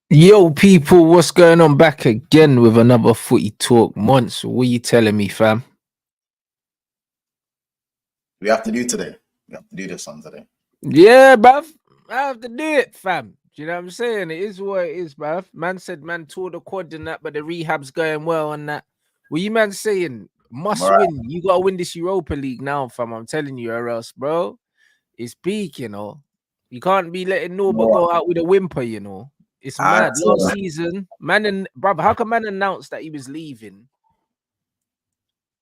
Yo, people, what's going on? Back again with another footy talk. Months, what you telling me, fam? We have to do today. We have to do this on today. Yeah, bruv. I have to do it, fam. Do you know what I'm saying? It is what it is, bruv. Man said man tore the quad and that, but the rehab's going well and that. What you man saying? I'm Must all right. win. You gotta win this Europa League now, fam. I'm telling you, or else, bro. It's peak, you know. You can't be letting You know Norba what? go out with a whimper, you know. It's I had mad. Last to, season, man and brother, how come man announced that he was leaving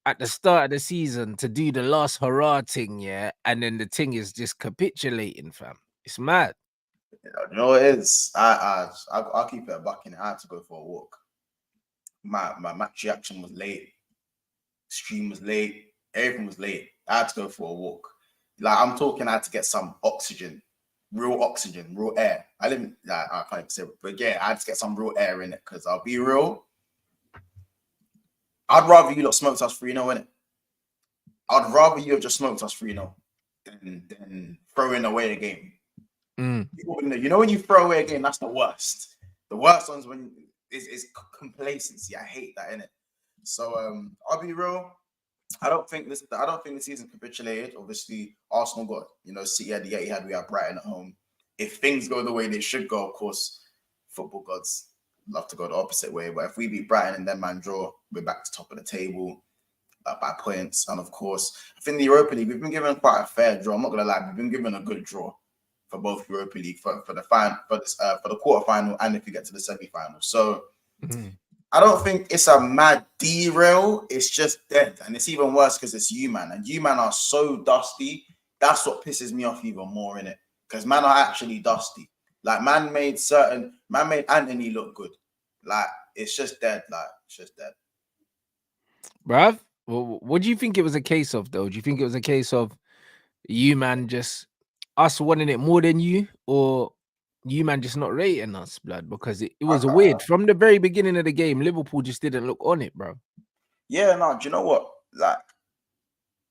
at the start of the season to do the last hurrah thing, yeah, and then the thing is just capitulating, fam. It's mad. you know what it is. I'll keep it a buck in. I had to go for a walk. My match reaction was late. Stream was late. Everything was late. I had to go for a walk. Like I'm talking, I had to get some oxygen, real air. I didn't. Like, I can't even say, it, but yeah, I had to get some real air in it because I'll be real. I'd rather you lot smoked us 3-0, innit? I'd rather you have just smoked us 3-0 than throwing away a game. Mm. You know when you throw away a game, that's the worst. The worst one's when is complacency. I hate that, innit? So I'll be real. I don't think the season capitulated. Obviously, Arsenal got City had the Etihad, we had Brighton at home. If things go the way they should go, of course, football gods love to go the opposite way. But if we beat Brighton and then man draw, we're back to top of the table by points. And of course, I think the Europa League, we've been given quite a fair draw. I'm not gonna lie, we've been given a good draw for both Europa League for the for the quarterfinal and if you get to the semi-final. So I don't think it's a mad derail. It's just dead, and it's even worse because it's you man, and you man are so dusty. That's what pisses me off even more in it because man are actually dusty. Like man made Anthony look good. Like it's just dead. Like it's just dead. Bruv, what do you think it was a case of though? Do you think it was a case of you man just us wanting it more than you, or you man just not rating us, blood? Because it was weird. From the very beginning of the game, Liverpool just didn't look on it, bro. Yeah, no, do you know what? Like,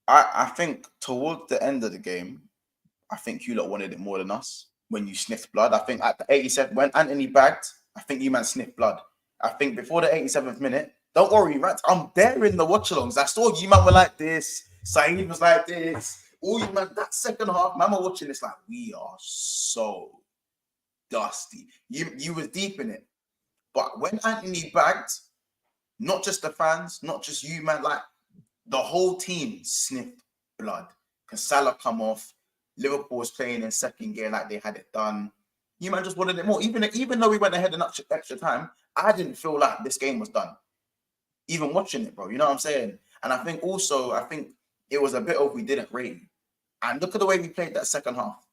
I think towards the end of the game, I think you lot wanted it more than us when you sniffed blood. I think at the 87th, when Anthony bagged, I think you man sniffed blood. I think before the 87th minute, don't worry, Rants, I'm there in the watch alongs. I saw you man were like this, Saeed was like this. All you man, that second half, man, were watching this like, we are so dusty. You was deep in it. But when Anthony bagged, not just the fans, not just you, man, like the whole team sniffed blood. Because Salah come off, Liverpool was playing in second gear like they had it done. You man just wanted it more. Even though we went ahead in extra time, I didn't feel like this game was done. Even watching it, bro. You know what I'm saying? And I think it was a bit of we didn't rate. And look at the way we played that second half.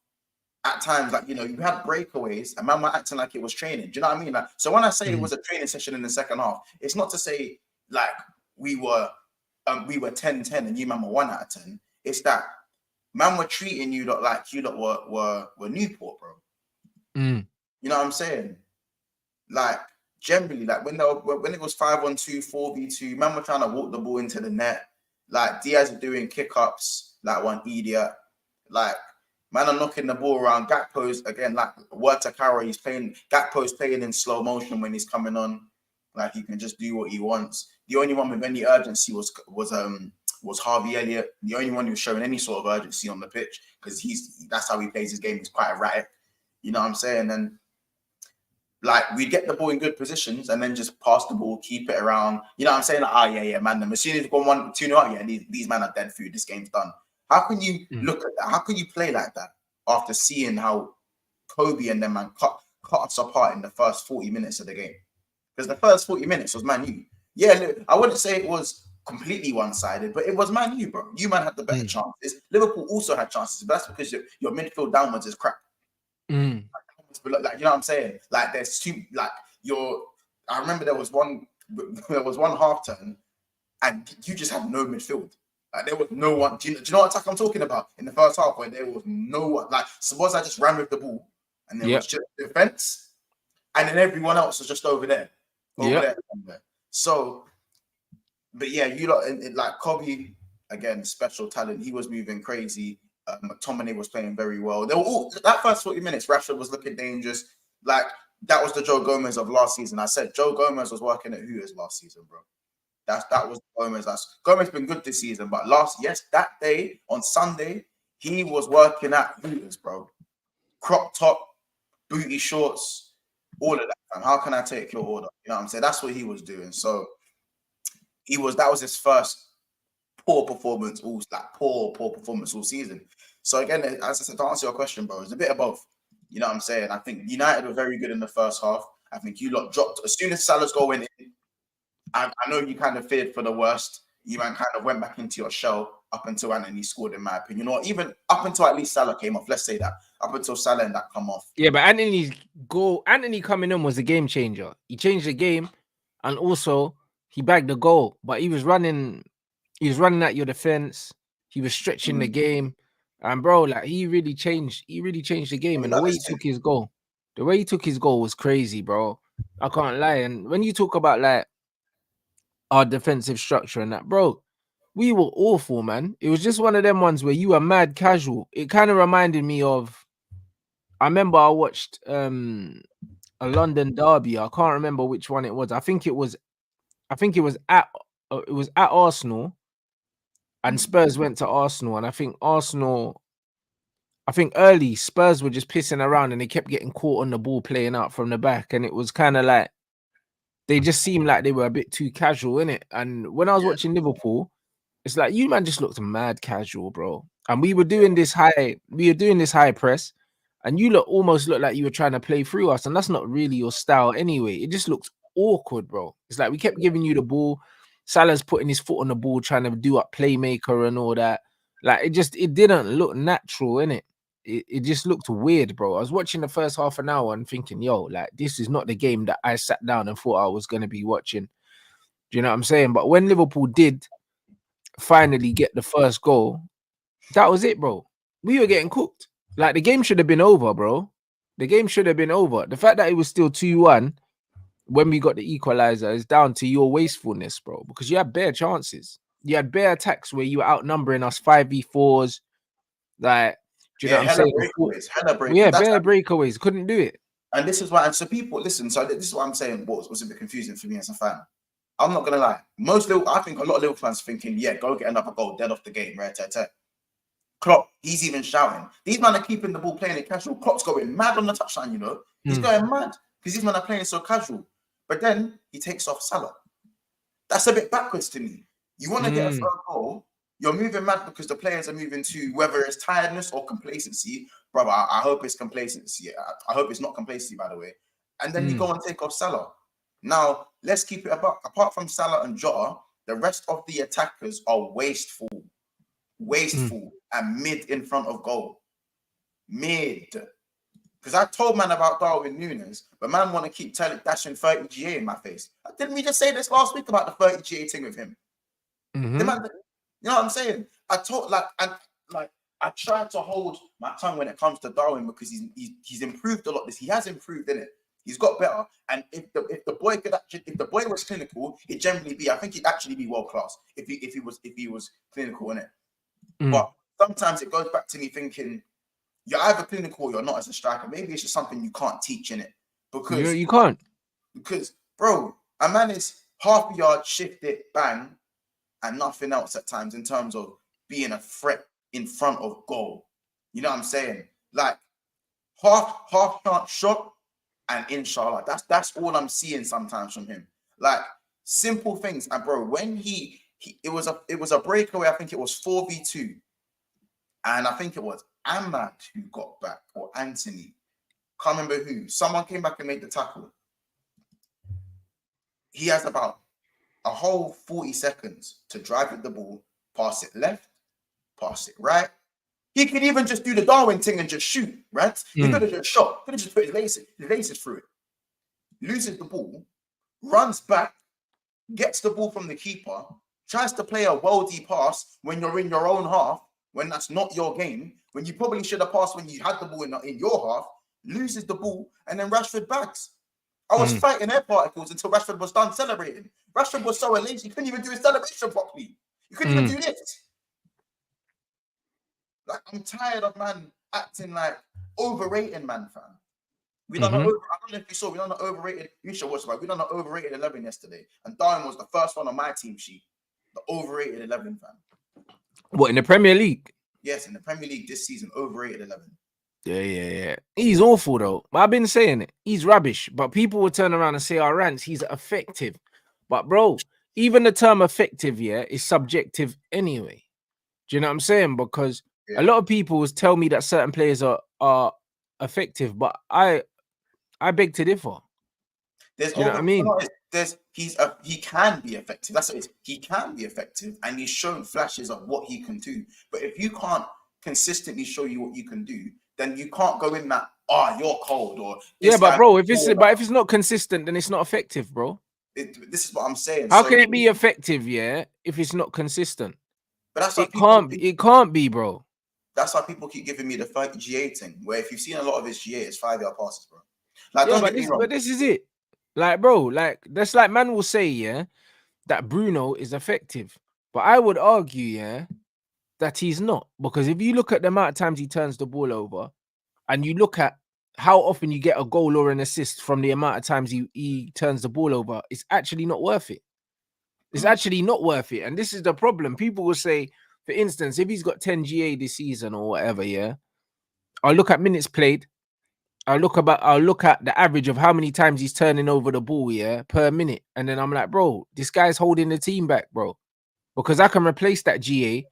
At times, like, you had breakaways and man were acting like it was training. Do you know what I mean? Like, so when I say it was a training session in the second half, it's not to say like we were 10-10 and you man were 1 out of 10. It's that man were treating you like you lot were Newport, bro. Mm. You know what I'm saying? Like generally, like when it was 5-on-2, 4v2, man were trying to walk the ball into the net. Like Diaz are doing kick-ups, like one idiot. Like man are knocking the ball around. Gakpo's again, like word to Kara, Gakpo's playing in slow motion when he's coming on. Like he can just do what he wants. The only one with any urgency was Harvey Elliott. The only one who was showing any sort of urgency on the pitch because that's how he plays his game. He's quite erratic. You know what I'm saying? And like we'd get the ball in good positions and then just pass the ball, keep it around. You know what I'm saying? Like, yeah, man. As soon as you've gone 1-2 up, yeah, these men are dead food. This game's done. How can you look at that? How can you play like that after seeing how Kobe and them man cut us apart in the first 40 minutes of the game? Because the first 40 minutes was Man U. Yeah, I wouldn't say it was completely one-sided, but it was Man U, bro. You man had the better chances. Liverpool also had chances, but that's because your midfield downwards is crap. Like, you know what I'm saying? Like there's two, like I remember there was one half turn and you just had no midfield. Like there was no one. Do you know what attack I'm talking about? In the first half where there was no one. Like suppose I just ran with the ball and there was just defense and then everyone else was just over there. Over there. So, but yeah, you lot, like Kobe, again, special talent. He was moving crazy. McTominay was playing very well. They were all that first 40 minutes. Rashford was looking dangerous. Like that was the Joe Gomez of last season. I said Joe Gomez was working at Hooters last season, bro. That was Gomez. Gomez been good this season, but that day on Sunday, he was working at Hooters, bro. Crop top, booty shorts, all of that. And how can I take your order? You know what I'm saying? That's what he was doing. So that was his first poor performance all season. So again, as I said, to answer your question, bro, it's a bit of both. You know what I'm saying? I think United were very good in the first half. I think you lot dropped as soon as Salah's goal went in. I know you kind of feared for the worst. You man kind of went back into your shell up until Anthony scored, in my opinion. Or even up until at least Salah came off. Let's say that. Up until Salah and that come off. Yeah, but Anthony coming in was a game changer. He changed the game, and also he bagged the goal. But he was running at your defense. He was stretching the game. And bro, like he really changed the game. And the way he took his goal was crazy, bro. I can't lie. And when you talk about like our defensive structure and that, bro, we were awful, man. It was just one of them ones where you were mad casual. It kind of reminded me of, I remember I watched a London derby. I can't remember which one it was. I think it was at Arsenal, and Spurs went to Arsenal, and I think early Spurs were just pissing around and they kept getting caught on the ball playing out from the back, and it was kind of like they just seemed like they were a bit too casual in it. And when I was watching Liverpool, it's like you man just looked mad casual, bro. And we were doing this high press, and you almost looked like you were trying to play through us, and that's not really your style anyway. It just looked awkward, bro. It's like we kept giving you the ball. Salah's putting his foot on the ball, trying to do up playmaker and all that. Like it didn't look natural, innit? It just looked weird, bro. I was watching the first half an hour and thinking, yo, like this is not the game that I sat down and thought I was gonna be watching. Do you know what I'm saying? But when Liverpool did finally get the first goal, that was it, bro. We were getting cooked. Like the game should have been over, bro. The game should have been over. The fact that it was still 2-1 when we got the equalizer is down to your wastefulness, bro. Because you had bare chances. You had bare attacks where you were outnumbering us 5v4s. Like, do you know what I'm saying? Breakaways. Yeah, bare breakaways. Couldn't do it. And this is why, and so people listen. So this is what I'm saying. What was a bit confusing for me as a fan. I'm not gonna lie. I think a lot of Liverpool fans thinking, yeah, go get another goal, dead off the game, right? Klopp, he's even shouting. These men are keeping the ball playing it casual. Klopp's going mad on the touchline, you know. He's going mad because these men are playing so casual. But then he takes off Salah. That's a bit backwards to me. You want to get a third goal, you're moving mad because the players are moving to whether it's tiredness or complacency. Brother, I hope it's complacency. I hope it's not complacency, by the way. And then you go and take off Salah. Now, let's keep it apart from Salah and Jota, the rest of the attackers are wasteful and mid in front of goal. Mid. Because I told man about Darwin Núñez, but man want to keep dashing 30 GA in my face. Didn't we just say this last week about the 30 GA thing with him? The man, you know what I'm saying? I tried to hold my tongue when it comes to Darwin because he's improved a lot. He has improved, in it. He's got better. And if the boy was clinical, it'd generally be, I think he'd actually be world class if he was clinical, in it. But sometimes it goes back to me thinking, you're either clinical or you're not as a striker. Maybe it's just something you can't teach, in it. Because you can't. Because, bro, a man is half a yard, shift it, bang, and nothing else at times in terms of being a threat in front of goal. You know what I'm saying? Like half chance shot and inshallah. That's all I'm seeing sometimes from him. Like simple things. And bro, when it was a breakaway, I think it was 4v2. And I think it was Ahmad who got back, or Anthony. Can't remember who. Someone came back and made the tackle. He has about a whole 40 seconds to drive with the ball, pass it left, pass it right. He could even just do the Darwin thing and just shoot, right? He could have just shot, could have just put his laces through it. Loses the ball, runs back, gets the ball from the keeper, tries to play a worldy pass when you're in your own half, when that's not your game, when you probably should have passed when you had the ball in your half, loses the ball, and then Rashford backs. I was fighting air particles until Rashford was done celebrating. Rashford was so lazy, he couldn't even do his celebration properly. You couldn't even do this. Like, I'm tired of man acting like overrating man, fam. We done I don't know if you saw. We done an overrated. You should watch it. We done an overrated 11 yesterday, and Darwin was the first one on my team sheet. The overrated 11, fam. What, in the Premier League? Yes, in the Premier League this season, overrated 11. Yeah. He's awful though. I've been saying it. He's rubbish. But people will turn around and say, Rants, he's effective. But bro, even the term effective, is subjective anyway. Do you know what I'm saying? Because a lot of people will tell me that certain players are effective, but I beg to differ. Do you know what I mean? He can be effective. That's what it is. He can be effective, and he's shown flashes of what he can do. But if you can't consistently show you what you can do, then you can't go in that, you're cold, or but bro, if it's not consistent, then it's not effective, bro. This is what I'm saying. How can it be effective, if it's not consistent? But that's it can't be, bro. That's why people keep giving me the 30 GA thing, where if you've seen a lot of his GA, it's 5-yard passes, bro. But this is it. Like, bro, that's like man will say, that Bruno is effective. But I would argue, that he's not. Because if you look at the amount of times he turns the ball over, and you look at how often you get a goal or an assist from the amount of times he turns the ball over, it's actually not worth it. It's actually not worth it. And this is the problem. People will say, for instance, if he's got 10 GA this season or whatever, I'll look at minutes played. I'll look at the average of how many times he's turning over the ball, per minute. And then I'm like, bro, this guy's holding the team back, bro. Because I can replace that GA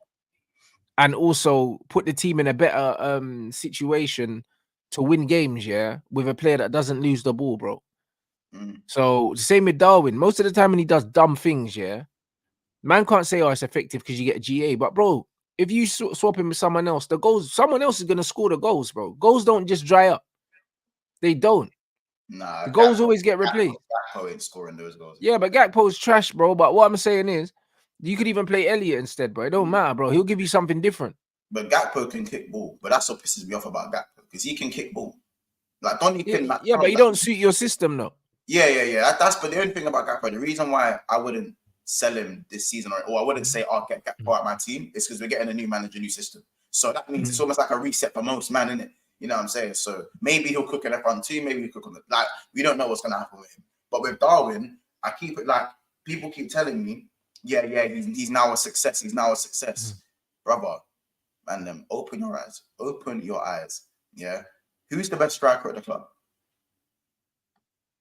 and also put the team in a better situation to win games, with a player that doesn't lose the ball, bro. So same with Darwin. Most of the time when he does dumb things, man can't say, it's effective because you get a GA. But bro, if you swap him with someone else, someone else is gonna score the goals, bro. Goals don't just dry up. They don't. Nah, the goals always get replaced. Gakpo ain't scoring those goals. Yeah, but Gakpo's trash, bro. But what I'm saying is, you could even play Elliott instead, bro. It don't matter, bro. He'll give you something different. But Gakpo can kick ball. But that's what pisses me off about Gakpo, because he can kick ball. Like Donny can, but he don't suit your system, though. Yeah. But the only thing about Gakpo, the reason why I wouldn't sell him this season, or I wouldn't say I'll get Gakpo out of my team, is because we're getting a new manager, new system. So that means it's almost like a reset for most man, isn't it? You know what I'm saying? So maybe he'll cook in the front two, maybe he'll cook on the we don't know what's gonna happen with him. But with Darwin, I keep it like people keep telling me, he's now a success. He's now a success. Brother, man, open your eyes. Open your eyes. Yeah. Who's the best striker at the club?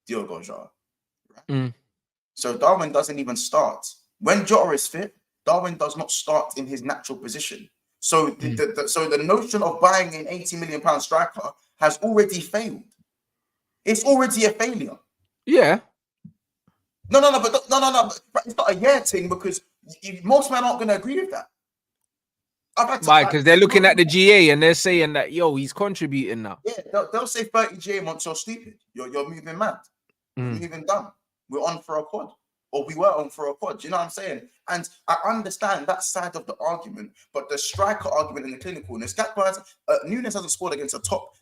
Diogo Jota. Right? So Darwin doesn't even start. When Jota is fit, Darwin does not start in his natural position. So the notion of buying an £80 million striker has already failed. It's already a failure. Yeah. No. But it's not a thing, because most men aren't going to agree with that. Why? Because they're looking at the GA and they're saying that, he's contributing now. Yeah, they'll say 30 GA months, you're stupid. You're moving mad. You're moving dumb. We're on for a quad. Or we were on for a quad. Do you know what I'm saying? And I understand that side of the argument, but the striker argument in the clinicalness, Nunes hasn't scored against a top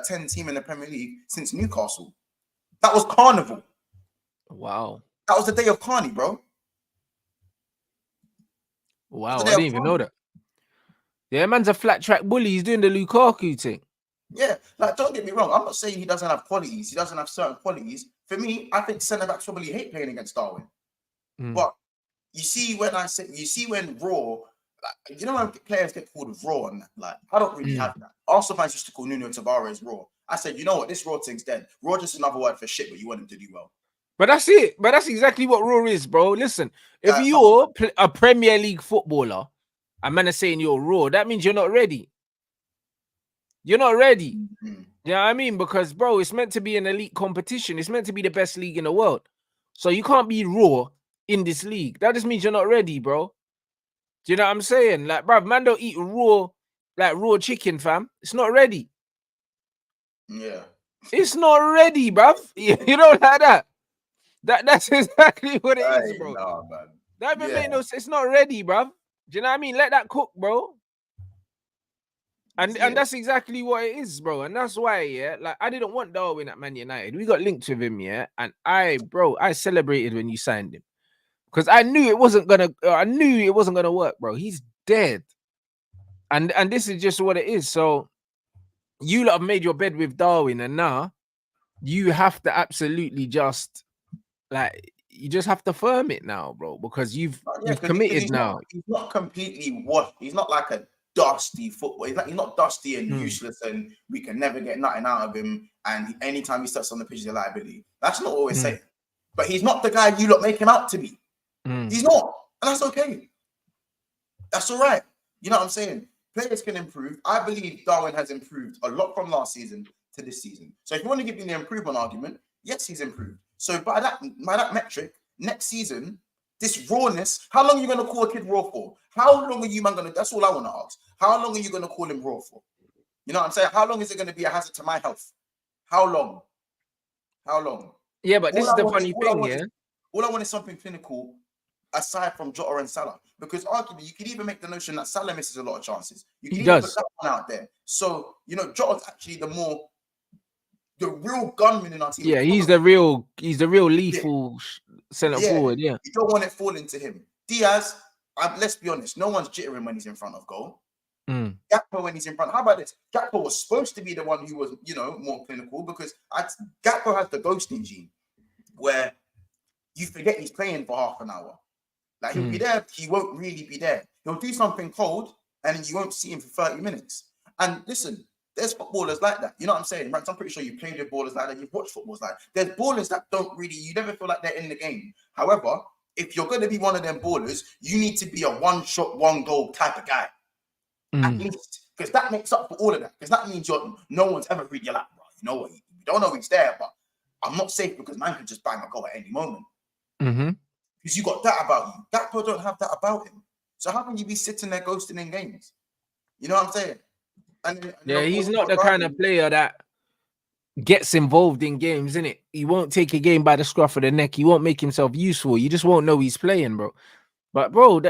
10 team in the Premier League since Newcastle. That was Carnival. Wow. That was the day of Carney, bro. Wow, I didn't even know that. Yeah, man's a flat track bully. He's doing the Lukaku thing. Yeah, don't get me wrong. I'm not saying he doesn't have qualities. He doesn't have certain qualities. For me, I think centre-backs probably hate playing against Darwin. But you see when Raw, when players get called Raw and that, I don't really have that. Arsenal fans used to call Nuno Tavares Raw. I said, you know what, this Raw thing's dead. Raw just another word for shit, but you want him to do well. But that's it. But that's exactly what Raw is, bro. Listen, if you're a Premier League footballer, and man is saying you're Raw, that means you're not ready. You're not ready. You know what I mean? Because, bro, it's meant to be an elite competition. It's meant to be the best league in the world. So you can't be Raw in this league. That just means you're not ready, bro. Do you know what I'm saying? Like, bruv, man don't eat raw chicken, fam. It's not ready. Yeah. It's not ready, bruv. You know, like that. That's exactly what it is, bro. Nah, man. That even make no sense. It's not ready, bruv. Do you know what I mean? Let that cook, bro. And that's exactly what it is, bro. And that's why, I didn't want Darwin at Man United. We got linked with him, and I celebrated when you signed him. Because I knew it wasn't gonna work, bro. He's dead. And this is just what it is. So you lot have made your bed with Darwin, and now you have to absolutely just like you just have to firm it now, bro, because you've committed he's now. He's not completely washed. He's not like a dusty football. He's not dusty and useless, and we can never get nothing out of him. And anytime he steps on the pitch, he's a liability. That's not what we're saying. But he's not the guy you lot make him out to be. He's not, and that's okay. That's all right. You know what I'm saying? Players can improve. I believe Darwin has improved a lot from last season to this season. So if you want to give me the improvement argument, yes, he's improved. So by that metric, next season, this rawness, how long are you going to call a kid raw for? How long are you man going to, that's all I want to ask. How long are you going to call him raw for? You know what I'm saying? How long is it going to be a hazard to my health? How long? How long? Yeah, but this is the funny thing, yeah? All I want is something clinical aside from Jota and Salah. Because arguably, you could even make the notion that Salah misses a lot of chances. You can even put that one out there. So, you know, Jota's actually the real gunman in our team. Yeah, he's the real lethal centre forward. Yeah, you don't want it falling to him. Diaz, let's be honest, no one's jittering when he's in front of goal. Gakpo when he's in front. How about this? Gakpo was supposed to be the one who was, you know, more clinical because Gakpo has the ghosting gene where you forget he's playing for half an hour. Like he'll be there, he won't really be there. He'll do something cold, and then you won't see him for 30 minutes. And listen, there's footballers like that. You know what I'm saying? Right? I'm pretty sure you've played with ballers like that. You've watched footballers like that. There's ballers that don't really, you never feel like they're in the game. However, if you're going to be one of them ballers, you need to be a one-shot, one-goal type of guy. At least. Because that makes up for all of that. Because that means no one's ever really like, bro, you know what? You don't know he's there, but I'm not safe because man can just bang a goal at any moment. Because you got that about you. Gakpo don't have that about him. So how can you be sitting there ghosting in games? You know what I'm saying? And he's not the kind of player that gets involved in games, innit? He won't take a game by the scruff of the neck. He won't make himself useful. You just won't know he's playing, bro. But bro,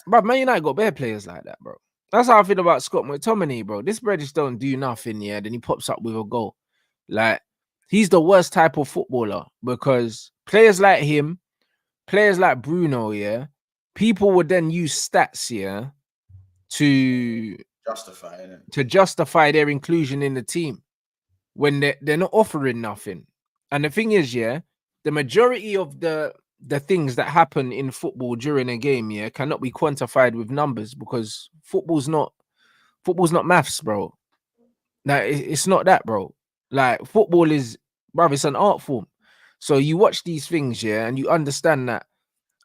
Man United got better players like that, bro. That's how I feel about Scott McTominay, bro. This bro just don't do nothing, yeah. Then he pops up with a goal. Like, he's the worst type of footballer because players like him, players like Bruno, yeah, people would then use stats, yeah, to justify their inclusion in the team when they're not offering nothing. And the thing is, yeah, the majority of the things that happen in football during a game, yeah, cannot be quantified with numbers because football's not maths, bro. Like it's not that, bro. Like football is, bro, it's an art form. So you watch these things, yeah, and you understand that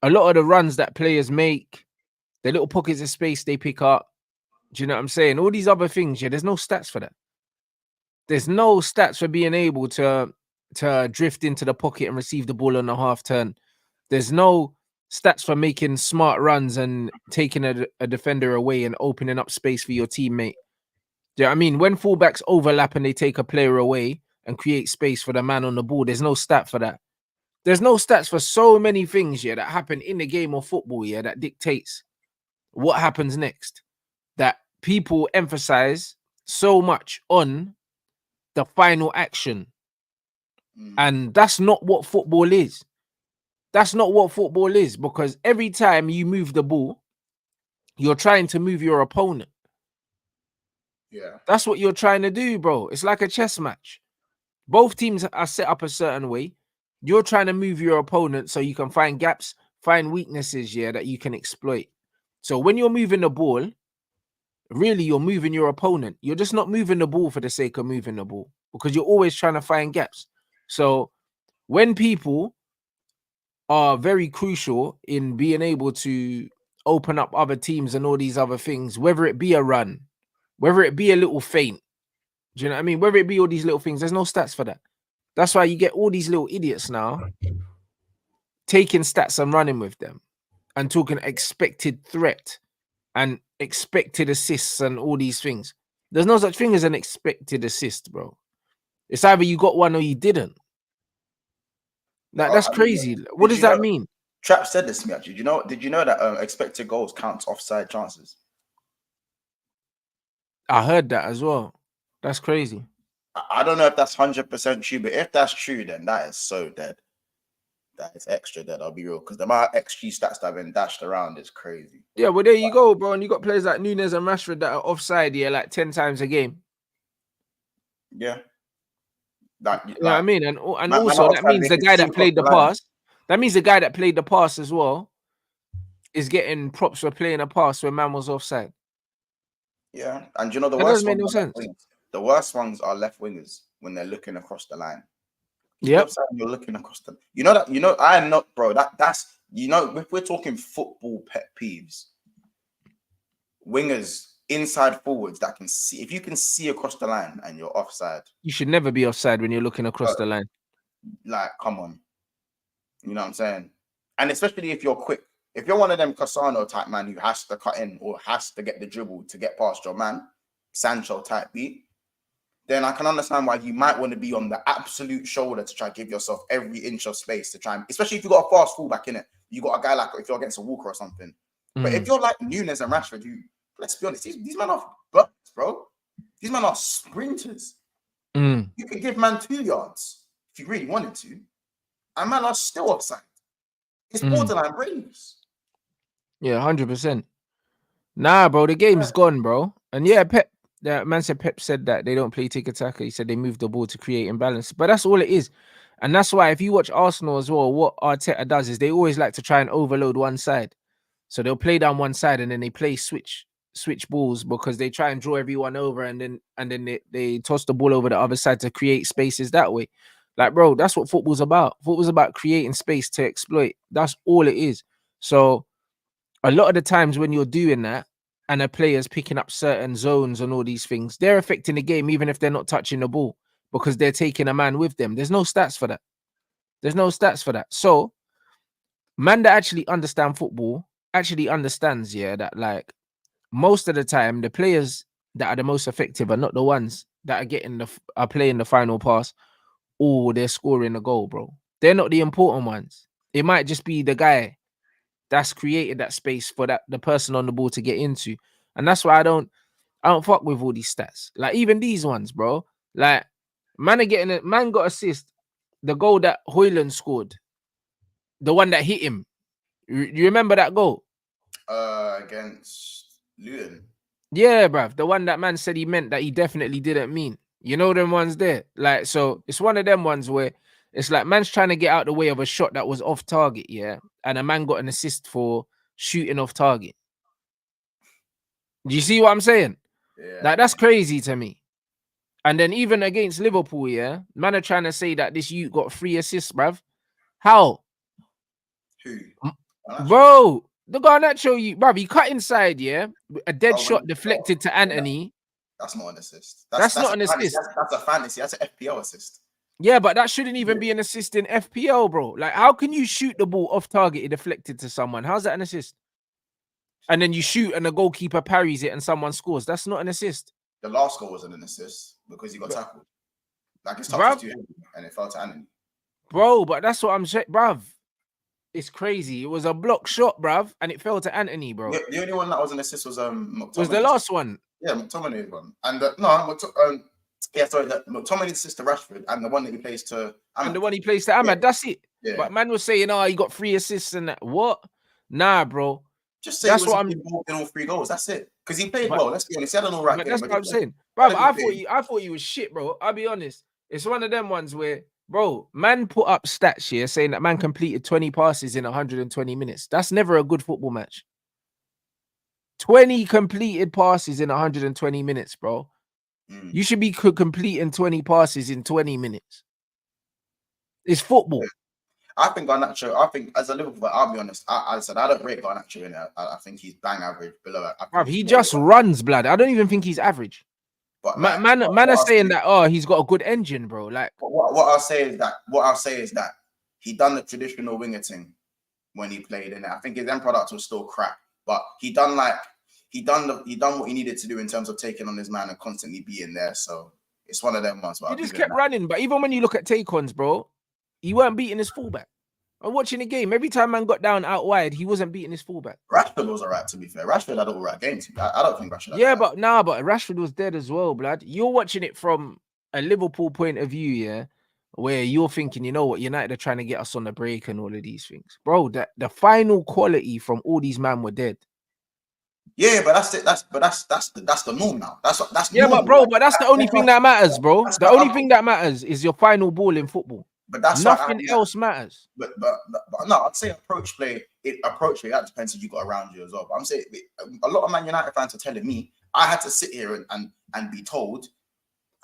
a lot of the runs that players make, the little pockets of space they pick up, do you know what I'm saying? All these other things, yeah, there's no stats for that. There's no stats for being able to drift into the pocket and receive the ball on a half turn. There's no stats for making smart runs and taking a defender away and opening up space for your teammate. Do you know what I mean? When fullbacks overlap and they take a player away and create space for the man on the ball, there's no stat for that. There's no stats for so many things, yeah, that happen in the game of football, yeah, that dictates what happens next. That people emphasize so much on the final action. And that's not what football is. That's not what football is because every time you move the ball, you're trying to move your opponent. Yeah. That's what you're trying to do, bro. It's like a chess match. Both teams are set up a certain way. You're trying to move your opponent so you can find gaps, find weaknesses, yeah, that you can exploit. So when you're moving the ball, really you're moving your opponent. You're just not moving the ball for the sake of moving the ball because you're always trying to find gaps. So when people are very crucial in being able to open up other teams and all these other things, whether it be a run, whether it be a little feint, do you know what I mean? Whether it be all these little things, there's no stats for that. That's why you get all these little idiots now taking stats and running with them and talking expected threat and expected assists and all these things. There's no such thing as an expected assist, bro. It's either you got one or you didn't. Like, that's crazy. What does that mean? Trap said this to me actually. Did you know that expected goals counts offside chances? I heard that as well. That's crazy. I don't know if that's 100% true, but if that's true, then that is so dead. That is extra dead, I'll be real. Because the amount of XG stats that have been dashed around is crazy. Yeah, well, there you go, bro. And you got players like Nunes and Rashford that are offside, yeah, like 10 times a game. Yeah. Like, You know what I mean? And man also are that offside, means they the can guy see that across played the the line. pass, that means the guy that played the pass as well is getting props for playing a pass when man was offside. Yeah, and you know the That worst doesn't make ones no are left sense. wingers. The worst ones are left wingers when they're looking across the line. You're Yep. offside, you're looking across the. You know that. You know I am not, bro. That's you know if we're talking football pet peeves, wingers, inside forwards that can see. If you can see across the line and you're offside, You should never be offside when you're looking across the line. like come on, you know what I'm saying? And especially if you're quick. If you're one of them Cassano type man who has to cut in or has to get the dribble to get past your man, Sancho type beat, then I can understand why you might want to be on the absolute shoulder to try to give yourself every inch of space to try and, especially if you got a fast fullback in it. You got a guy like if you're against a Walker or something. But if you're like Nunes and Rashford, who, let's be honest, these men are butts, bro. These men are sprinters. You could give man 2 yards if you really wanted to, and man are still offside. It's borderline brainless. Yeah, 100%. Nah, bro, the game's gone, bro. And yeah, Pep, that man said Pep said that they don't play tiki-taka. He said they move the ball to create imbalance. But that's all it is. And that's why if you watch Arsenal as well, what Arteta does is they always like to try and overload one side. So they'll play down one side and then they play switch balls because they try and draw everyone over and then they toss the ball over the other side to create spaces that way. Like, bro, that's what football's about. Football's about creating space to exploit. That's all it is. So a lot of the times when you're doing that and a player's picking up certain zones and all these things, they're affecting the game even if they're not touching the ball because they're taking a man with them. There's no stats for that. There's no stats for that. So man that actually understand football actually understands, yeah, that like most of the time the players that are the most effective are not the ones that are are playing the final pass or they're scoring a goal, bro. They're not the important ones. It might just be the guy that's created that space for the person on the ball to get into. And that's why I don't fuck with all these stats. Like even these ones, bro. Like man got assist. The goal that Hoyland scored, the one that hit him. You remember that goal? Against Luton. Yeah, bruv. The one that man said he meant that he definitely didn't mean. You know them ones there. Like, so it's one of them ones where it's like man's trying to get out the way of a shot that was off target, yeah. And a man got an assist for shooting off target. Do you see what I'm saying? Yeah. Like, that's crazy to me. And then even against Liverpool, yeah, man are trying to say that this youth got 3 assists, bruv. How? Who? Bro, the Garnacho, you, bruv, he cut inside, yeah. A dead shot deflected to Anthony. That's not an assist. That's not an assist. That's a fantasy. That's an FPL assist. Yeah, but that shouldn't even be an assist in FPL, bro. Like, how can you shoot the ball off target and deflected to someone? How's that an assist? And then you shoot and the goalkeeper parries it and someone scores. That's not an assist. The last goal wasn't an assist because he got tackled. Like his touch was too heavy and it fell to Anthony. Bro, but that's what I'm saying, bruv. It's crazy. It was a block shot, bruv, and it fell to Anthony, bro. The only one that was an assist was McTominay. Was the last one? Yeah, McTominay one. And sorry, McTominay assist to Rashford, and the one that he plays to Ahmad. And the one he plays to Ahmad, that's it. Yeah. But man was saying, oh, he got 3 assists and that. What? Nah, bro. Just say that's what I'm involved in all 3 goals. That's it. Because he played well. Let's be honest. He had an all right game. That's what I'm saying. Bro, I thought he was shit, bro. I'll be honest. It's one of them ones where, bro, man put up stats here saying that man completed 20 passes in 120 minutes. That's never a good football match. 20 completed passes in 120 minutes, bro. You should be completing 20 passes in 20 minutes. It's football. I think Garnacho, as a Liverpool, I'll be honest, I said I don't rate Garnacho in it. I think he's bang average, below it. Bro, he just runs, blood. I don't even think he's average. But man are saying that, oh, he's got a good engine, bro. Like what I'll say is that he done the traditional winger thing when he played in it. I think his end product was still crap, but he done what he needed to do in terms of taking on his man and constantly being there. So it's one of them ones. He just kept running. But even when you look at take-ons, bro, he weren't beating his fullback. I'm watching the game. Every time man got down out wide, he wasn't beating his fullback. Rashford was alright, to be fair. Rashford had an alright game. I don't think Rashford. Yeah, but Rashford was dead as well, blood. You're watching it from a Liverpool point of view, yeah, where you're thinking, you know what, United are trying to get us on the break and all of these things, bro. That the final quality from all these men were dead. Yeah, but that's it. That's the norm now. That's Yeah, but normal. bro, Like, but that's the only thing that matters, bro. that's The how only I'm, thing that matters is your final ball in football. but that's how Nothing yeah. else matters. But no, I'd say approach play. Approach play, that depends who you got around you as well. But I'm saying a lot of Man United fans are telling me I had to sit here and be told,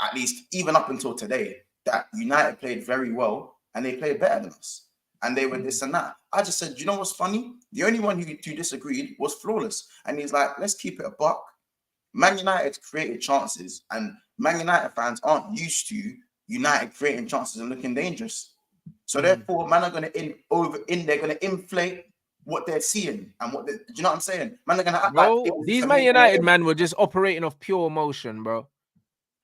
at least even up until today, that United played very well and they played better than us. And they were this and that. I just said, you know what's funny? The only one who disagreed was Flawless. And he's like, let's keep it a buck. Man United created chances, and Man United fans aren't used to United creating chances and looking dangerous. So therefore, man are gonna they're gonna inflate what they're seeing and what do you know what I'm saying? Man are gonna act like These Man United man were just operating off pure emotion, bro.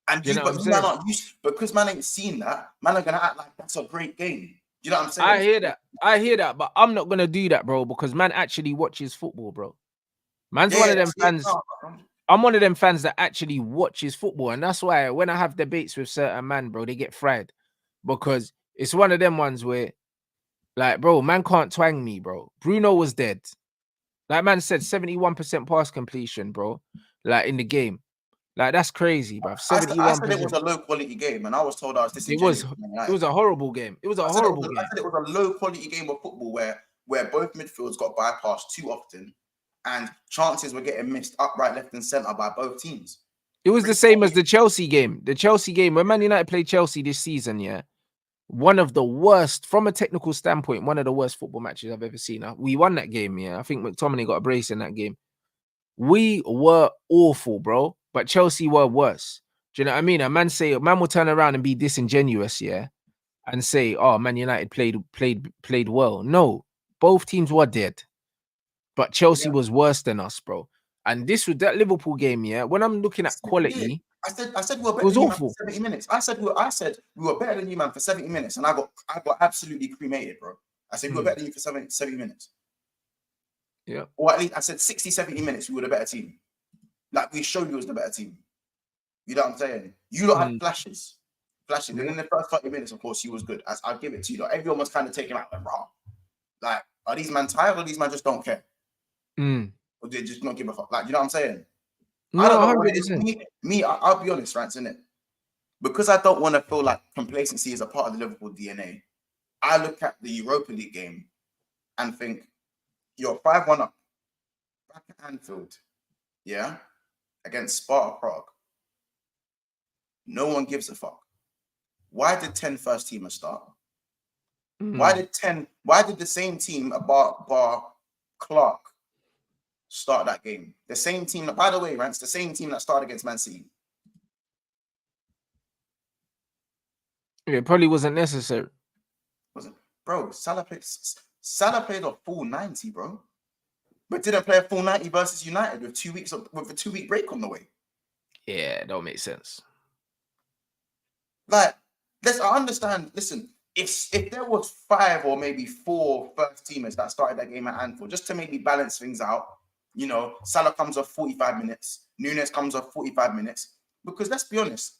And you know what I'm man saying? aren't used because man ain't seen that. Man are gonna act like that's a great game. You know what I'm saying? I hear that, but I'm not gonna do that, bro, because man actually watches football, bro. Man's one of them fans. I'm one of them fans that actually watches football, and that's why when I have debates with certain man, bro, they get fried because it's one of them ones where, like, bro, man can't twang me, bro. Bruno was dead. Like man said, 71% pass completion, bro. Like in the game, like that's crazy, bro. 71%. I said it was a low quality game, and I was told I was disingenuous. It was a horrible game. It was a horrible game. I said it was a low quality game of football where both midfields got bypassed too often, and chances were getting missed upright, left, and centre by both teams. It was the same as the Chelsea game. The Chelsea game when Man United played Chelsea this season, yeah. One of the worst, from a technical standpoint, one of the worst football matches I've ever seen. We won that game, yeah. I think McTominay got a brace in that game. We were awful, bro, but Chelsea were worse. Do you know what I mean? A man will turn around and be disingenuous, yeah, and say, "Oh, Man United played well." No, both teams were dead, but Chelsea was worse than us, bro. And this was that Liverpool game, yeah. When I'm looking at quality, I said we were better it was than you, awful. Man, for 70 minutes. I said we were better than you, man, for 70 minutes, and I got absolutely cremated, bro. I said we were better than you for 70 minutes. Yeah. Or at least I said 60, 70 minutes, we were the better team. Like we showed you was the better team. You know what I'm saying? You lot had flashes. And in the first 30 minutes, of course, you was good. I'll give it to you. Like, everyone was kind of taking out like, raw. Like, are these men tired or these men just don't care? Or they just don't give a fuck? Like, you know what I'm saying? No, I don't know 100%. I'll be honest, Rants, innit? Because I don't want to feel like complacency is a part of the Liverpool DNA. I look at the Europa League game and think, you're 5-1 up back at Anfield, yeah, against Sparta Prague. No one gives a fuck. Why did 10 first teamers start? Why did the same team, bar Clark, start that game? The same team, by the way, Rants, the same team that started against Man City. It probably wasn't necessary. Wasn't, bro? Salah played a full 90, bro, but didn't play a full 90 versus United with 2 weeks with a 2-week break on the way. Yeah, it don't make sense. Like, I understand. Listen, if there was 5 or maybe 4 first teamers that started that game at Anfield, just to maybe balance things out, you know, Salah comes off 45 minutes, Nunes comes off 45 minutes, because let's be honest,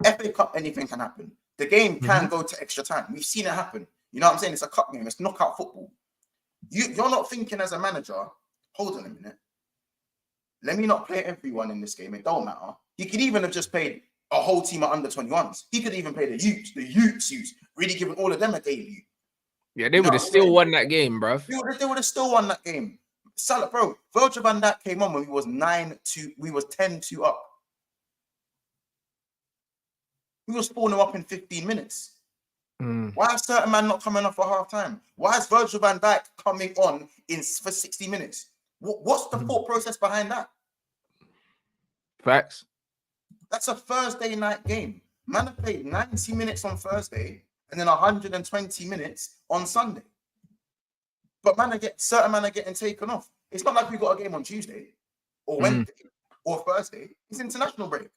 FA Cup, anything can happen. The game can go to extra time. We've seen it happen. You know what I'm saying? It's a cup game. It's knockout football. You're not thinking as a manager, hold on a minute. Let me not play everyone in this game. It don't matter. He could even have just played a whole team of under 21s. He could even play the youths, really giving all of them a debut. Yeah, they would have still won that game, bro. They would have still won that game. Salah, bro, Virgil van Dijk came on when we was 10-2 up. We was 4-0 up in 15 minutes. Why is certain man not coming off for half time? Why is Virgil van Dijk coming on for 60 minutes? What's the thought process behind that? Facts. That's a Thursday night game. Man have played 90 minutes on Thursday and then 120 minutes on Sunday. But certain man are getting taken off. It's not like we got a game on Tuesday or Wednesday or Thursday. It's international break.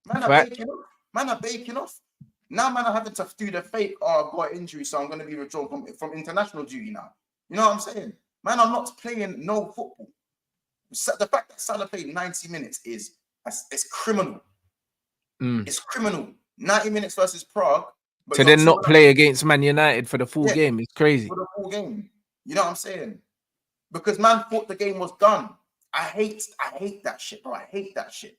Man are baking off. Now man are having to do the fake, oh, I've got an injury, so I'm going to be withdrawn from international duty now. You know what I'm saying? Man, I'm not playing no football. The fact that Salah played 90 minutes is criminal. It's criminal. 90 minutes versus Prague. To then not play against Man United for the full game is crazy. For the full game. You know what I'm saying? because man thought the game was done. I hate that shit, bro. I hate that shit.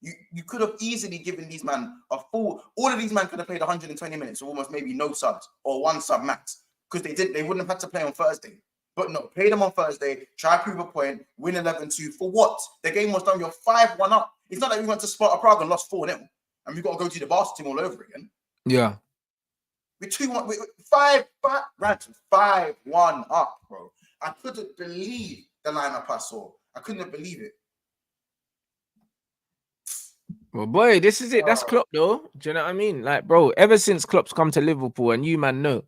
You could have easily given these man a full. All of these men could have played 120 minutes, or almost maybe no subs or one sub max, because they wouldn't have had to play on Thursday. But no, play them on Thursday, try to prove a point, win 11-2. For what? The game was done. You're 5-1 up. It's not like we went to Sparta Prague and lost 4-0, and we've got to go to the Barca team all over again. Yeah. We're 2-1, 5-1 up, bro. I couldn't believe the lineup I saw. I couldn't believe it. Well, boy, this is it. That's Klopp, though. Do you know what I mean? Like, bro, ever since Klopp's come to Liverpool, and you, man, know,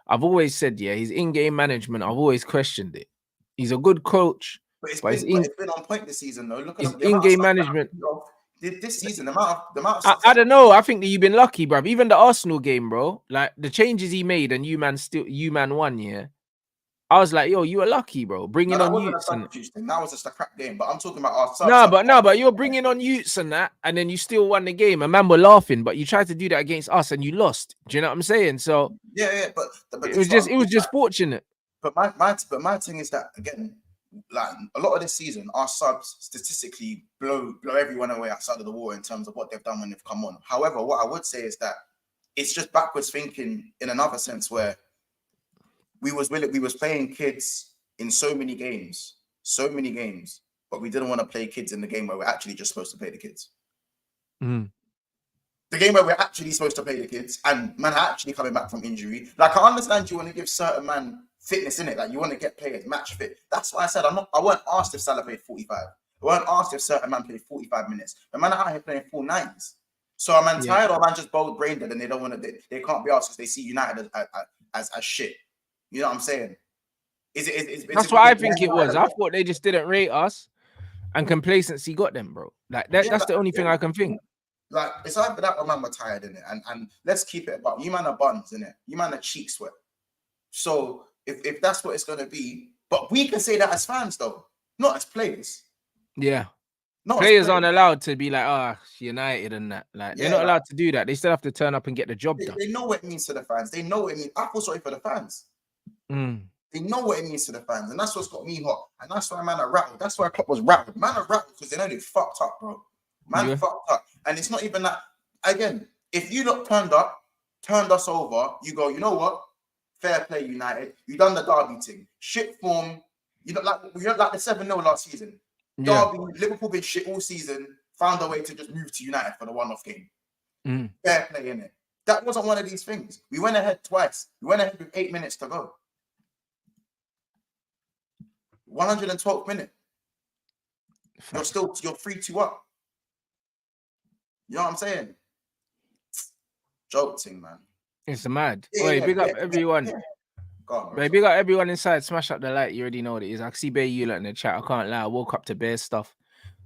I've always said, yeah, his in-game management, I've always questioned it. He's a good coach, but it's been on point this season, though. Look at his in-game management. This season, the amount of I don't know. I think that you've been lucky, bro. Even the Arsenal game, bro, like the changes he made, and you man won, yeah. I was like, yo, you were lucky, bro. Bringing on Utes and that was just a crap game. But I'm talking about our subs. But you're bringing on Utes and that, and then you still won the game. And man, we're laughing, but you tried to do that against us, and you lost. Do you know what I'm saying? So yeah, but it was just fortunate. But my thing is that, again, like a lot of this season, our subs statistically blow everyone away outside of the water in terms of what they've done when they've come on. However, what I would say is that it's just backwards thinking in another sense, where we was playing kids in so many games, but we didn't want to play kids in the game where we're actually just supposed to play the kids. Mm. The game where we're actually supposed to play the kids, and man are actually coming back from injury. Like, I understand you want to give certain man fitness in it, like you want to get players match fit. That's why I said I weren't asked if Salah played 45. I weren't asked if certain man played 45 minutes. The man are out here playing full 90s. So a man tired, or a man just bold brained and they don't want to. They can't be asked because they see United as shit. You know what I'm saying? That's what I think it was. I thought they just didn't rate us, and complacency got them, bro. Like that. Yeah, that's the only thing I can think. Like, it's either that or man were tired in it, and let's keep it about you man are buns in it. You man are cheek sweat. So if that's what it's gonna be, but we can say that as fans though, not as players. Yeah. Players aren't allowed to be like, United and that. Like, they're not allowed to do that. They still have to turn up and get the job done. They know what it means to the fans. They know what it means. I feel sorry for the fans. They know what it means to the fans, and that's what's got me hot. And that's why man are rattled. That's why Klopp was rattled. Man are rattled because they know they fucked up, bro. Man fucked up. And it's not even that. Again, if you lot turned us over, you go, you know what? Fair play, United. You done the Derby thing. Shit form. You don't like the 7-0 last season. Yeah. Derby, Liverpool been shit all season. Found a way to just move to United for the one-off game. Fair play, innit? That wasn't one of these things. We went ahead twice. We went ahead with 8 minutes to go. 112th minute. You're 3-2 up. You know what I'm saying? Joke thing, man. It's mad. Big up everyone. Big up everyone inside. Smash up the like. You already know what it is. I see Bear you in the chat. I can't lie. I woke up to Bear stuff.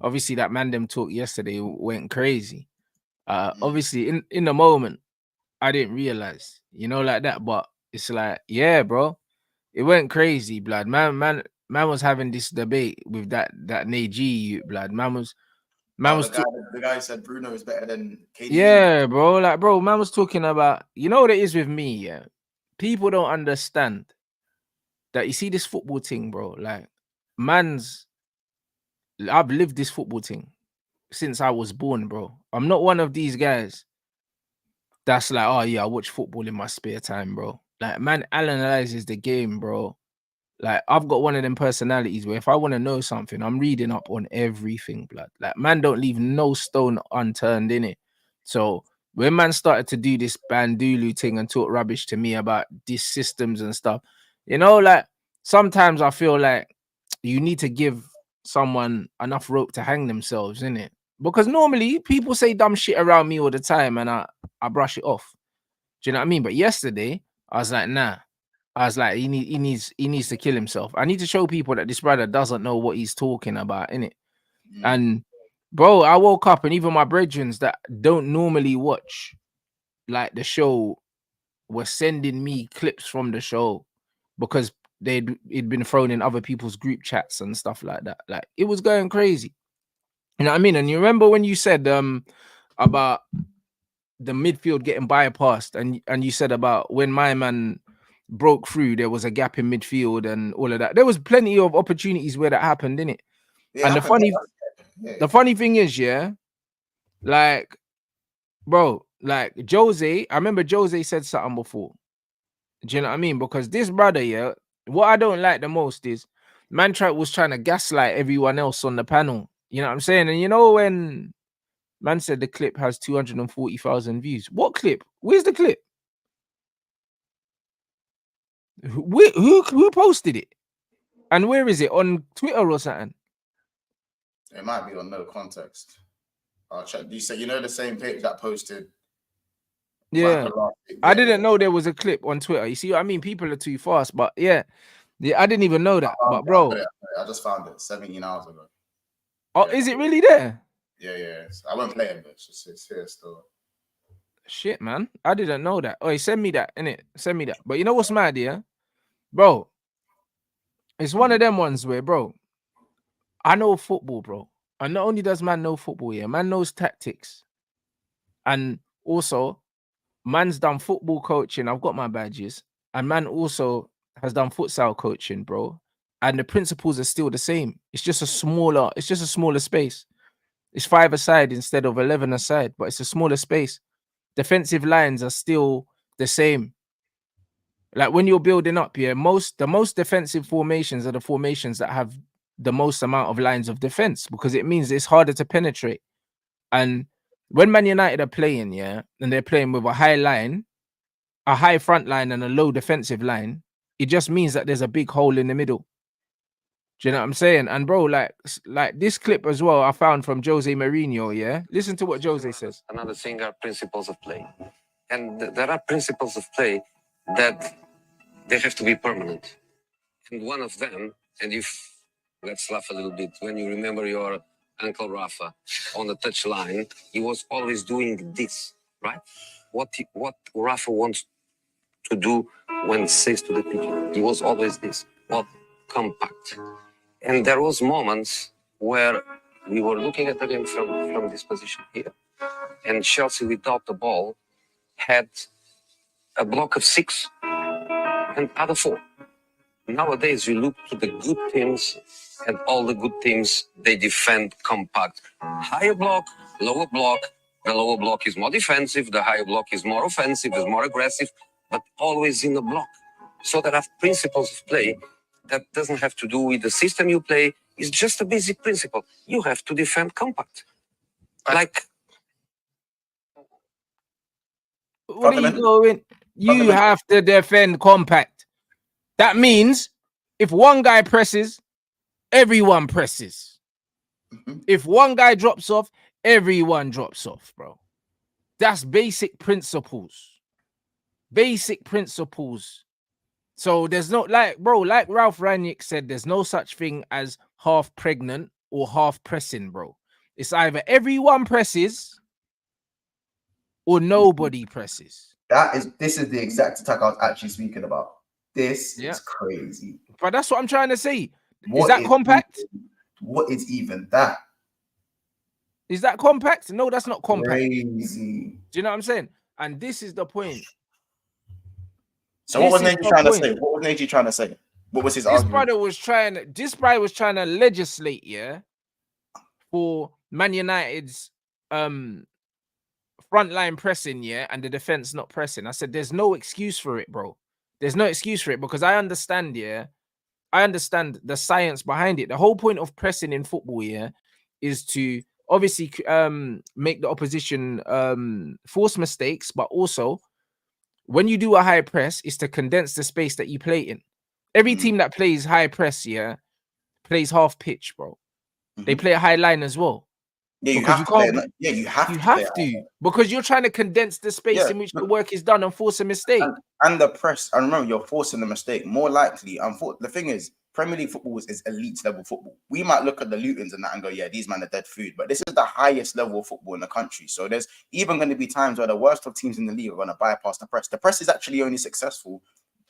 Obviously, that Mandem talk yesterday went crazy. Obviously, in the moment, I didn't realize, like that. But it's like, yeah, bro, it went crazy, blood. Man was having this debate with that Nagy, blood. The guy said Bruno is better than KD. Yeah, bro. Like, bro, man was talking about, what it is with me, yeah. People don't understand that you see this football thing, bro. Like, I've lived this football thing since I was born, bro. I'm not one of these guys that's like, oh yeah, I watch football in my spare time, bro. Like, man analyzes the game, bro. Like, I've got one of them personalities where if I want to know something, I'm reading up on everything, blood. Like, man don't leave no stone unturned in it. So when man started to do this Bandulu thing and talk rubbish to me about these systems and stuff, like, sometimes I feel like you need to give someone enough rope to hang themselves, innit? Because normally people say dumb shit around me all the time and I brush it off. Do you know what I mean? But yesterday, I was like, nah. I was like, he needs to kill himself. I need to show people that this brother doesn't know what he's talking about, innit? And bro, I woke up and even my brethren that don't normally watch like the show were sending me clips from the show because it'd been thrown in other people's group chats and stuff like that. Like, it was going crazy. You know what I mean? And you remember when you said about the midfield getting bypassed, and you said about when my man broke through, there was a gap in midfield and all of that. There was plenty of opportunities where that happened, didn't it? Yeah, And the funny thing is, yeah, like, bro, like Jose, I remember Jose said something before. Do you know what I mean? Because this brother, yeah, what I don't like the most is Mantrap was trying to gaslight everyone else on the panel. You know what I'm saying? And you know when man said the clip has 240,000 views. What clip? Where's the clip? Who posted it? And where is it? On Twitter or something? It might be on No Context. I'll check. You say, you know, the same page that posted. Yeah. I didn't know there was a clip on Twitter. You see what I mean? People are too fast, but yeah, I didn't even know that. But bro, I just found it 17 hours ago. Oh, is it really there? Yeah. I won't play it, but it's here still. Shit, man. I didn't know that. Oh, send me that, innit? Send me that. But you know what's mad, yeah? Bro, it's one of them ones where, bro, I know football, bro. And not only does man know football, yeah, man knows tactics. And also, man's done football coaching. I've got my badges. And man also has done futsal coaching, bro. And the principles are still the same. It's just a smaller space. It's 5 aside instead of 11 aside, but it's a smaller space. Defensive lines are still the same. Like when you're building up, yeah, the most defensive formations are the formations that have the most amount of lines of defense, because it means it's harder to penetrate. And when Man United are playing, yeah, and they're playing with a high line, a high front line and a low defensive line, it just means that there's a big hole in the middle. Do you know what I'm saying? And bro, like this clip as well, I found from Jose Mourinho, yeah? Listen to what Jose says. Another thing are principles of play. And there are principles of play that they have to be permanent. And one of them, and if, let's laugh a little bit, when you remember your Uncle Rafa on the touch line, he was always doing this, right? What Rafa wants to do when he says to the pitch, he was always this, well, compact. And there was moments where we were looking at the game from this position here, and Chelsea without the ball had a block of 6 and other 4. Nowadays, you look to the good teams, and all the good teams, they defend compact. Higher block, lower block. The lower block is more defensive. The higher block is more offensive, is more aggressive, but always in the block. So there are principles of play that doesn't have to do with the system you play. It's just a basic principle. You have to defend compact. Like, what are you going? You have to defend compact. That means if one guy presses, everyone presses. If one guy drops off, everyone drops off, bro. That's basic principles. Basic principles. So there's no, like Ralph Rangnick said, there's no such thing as half pregnant or half pressing, bro. It's either everyone presses or nobody presses. This is the exact attack I was actually speaking about. This is crazy. But that's what I'm trying to say. Is that compact? What is even that? Is that compact? No, that's not compact. Crazy. Do you know what I'm saying? And this is the point. So what was Neji trying to say? What was Neji trying to say? What was his argument? This brother was trying to legislate, yeah, for Man United's frontline pressing, yeah, and the defense not pressing. I said, there's no excuse for it, bro. There's no excuse for it, because I understand, yeah. I understand the science behind it. The whole point of pressing in football, yeah, is to obviously make the opposition force mistakes, but also when you do a high press, is to condense the space that you play in. Every team that plays high press, yeah, plays half pitch, bro. They play a high line as well. Yeah, you have to because you're trying to condense the space in which the work is done and force a mistake. And the press, and remember, you're forcing the mistake. More likely, the thing is, Premier League football is elite level football. We might look at the Lutons and that and go, yeah, these men are dead food. But this is the highest level of football in the country. So there's even going to be times where the worst of teams in the league are going to bypass the press. The press is actually only successful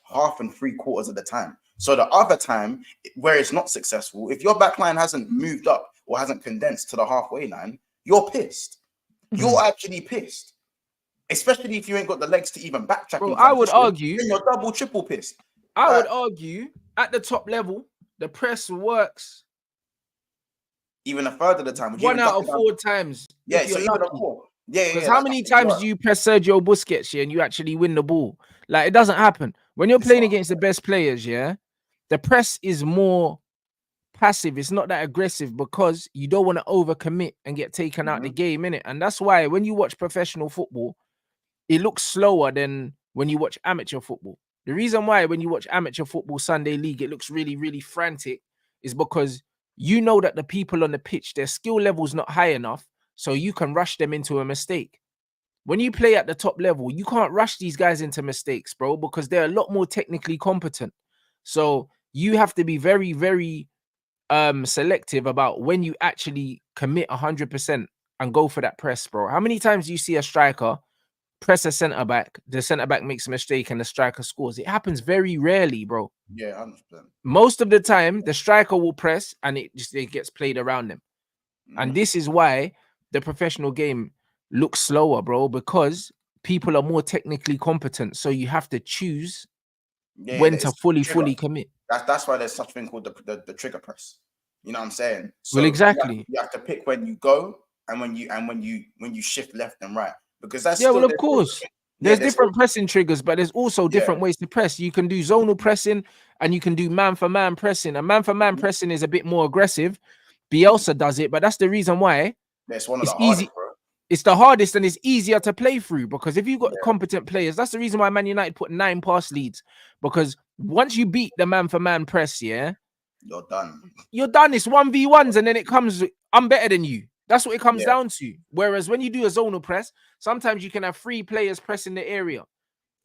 half and 3/4 of the time. So the other time where it's not successful, if your back line hasn't moved up or hasn't condensed to the halfway line, you're pissed. You're actually pissed. Especially if you ain't got the legs to even backtrack Bro, in I would transition, argue. then you're double, triple pissed. I would Like, argue at the top level, the press works even a third of the time. Would you 1 even out duck of it down? 4 times. Yeah, If so you're even a lucky. 4. Yeah, Because yeah. how many times do you press Sergio Busquets, yeah, and you actually win the ball? Like, it doesn't happen. When you're playing against the best players, yeah, the press is more passive. It's not that aggressive because you don't want to overcommit and get taken out the game, innit? And that's why when you watch professional football, it looks slower than when you watch amateur football. The reason why when you watch amateur football Sunday league, it looks really, really frantic is because you know that the people on the pitch, their skill level is not high enough, so you can rush them into a mistake. When you play at the top level, you can't rush these guys into mistakes, bro, because they're a lot more technically competent. So you have to be very, very selective about when you actually commit 100% and go for that press, bro. How many times do you see a striker press a centre back, the centre back makes a mistake and the striker scores? It happens very rarely, bro. Yeah, 100%. Most of the time, the striker will press and it gets played around them. And this is why the professional game looks slower, bro, because people are more technically competent. So you have to choose when to fully commit. That's why there's such a thing called the trigger press. You know what I'm saying? So well, exactly. You have to pick when you go and when you shift left and right. Because that's well, of course. There's different pressing triggers, but there's also different ways to press. You can do zonal pressing and you can do man-for-man pressing. And man-for-man pressing is a bit more aggressive. Bielsa does it, but that's the reason why it's one of the easy. Hardest, bro. It's the hardest and it's easier to play through because if you've got competent players, that's the reason why Man United put 9 pass leads. Because once you beat the man-for-man press, you're done. You're done. It's 1v1s and then it comes, I'm better than you. That's what it comes down to. Whereas when you do a zonal press, sometimes you can have 3 players pressing the area.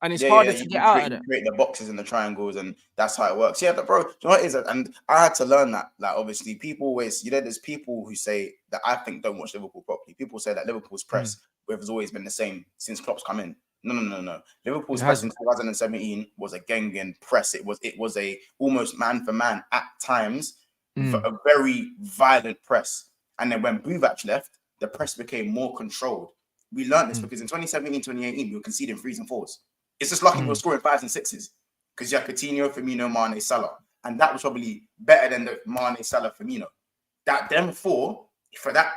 And it's harder to get out of it. Create the boxes and the triangles, and that's how it works. Yeah, but bro, you know what it is? And I had to learn that. Like, obviously, people always, there's people who say that I think don't watch Liverpool properly. People say that Liverpool's press has always been the same since Klopp's come in. No. Liverpool's press in 2017 was a Gengen press. It was a almost man for man at times, a very violent press. And then when Buvac left, the press became more controlled. We learned this because in 2017, 2018, we were conceding 3s and 4s. It's just lucky we were scoring 5s and 6s because you had Coutinho, Firmino, Mane, Salah. And that was probably better than the Mane, Salah, Firmino. Them 4 for that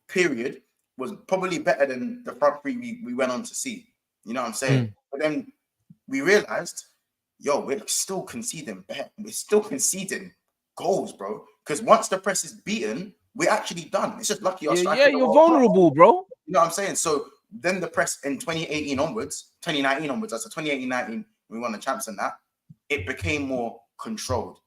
period was probably better than the front 3 we went on to see. You know what I'm saying? But then we realized, we're still conceding We're still conceding goals, bro. Because once the press is beaten, we're actually done. It's just lucky. You're vulnerable, bro. You know what I'm saying? So then the press in 2019 onwards, that's a 2018-19, we won the champs and that, it became more controlled.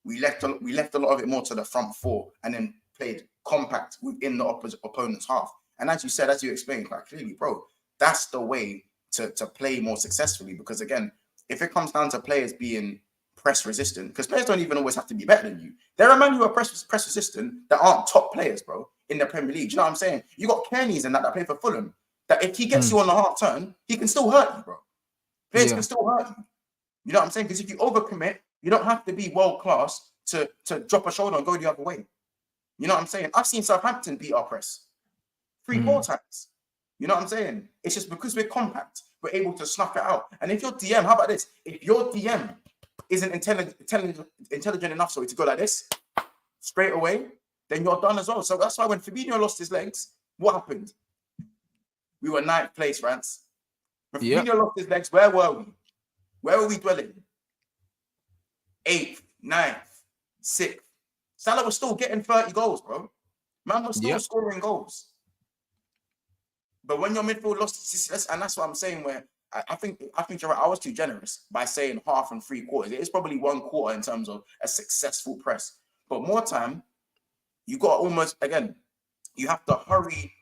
We left a lot of it more to the front 4 and then played compact within the opponent's half. And as you said, as you explained quite clearly, bro, that's the way to play more successfully. Because again, if it comes down to players being press resistant, because players don't even always have to be better than you. There are men who are press resistant that aren't top players, bro, in the Premier League. You know what I'm saying? You got Kearney's and that play for Fulham. That if he gets you on the half turn, he can still hurt you, bro. Players can still hurt you. You know what I'm saying? Because if you overcommit, you don't have to be world class to drop a shoulder and go the other way. You know what I'm saying? I've seen Southampton beat our press 3-4 times. You know what I'm saying? It's just because we're compact, we're able to snuff it out. And if your DM, how about this? If your DM isn't intelligent enough to go like this straight away, then you're done as well. So that's why when Fabinho lost his legs, what happened? We were 9th place, Rants. When Fabinho lost his legs, where were we? Where were we dwelling? 8th, 9th, 6th. Salah was still getting 30 goals, bro. Man was still scoring goals. But when your midfield lost, and that's what I'm saying, where I think you're right. I was too generous by saying half and 3/4. It is probably 1/4 in terms of a successful press. But more time, you got almost, again, you have to hurry.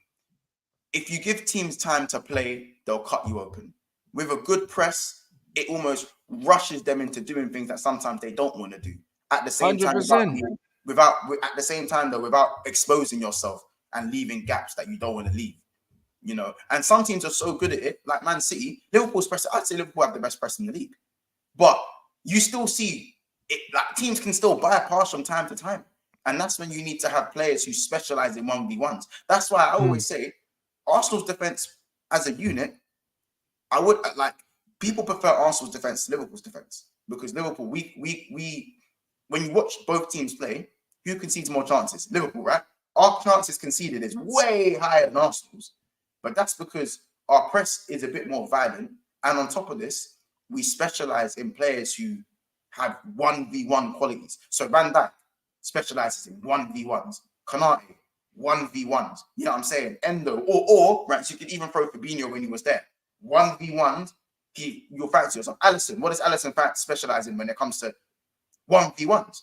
If you give teams time to play, they'll cut you open. With a good press, it almost rushes them into doing things that sometimes they don't want to do. At the same time, without exposing yourself and leaving gaps that you don't want to leave. You know, and some teams are so good at it, like Man City, Liverpool's press. I'd say Liverpool have the best press in the league, but you still see it. Like teams can still bypass from time to time, and that's when you need to have players who specialize in 1v1s. That's why I always say Arsenal's defense as a unit I would like people prefer Arsenal's defense to Liverpool's defense because Liverpool, we when you watch both teams play, who concedes more chances? Liverpool, right? Our chances conceded is way higher than Arsenal's, but that's because our press is a bit more violent, and on top of this, we specialize in players who have 1v1 qualities. So Van Dijk specializes in 1v1s. Konate, 1v1s. You know what I'm saying? Endo, or right, so you could even throw Fabinho when he was there. 1v1s, you'll fancy yourself. Alisson, what does Alisson specialize in when it comes to 1v1s?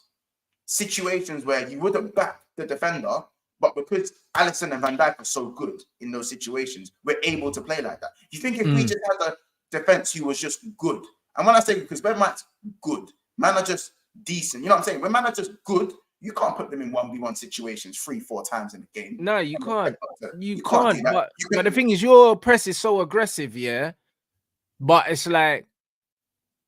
Situations where you wouldn't back the defender, but because Alisson and Van Dijk are so good in those situations, we're able to play like that. You think if we just had a defense who was just good, and when I say because when man's good, man are just decent, you know what I'm saying? When man are just good, you can't put them in 1v1 situations 3-4 times in the game. No, you can't. You can't can't. But the thing is, your press is so aggressive, yeah. But it's like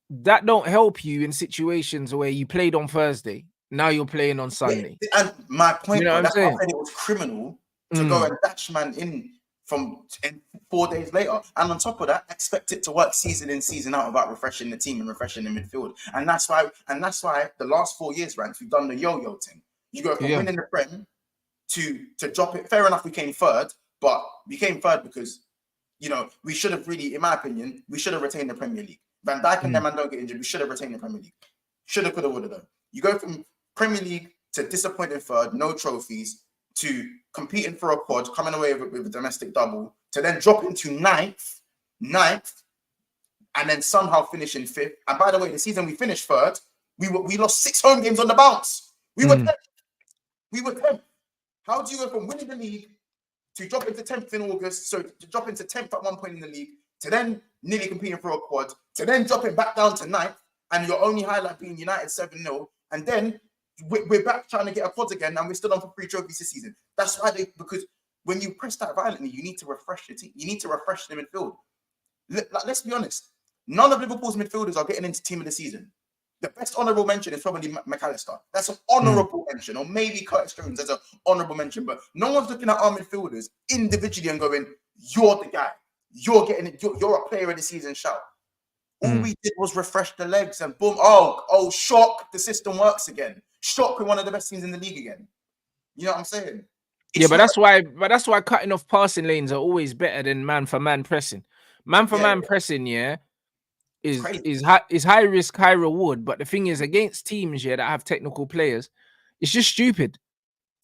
that don't help you in situations where you played on Thursday. Now you're playing on Sunday. And my point, you know that's why I said it was criminal to go and dash man in from 4 days later. And on top of that, expect it to work season in, season out about refreshing the team and refreshing the midfield. And that's why the last 4 years, Rants, we've done the yo-yo thing. You go from winning the Prem to drop it. Fair enough, we came third, but we came third because, you know, we should have really, in my opinion, we should have retained the Premier League. Van Dijk and them man don't get injured. We should have retained the Premier League. Shoulda, coulda, woulda done. You go from Premier League to disappointing third, no trophies, to competing for a quad, coming away with a domestic double, to then dropping to ninth, and then somehow finishing fifth. And by the way, the season we finished third, we lost 6 home games on the bounce. We were 10th. We were 10th. How do you go from winning the league to drop into 10th in August, so to drop into 10th at one point in the league, to then nearly competing for a quad, to then dropping back down to 9th, and your only highlight being United 7-0, and then we're back trying to get a quad again, and we're still on for 3 trophies this season. That's why because when you press that violently, you need to refresh your team. You need to refresh the midfield. Let's be honest. None of Liverpool's midfielders are getting into team of the season. The best honourable mention is probably McAllister. That's an honourable mention, or maybe Curtis Jones as an honourable mention. But no one's looking at our midfielders individually and going, "You're the guy. You're getting it. You're a player of the season." Shout. All we did was refresh the legs, and boom! Oh! Shock! The system works again. Shock! We're one of the best teams in the league again. You know what I'm saying? But that's why cutting off passing lanes are always better than man for man pressing. Man for man pressing, is high risk, high reward. But the thing is, against teams that have technical players, it's just stupid.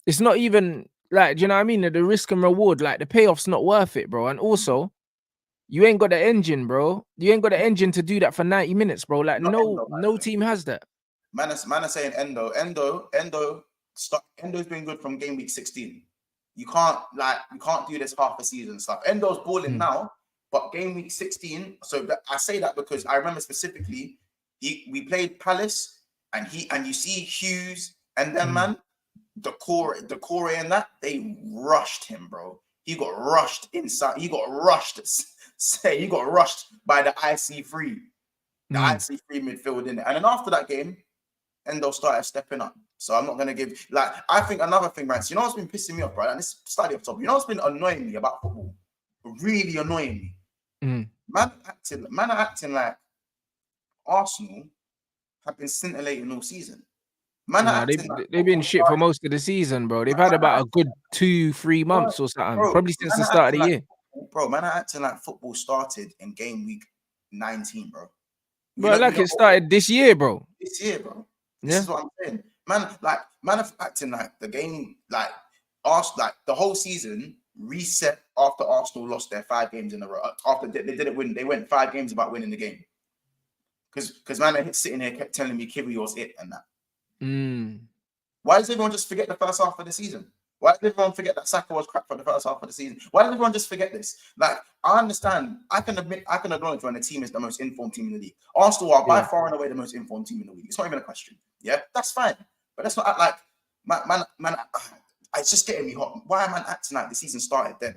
It's not even like, do you know what I mean? The risk and reward, like the payoff's not worth it, bro. And also, you ain't got the engine, bro. You ain't got the engine to do that for 90 minutes, bro. Like no team has that. Man is saying Endo's been good from game week 16. You can't do this half a season stuff. Endo's balling now, but game week 16. So I say that because I remember specifically we played Palace and you see Hughes and them man, the core and that they rushed him, bro. He got rushed inside. He got rushed by the IC3. The IC3 midfield in it. And then after that game, Endo started stepping up. So I'm not going to give... I think another thing, Rants, you know what's been pissing me off, right? And this started up top. You know what's been annoying me about football? Really annoying me? Man are acting like Arsenal have been scintillating all season. They've been shit for most of the season, bro. They've had about a good 2-3 months or something. Probably since the start of the year. Bro, man are acting like football started in game week 19, bro. It started this year, bro. This year, bro. This is what I'm saying. Man are acting like the game, the whole season reset after Arsenal lost their 5 games in a row. After they didn't win, they went 5 games about winning the game. Because man are sitting here kept telling me Kiwi was it and that. Why does everyone just forget the first half of the season? Why does everyone forget that Saka was crap for the first half of the season? Why does everyone just forget this? I understand. I can acknowledge when a team is the most informed team in the league. Arsenal are by far and away the most informed team in the league. It's not even a question. Yeah, that's fine. But let's not act like man. It's just getting me hot. Why am man acting like the season started then?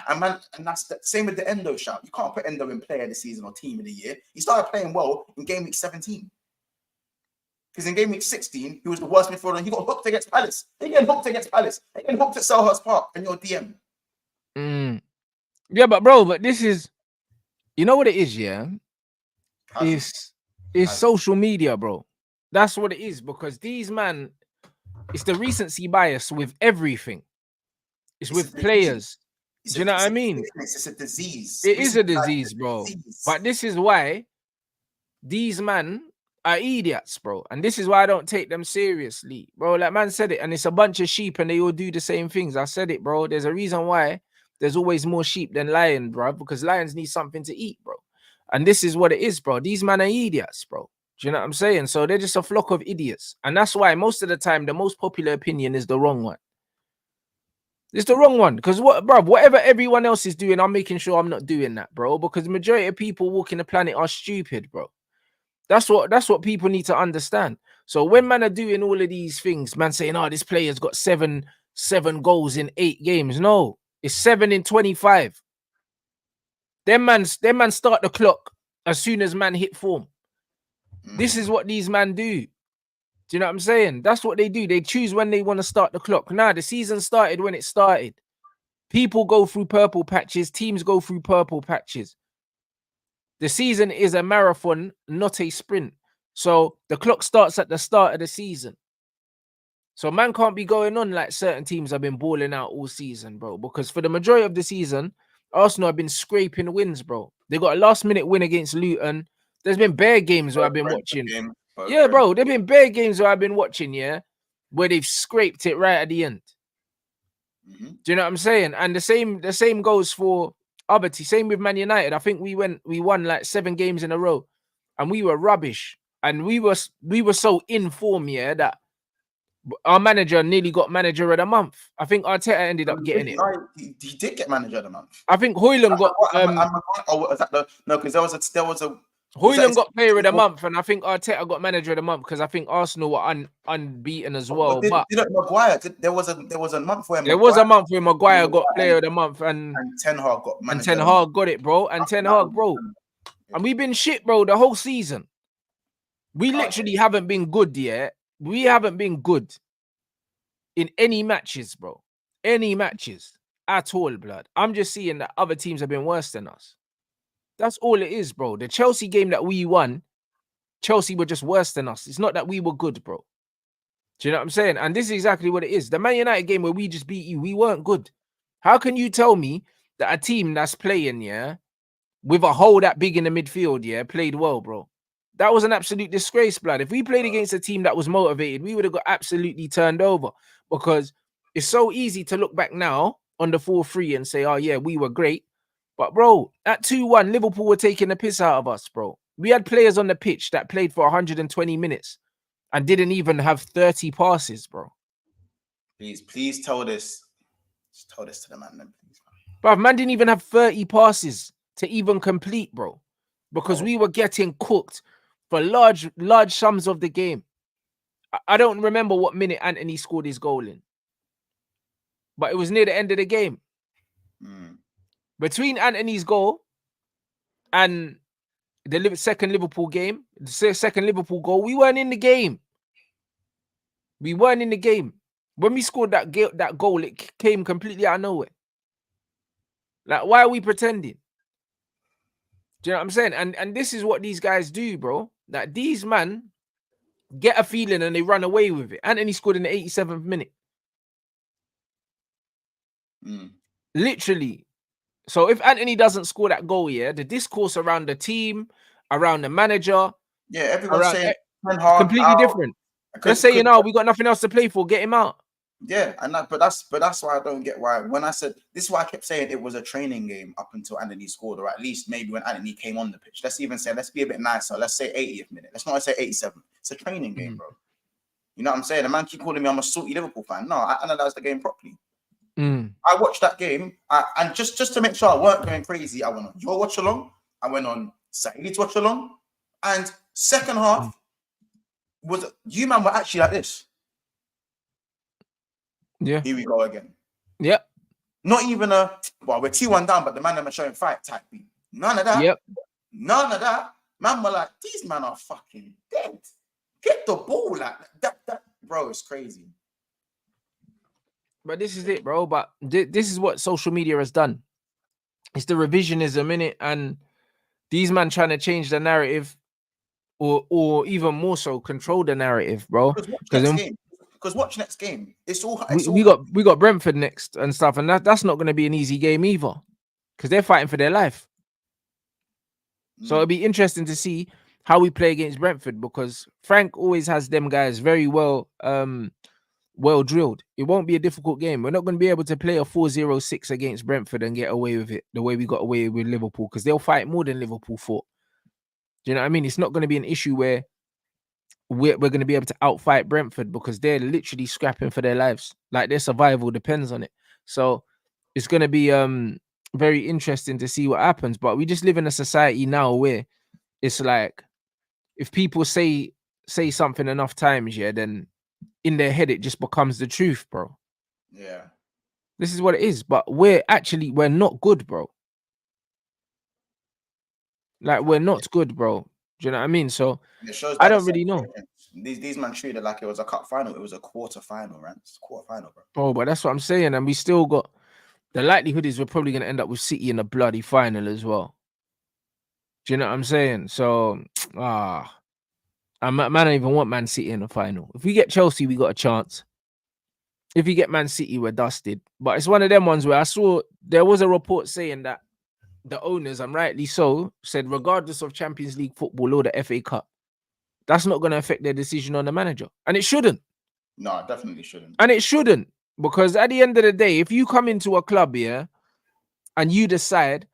And that's the same with the Endo shout. You can't put Endo in player of the season or team of the year. He started playing well in game week 17. Because in game week 16, he was the worst midfielder and he got hooked against Palace. They get hooked against Palace. They get hooked at Selhurst Park and your DM. Yeah, but bro, this is, You know what it is, yeah? Has It's social media, bro. That's what it is, because these man, it's the recency bias with everything. It's a with disease. players. It's Do you know what I mean? It's a disease. It is a Recency bias disease, is bro. disease. But this is why these man are idiots, bro. And this is why I don't take them seriously, bro. Like man said it, and it's a bunch of sheep and they all do the same things. I said it, bro. There's a reason why there's always more sheep than lion, bro, because lions need something to eat, bro. And this is what it is, bro. These men are idiots, bro. Do you know what I'm saying? So they're just a flock of idiots. And that's why most of the time, the most popular opinion is the wrong one. It's the wrong one. Because what, bro, whatever everyone else is doing, I'm making sure I'm not doing that, bro. Because the majority of people walking the planet are stupid, bro. That's what people need to understand. So when man are doing all of these things, man saying, oh, this player's got seven goals in 8 games. No, it's 7 in 25. Them man start the clock as soon as man hit form. This is what these men do. Do you know what I'm saying? That's what they do. They choose when they want to start the clock. Nah, the season started when it started. People go through purple patches. Teams go through purple patches. The season is a marathon, not a sprint. So the clock starts at the start of the season. So man can't be going on like certain teams have been balling out all season, bro. Because for the majority of the season, Arsenal have been scraping wins, bro. They got a last-minute win against Luton. There's been bare games where I've been watching. Yeah, bro. There've been bare games where I've been watching, yeah, where they've scraped it right at the end. Do you know what I'm saying? And the same goes for other teams. Same with Man United. I think we won like 7 games in a row, and we were rubbish. And we were so in form, yeah, that our manager nearly got manager of the month. I think Arteta ended up getting it. He did get manager of the month. I think Hoyland got no, because there was a Hoyland got player of the month, and I think Arteta got manager of the month because I think Arsenal were unbeaten as well. But Maguire, there was a month where Maguire got player of the month, and Ten Hag got manager. And Ten Hag got it, bro. And Ten Hag, bro. And we've been shit, bro, the whole season. We literally haven't been good yet. We haven't been good in any matches, bro. Any matches at all, blood. I'm just seeing that other teams have been worse than us. That's all it is, bro. The Chelsea game that we won, Chelsea were just worse than us. It's not that we were good, bro. Do you know what I'm saying? And this is exactly what it is. The Man United game where we just beat you, we weren't good. How can you tell me that a team that's playing, yeah, with a hole that big in the midfield, yeah, played well, bro? That was an absolute disgrace, blood. If we played against a team that was motivated, we would have got absolutely turned over, because it's so easy to look back now on the 4-3 and say, oh, yeah, we were great. But, bro, at 2-1, Liverpool were taking the piss out of us, bro. We had players on the pitch that played for 120 minutes and didn't even have 30 passes, bro. Please tell this. Just tell this to the man, then, please. Bro, man didn't even have 30 passes to even complete, bro, because we were getting cooked for large sums of the game. I don't remember what minute Anthony scored his goal in, but it was near the end of the game. Between Anthony's goal and the second Liverpool game, the second Liverpool goal, we weren't in the game. We weren't in the game. When we scored that goal, it came completely out of nowhere. Like, why are we pretending? Do you know what I'm saying? And this is what these guys do, bro. That these man get a feeling and they run away with it. Anthony scored in the 87th minute. Literally. So if Anthony doesn't score that goal, yeah, the discourse around the team, around the manager, yeah, everyone's saying completely different. They're saying, "Oh, we got nothing else to play for. Get him out." Yeah, and but that's why I don't get why. When I said this is why I kept saying it was a training game up until Anthony scored, or at least maybe when Anthony came on the pitch. Let's even say, let's be a bit nicer. Let's say 80th minute. Let's not say 87th. It's a training game, bro. You know what I'm saying? The man keep calling me I'm a salty Liverpool fan. No, I analysed the game properly. I watched that game, and just to make sure I weren't going crazy, I went on your watch along. I went on Saeed's watch along, and second half was you man were actually like this. Yeah. Here we go again. Yep. Not even we're 2-1 down, but the man them are showing fight type beat. None of that. Yep. None of that. Man were like, these men are fucking dead. Get the ball like that. Bro, it's crazy. But this is it, bro. But this is what social media has done. It's the revisionism in it, and These men trying to change the narrative, or even more so control the narrative, bro. Because watch next game. We got Brentford next and stuff, and that's not going to be an easy game either, because they're fighting for their life. So it'll be interesting to see how we play against Brentford, because Frank always has them guys very well drilled. It won't be a difficult game. We're not going to be able to play a 4-0-6 against Brentford and get away with it the way we got away with Liverpool, because they'll fight more than Liverpool fought. Do you know what I mean? It's not going to be an issue where we're going to be able to outfight Brentford, because they're literally scrapping for their lives. Like, their survival depends on it. So it's going to be very interesting to see what happens. But we just live in a society now where it's like, if people say something enough times, yeah, then in their head it just becomes the truth, bro. Yeah. This is what it is. But we're not good, bro. Like, we're not good, bro. Do you know what I mean? So I don't really know. These men treated it like it was a cup final. It was a quarter final, Rants. Quarter final, bro. Oh, but that's what I'm saying. And we still got, the likelihood is we're probably going to end up with City in a bloody final as well. Do you know what I'm saying? So, I don't even want Man City in the final. If we get Chelsea, we got a chance. If we get Man City, we're dusted. But it's one of them ones where I saw there was a report saying that the owners, and rightly so, said regardless of Champions League football or the FA Cup, that's not going to affect their decision on the manager. And it shouldn't. No, it definitely shouldn't. And it shouldn't. Because at the end of the day, if you come into a club here and you decide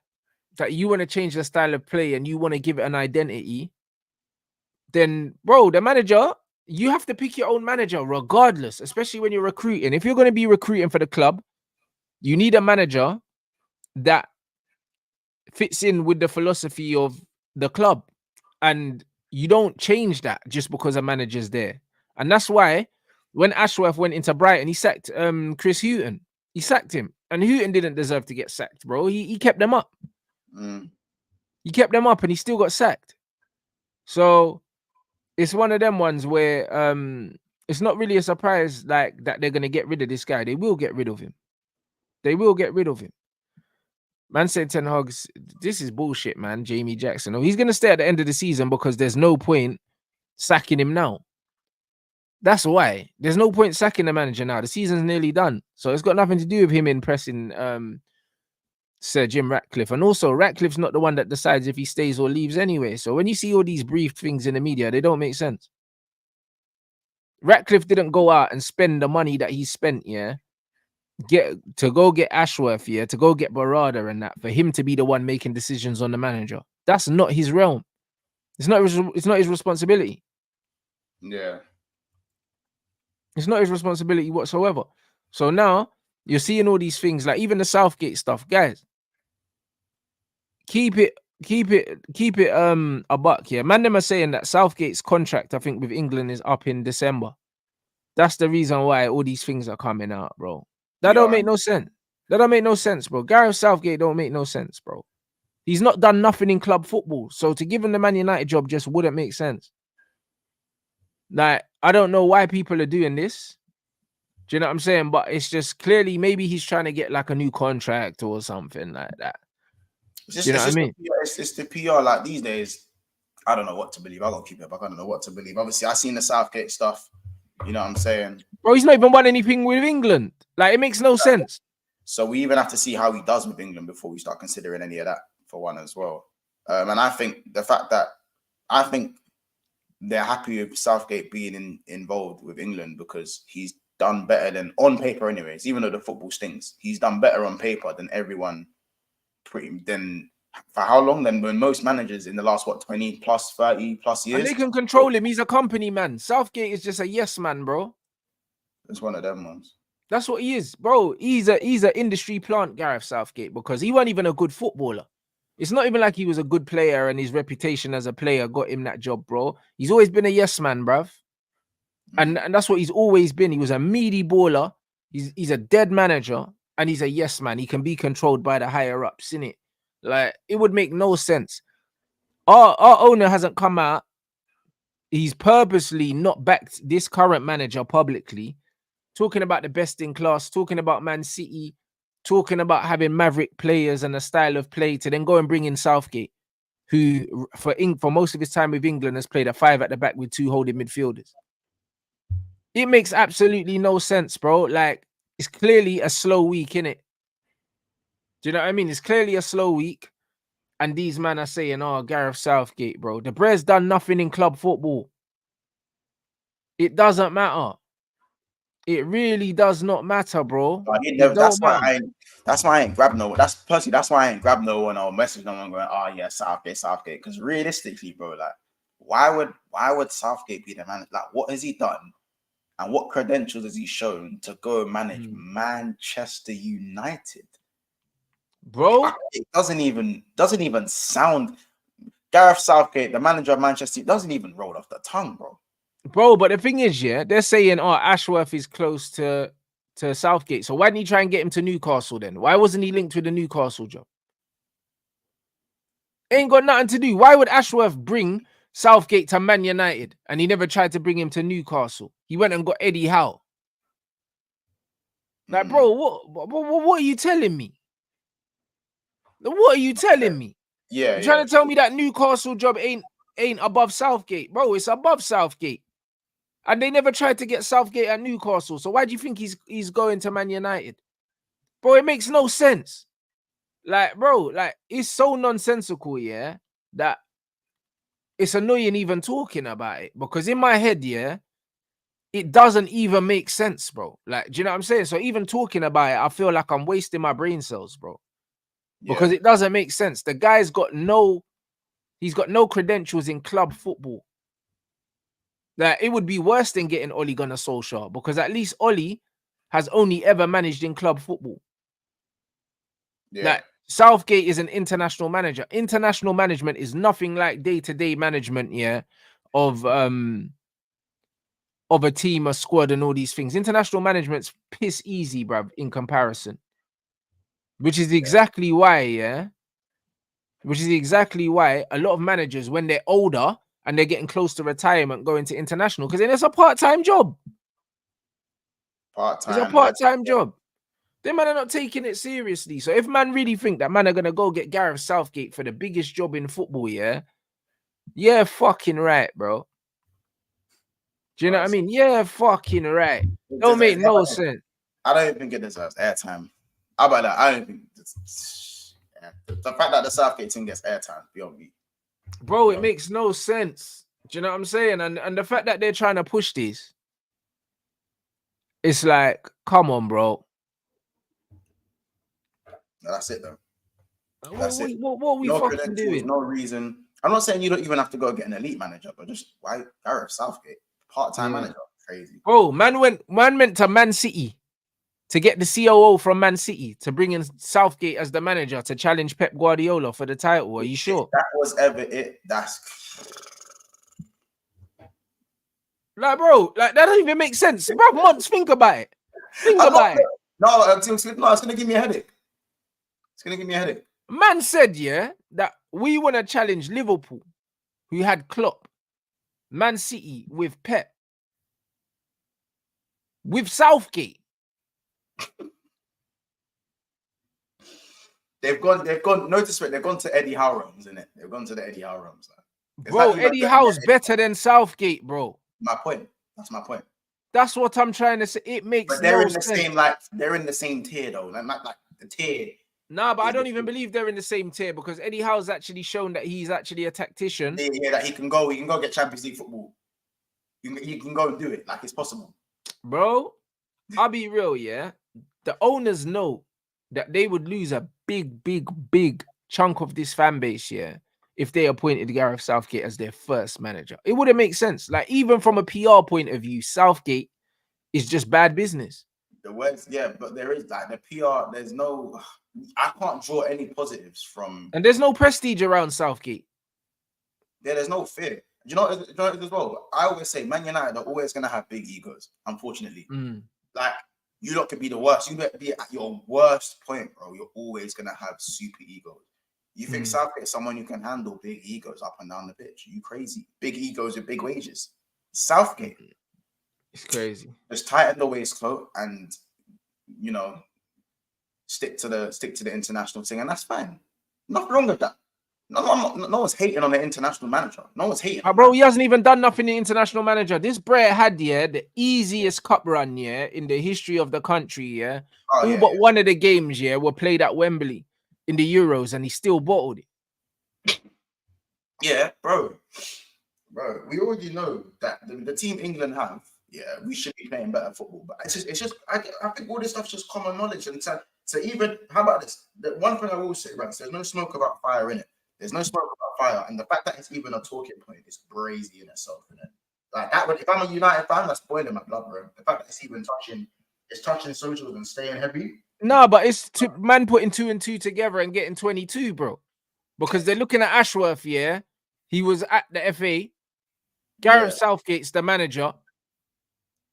that you want to change the style of play and you want to give it an identity, then, bro, the manager, you have to pick your own manager regardless, especially when you're recruiting. If you're going to be recruiting for the club, you need a manager that fits in with the philosophy of the club. And you don't change that just because a manager's there. And that's why when Ashworth went into Brighton, he sacked Chris Hughton. He sacked him. And Hughton didn't deserve to get sacked, bro. He kept them up. He kept them up and he still got sacked. So it's one of them ones where it's not really a surprise like that they're going to get rid of this guy. They will get rid of him. They will get rid of him. Man said Ten Hag's, this is bullshit, man, Jamie Jackson. Oh, he's going to stay at the end of the season because there's no point sacking him now. That's why. There's no point sacking the manager now. The season's nearly done. So it's got nothing to do with him impressing Sir Jim Ratcliffe. And also, Ratcliffe's not the one that decides if he stays or leaves anyway. So when you see all these brief things in the media, they don't make sense. Ratcliffe didn't go out and spend the money that he spent, yeah, to go get Ashworth, yeah, to go get Barada and that, for him to be the one making decisions on the manager. That's not his realm. It's not his responsibility. Yeah. It's not his responsibility whatsoever. So now you're seeing all these things, like even the Southgate stuff, guys. Keep it a buck, yeah. Man, them are saying that Southgate's contract, I think, with England is up in December. That's the reason why all these things are coming out, bro. That don't make no sense. That don't make no sense, bro. Gareth Southgate don't make no sense, bro. He's not done nothing in club football. So to give him the Man United job just wouldn't make sense. Like, I don't know why people are doing this. Do you know what I'm saying? But it's just clearly maybe he's trying to get like a new contract or something like that. Do you know what I mean? It's the PR. Like these days, I don't know what to believe. I gotta keep it back. I don't know what to believe. Obviously, I seen the Southgate stuff. You know what I'm saying? Bro, he's not even won anything with England. Like, it makes no sense. So we even have to see how he does with England before we start considering any of that for one as well. And I think the fact that they're happy with Southgate being involved with England because he's done better than on paper, anyways. Even though the football stinks, he's done better on paper than everyone. For how long? Then when most managers in the last 20 plus 30 plus years, and they can control him. He's a company man. Southgate is just a yes man, bro. It's one of them ones. That's what he is, bro. He's an industry plant, Gareth Southgate, because he wasn't even a good footballer. It's not even like he was a good player and his reputation as a player got him that job, bro. He's always been a yes man, bruv. And that's what he's always been. He was a meaty baller. He's a dead manager and he's a yes man. He can be controlled by the higher ups, innit? Like, it would make no sense. Our owner hasn't come out. He's purposely not backed this current manager publicly, talking about the best in class, talking about Man City, talking about having maverick players and a style of play, to then go and bring in Southgate. who for most of his time with England has played a 5 at the back with 2 holding midfielders. It makes absolutely no sense, bro. Like, it's clearly a slow week, innit? Do you know what I mean? It's clearly a slow week. And these men are saying, oh, Gareth Southgate, bro. The Brez done nothing in club football. It doesn't matter. It really does not matter, bro. That's why I ain't grabbed no. That's personally. That's why I ain't grabbed no one or message no one going, oh yeah, Southgate. Because realistically, bro, like, why would Southgate be the man? Like, what has he done, and what credentials has he shown to go and manage Manchester United, bro? It doesn't even sound. Gareth Southgate, the manager of Manchester, doesn't even roll off the tongue, bro. Bro, but the thing is, yeah, they're saying, oh, Ashworth is close to Southgate. So why didn't he try and get him to Newcastle then? Why wasn't he linked with the Newcastle job? Ain't got nothing to do. Why would Ashworth bring Southgate to Man United and he never tried to bring him to Newcastle? He went and got Eddie Howe. Like, bro, what are you telling me? What are you telling me? Yeah, you're trying to tell me that Newcastle job ain't above Southgate, bro? It's above Southgate. And they never tried to get Southgate at Newcastle. So why do you think he's going to Man United? Bro, it makes no sense. Like, bro, like, it's so nonsensical, yeah, that it's annoying even talking about it. Because in my head, yeah, it doesn't even make sense, bro. Like, do you know what I'm saying? So even talking about it, I feel like I'm wasting my brain cells, bro. Because it doesn't make sense. The guy's got he's got no credentials in club football. Like, it would be worse than getting Ole Gunnar Solskjaer, because at least Ole has only ever managed in club football. Yeah. Like, Southgate is an international manager. International management is nothing like day-to-day management, yeah, of a team, a squad, and all these things. International management's piss easy, bruv, in comparison. Which is exactly why, yeah. Which is exactly why a lot of managers, when they're older and they're getting close to retirement, go into international, because then it's a part-time job. It's a part-time job. Them man are not taking it seriously. So if man really think that man are gonna go get Gareth Southgate for the biggest job in football, yeah, fucking right, bro. Do you know what I mean? Yeah, fucking right. Don't make no sense. I don't think it deserves airtime. How about that? I don't think the fact that the Southgate team gets airtime beyond me. Bro, it makes no sense. Do you know what I'm saying? And the fact that they're trying to push this, it's like, come on, bro. No, that's it, though. That's it. What are we fucking doing? No reason. I'm not saying you don't even have to go get an elite manager, but just why Gareth Southgate, part-time manager, crazy. Bro, man went to Man City to get the COO from Man City to bring in Southgate as the manager to challenge Pep Guardiola for the title. Are you sure? If that was ever it, that's like, bro, like, that doesn't even make sense. Bro, Monts, think about it. Think about it. No, it's gonna give me a headache. It's gonna give me a headache. Man said, yeah, that we want to challenge Liverpool, who had Klopp, Man City with Pep, with Southgate. They've gone. Notice what they've gone to Eddie Howe rooms, isn't it? They've gone to the Eddie Howe rooms. Bro, Eddie Howe's better than Southgate, bro. My point. That's my point. That's what I'm trying to say. It makes but they're no in the sense. Same, like, they're in the same tier though. Like the tier. Nah, but I don't even believe they're in the same tier, because Eddie Howe's actually shown that he's actually a tactician. Yeah, that he can go get Champions League football. You can go and do it. Like, it's possible. Bro, I'll be real, yeah. The owners know that they would lose a big chunk of this fan base, yeah, if they appointed Gareth Southgate as their first manager. It wouldn't make sense. Like, even from a PR point of view, Southgate is just bad business. The words, yeah, but there is, like, the PR, there's no, I can't draw any positives from. And there's no prestige around Southgate. Yeah, there's no fear. Do you know as well? I always say Man United are always going to have big egos, unfortunately. Like, you lot could be the worst. You could be at your worst point, bro. You're always going to have super egos. You think Southgate is someone who can handle big egos up and down the pitch? You crazy. Big egos with big wages. Southgate. It's crazy. Just tighten the waistcoat and, you know, stick to the international thing, and that's fine. Nothing wrong with that. No one's hating on the international manager. No one's hating. Bro, he hasn't even done nothing. The international manager. This Brett had the easiest cup run in the history of the country. All but one of the games were played at Wembley in the Euros, and he still bottled it. Yeah, bro. We already know that the team England have. Yeah, we should be playing better football, but it's just. I think all this stuff's just common knowledge, and to even, how about this? The one thing I will say, right? So there's no smoke about fire in it. There's no smoke about fire, and the fact that it's even a talking point is brazy in itself, innit? Like that. If I'm a United fan, that's boiling my blood, bro. The fact that it's even touching socials and staying heavy. No, but it's man putting 2 and 2 together and getting 22, bro. Because they're looking at Ashworth. Yeah, he was at the FA. Gareth Southgate's the manager.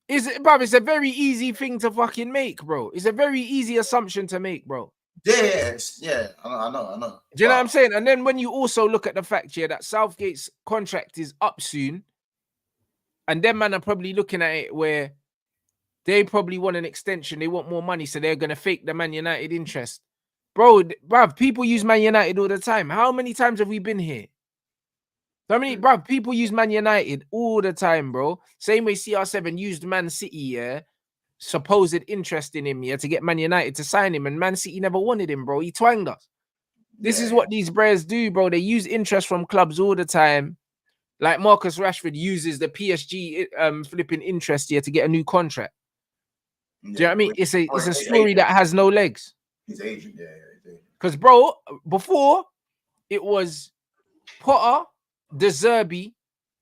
It's a very easy thing to fucking make, bro. It's a very easy assumption to make, bro. Yeah, I know. Do you know what I'm saying? And then when you also look at the fact that Southgate's contract is up soon, and them man are probably looking at it where they probably want an extension, they want more money, so they're gonna fake the Man United interest. Bruv, people use Man United all the time. How many times have we been here? People use Man United all the time, bro. Same way CR7 used Man City, supposed interest in him, to get Man United to sign him, and Man City never wanted him, bro. He twanged us. This is what these bros do, bro. They use interest from clubs all the time. Like Marcus Rashford uses the PSG flipping interest to get a new contract. Do you know what I mean? It's a story that has no legs. His agent, Because, bro, before it was Potter, De Zerbi,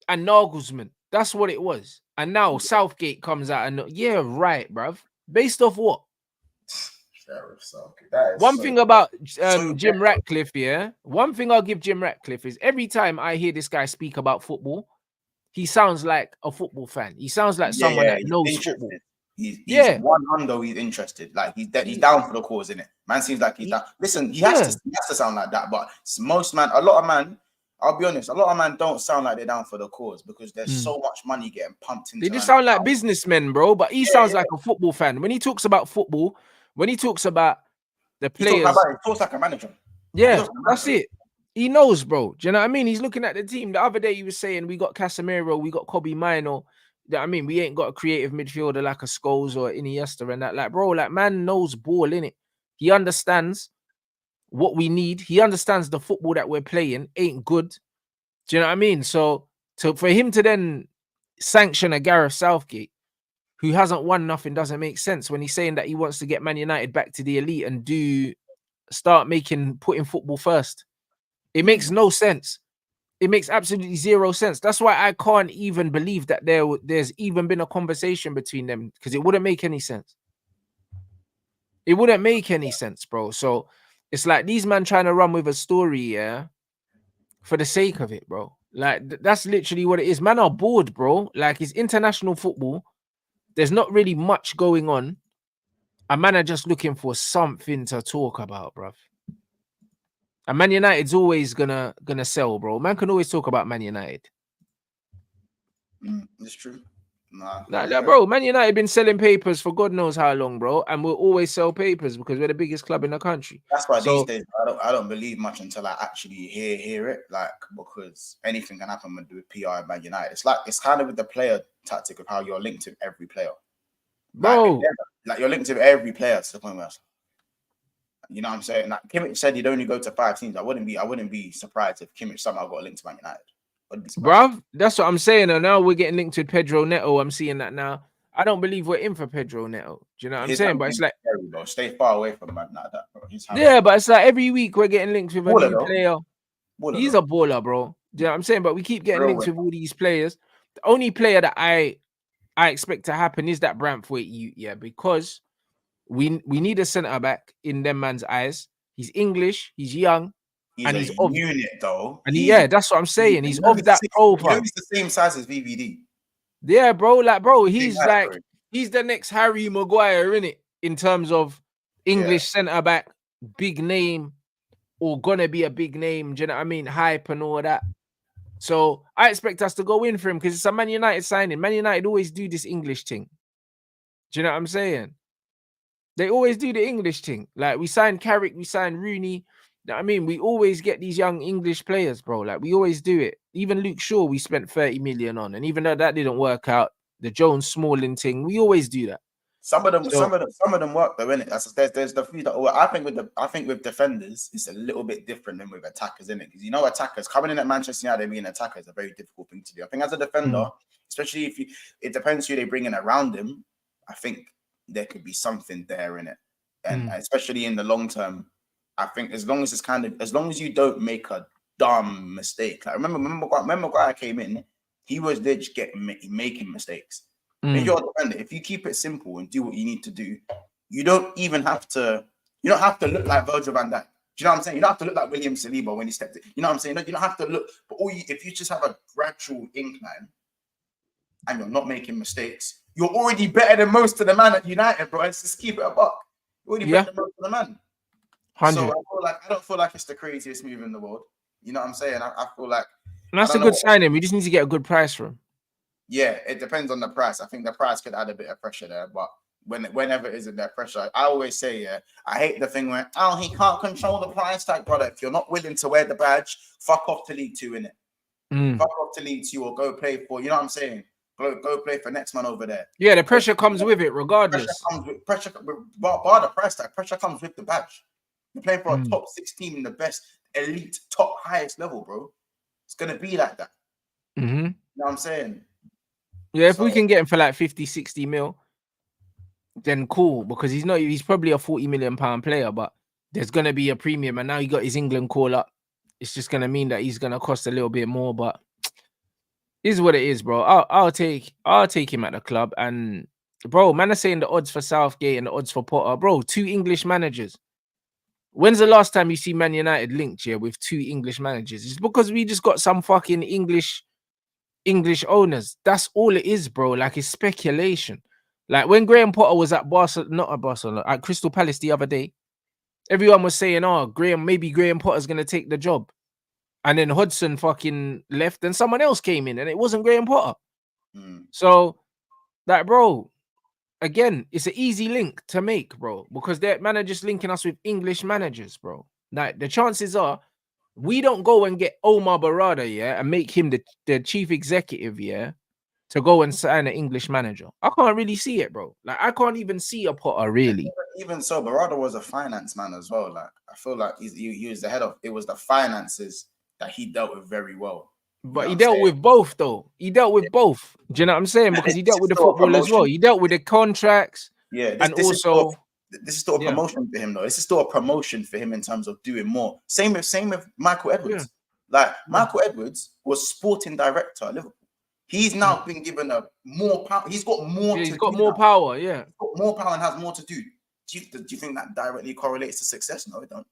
and Nagelsmann. That's what it was. And now Southgate comes out and right, bruv. Based off what? One thing about Jim Ratcliffe, one thing I'll give Jim Ratcliffe is every time I hear this guy speak about football, he sounds like a football fan. He sounds like someone that knows football. He's one hundo. He's interested. Like he's down for the cause, innit? Man seems like he's down. Listen, he has to sound like that. But a lot of man. I'll be honest, a lot of men don't sound like they're down for the cause because there's so much money getting pumped into. They just sound like businessmen, bro. But he sounds like a football fan. When he talks about football, when he talks about the players, he talks like a manager. Yeah, that's it. He knows, bro. Do you know what I mean? He's looking at the team. The other day he was saying we got Casemiro, we got Kobe Mino. I mean, we ain't got a creative midfielder like a Scholes or Iniesta and that. Like, bro, like man knows ball, innit? He understands what we need. He understands the football that we're playing ain't good. Do you know what I mean? So for him to then sanction a Gareth Southgate who hasn't won nothing doesn't make sense when he's saying that he wants to get Man United back to the elite and putting football first. It makes no sense. It makes absolutely zero sense. That's why I can't even believe that there's even been a conversation between them because it wouldn't make any sense. It wouldn't make any sense, bro. So it's like these men trying to run with a story, for the sake of it, bro. Like that's literally what it is. Man are bored, bro. Like it's international football. There's not really much going on. A man are just looking for something to talk about, bro. And Man United's always gonna sell, bro. Man can always talk about Man United. It's true. Bro, Man United been selling papers for God knows how long, bro, and we'll always sell papers because we're the biggest club in the country. That's why these days I don't believe much until I actually hear it, like because anything can happen with PR and Man United. It's kind of with the player tactic of how you're linked to every player, bro. Like you're linked to every player to the point where, you know what I'm saying? Like Kimmich said he'd only go to 5 teams. I wouldn't be surprised if Kimmich somehow got a link to Man United. Bruv, that's what I'm saying. And now we're getting linked with Pedro Neto. I'm seeing that now. I don't believe we're in for Pedro Neto. Do you know what I'm saying? But it's like stay far away from man like that, bro. But it's like every week we're getting linked with a new player. He's a baller, bro. Do you know what I'm saying? But we keep getting linked with all these players. The only player that I expect to happen is that Brantford, because we need a centre back in them man's eyes. He's English, he's young. He's a unit though. And that's what I'm saying. He's of that profile. He's the same size as VVD. Yeah, bro. Like, bro, he's he's the next Harry Maguire, innit? In terms of English centre back, big name, or gonna be a big name. Do you know what I mean? Hype and all that. So I expect us to go in for him because it's a Man United signing. Man United always do this English thing. Do you know what I'm saying? They always do the English thing. Like we signed Carrick, we signed Rooney. I mean, we always get these young English players, bro. Like we always do it. Even Luke Shaw, we spent 30 million on, and even though that didn't work out, the Jones Smalling thing, we always do that. Some of them work though, innit? There's the few that I think with defenders, it's a little bit different than with attackers, innit? Because you know, attackers coming in at Manchester United being attacker is a very difficult thing to do. I think as a defender, especially it depends who they bring in around him. I think there could be something there in it, and especially in the long term, I think as long as you don't make a dumb mistake. Like remember Maguire came in, he was there just making mistakes. If you're a defender, if you keep it simple and do what you need to do, you don't have to look like Virgil van Dijk. Do you know what I'm saying? You don't have to look like William Saliba when he stepped in. You know what I'm saying? You don't have to look, but if you just have a gradual incline and you're not making mistakes, you're already better than most of the man at United, bro. Let's just keep it a buck. You're already better than most of the man. 100. So I don't feel like it's the craziest move in the world. You know what I'm saying? I feel like that's a good signing. We just need to get a good price for him. Yeah, it depends on the price. I think the price could add a bit of pressure there, but whenever it isn't that pressure, I always say, yeah, I hate the thing where, oh, he can't control the price tag, brother. If you're not willing to wear the badge, fuck off to League 2, innit? Fuck off to League 2 or go play for, you know what I'm saying? Go play for next man over there. Yeah, the pressure comes with it, regardless. Pressure bar the price tag. Pressure comes with the badge. You're playing for a top 6 team in the best elite, top highest level, bro. It's gonna be like that. You know what I'm saying? Yeah, if we can get him for like 50, 60 mil, then cool, because he's probably a 40 million pound player, but there's gonna be a premium, and now he got his England call up. It's just gonna mean that he's gonna cost a little bit more, but is what it is, bro. I'll take him at the club. And bro, man are saying the odds for Southgate and the odds for Potter, bro. 2 English managers. When's the last time you see Man United linked with 2 English managers? It's because we just got some fucking English owners. That's all it is, bro. Like, it's speculation. Like when Graham Potter was at Barcelona, at Crystal Palace the other day, everyone was saying, oh, maybe Graham Potter's gonna take the job. And then Hudson fucking left and someone else came in and it wasn't Graham Potter. So, like, bro, again, it's an easy link to make, bro, because their managers linking us with English managers, bro. Like, the chances are we don't go and get Omar Barada, and make him the chief executive, to go and sign an English manager. I can't really see it, bro. Like, I can't even see a Potter, really. Even so, Barada was a finance man as well. Like, I feel like he was the head of, it was the finances that he dealt with very well. But he dealt with both, though. He dealt with both. Do you know what I'm saying? Because he dealt with the football as well. He dealt with the contracts. Yeah, and also... This is still a promotion for him, though. This is still a promotion for him in terms of doing more. Same with Michael Edwards. Like, Michael Edwards was sporting director at Liverpool. He's now been given more power. He's got more. He's got more power. Yeah, he's got more power and has more to do. Do you think that directly correlates to success? No, it don't.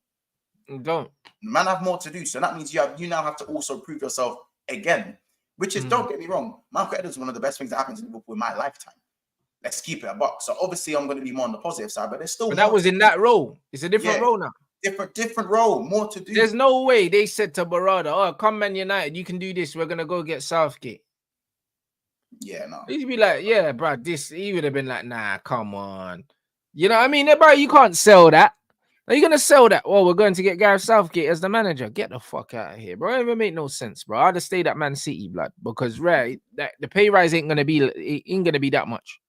It don't. The man have more to do, so that means you now have to also prove yourself again. Which is, don't get me wrong, Michael Edwards is one of the best things that happened to Liverpool in my lifetime. Let's keep it a buck. So obviously, I'm going to be more on the positive side, but there's still. But that was in that role. It's a different role now. Different role, more to do. There's no way they said to Barada, "Oh, come Man United, you can do this. We're gonna go get Southgate." Yeah, no. He'd be like, "Yeah, bro, this." He would have been like, "Nah, come on." You know what I mean, bro? You can't sell that. Are you gonna sell that? Well, we're going to get Gareth Southgate as the manager. Get the fuck out of here, bro. It even make no sense, bro. I'd have stayed at Man City, blood, because the pay rise ain't gonna be that much.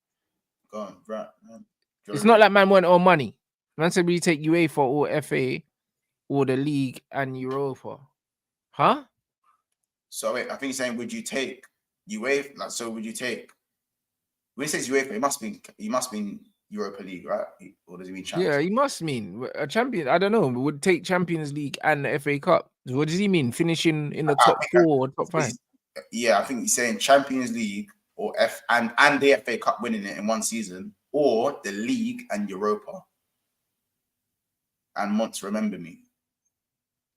Go on, right, man. It's not like man want all money. Man said we take UEFA or FA or the league and Europa. Huh? So wait, I think he's saying, would you take UEFA? Like, so would you take, when he says UEFA, he must mean Europa League, right? Or does he mean Champions? Yeah, he must mean a champion. I don't know. Would take Champions League and the FA Cup. What does he mean? Finishing in the top 4 or top 5? Yeah, I think he's saying Champions League or and the FA Cup, winning it in one season, or the league and Europa. And MONTS, remember me.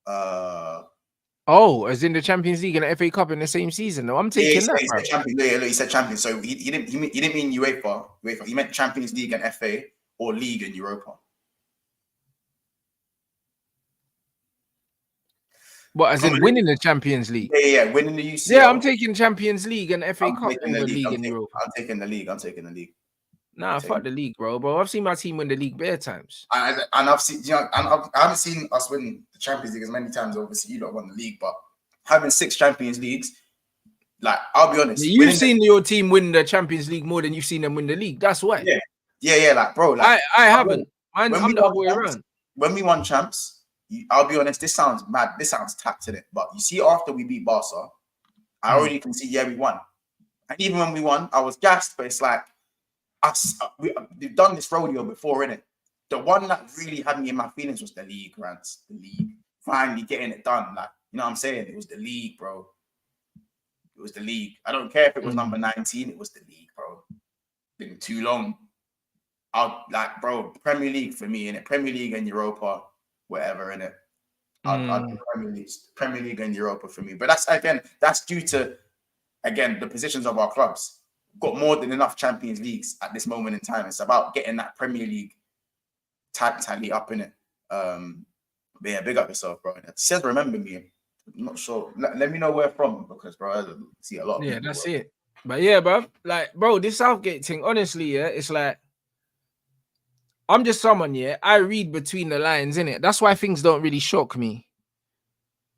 Oh, as in the Champions League and the FA Cup in the same season. No, I'm taking that. He said Champions. Yeah, he said Champions. So he didn't mean UEFA. He meant Champions League and FA, or league and Europa. What, as in winning the Champions League? Yeah, winning the UCL. Yeah, I'm taking Champions League and FA Cup over the league and Europa. I'm taking the league. Nah, fuck the league, bro. I've seen my team win the league bare times. And I've seen, you know, and I haven't seen us win the Champions League as many times. Obviously, you don't won the league, but having 6 Champions Leagues, like, I'll be honest. You've seen your team win the Champions League more than you've seen them win the league. That's why. Yeah, like, bro. Like, I haven't. I'm the other way around. When we won champs, I'll be honest, this sounds mad. This sounds tapped in it. But you see, after we beat Barca, I already can see, we won. And even when we won, I was gassed, but it's like, we've done this rodeo before, innit? The one that really had me in my feelings was the league, Rants. The league. Finally getting it done. Like, you know what I'm saying? It was the league, bro. It was the league. I don't care if it was number 19. It was the league, bro. Been too long. Like, bro, Premier League for me, innit? Premier League and Europa, whatever, innit? I'll do Premier League and Europa for me. But that's due to, again, the positions of our clubs. Got more than enough Champions Leagues at this moment in time. It's about getting that Premier League tightly up in it. But yeah, big up yourself, bro. It says remember me. I'm not sure. Let me know where from, because, bro, I see a lot of people. That's it. But yeah, bro, like, bro, this Southgate thing, honestly, yeah, it's like, I'm just someone, I read between the lines, innit? That's why things don't really shock me.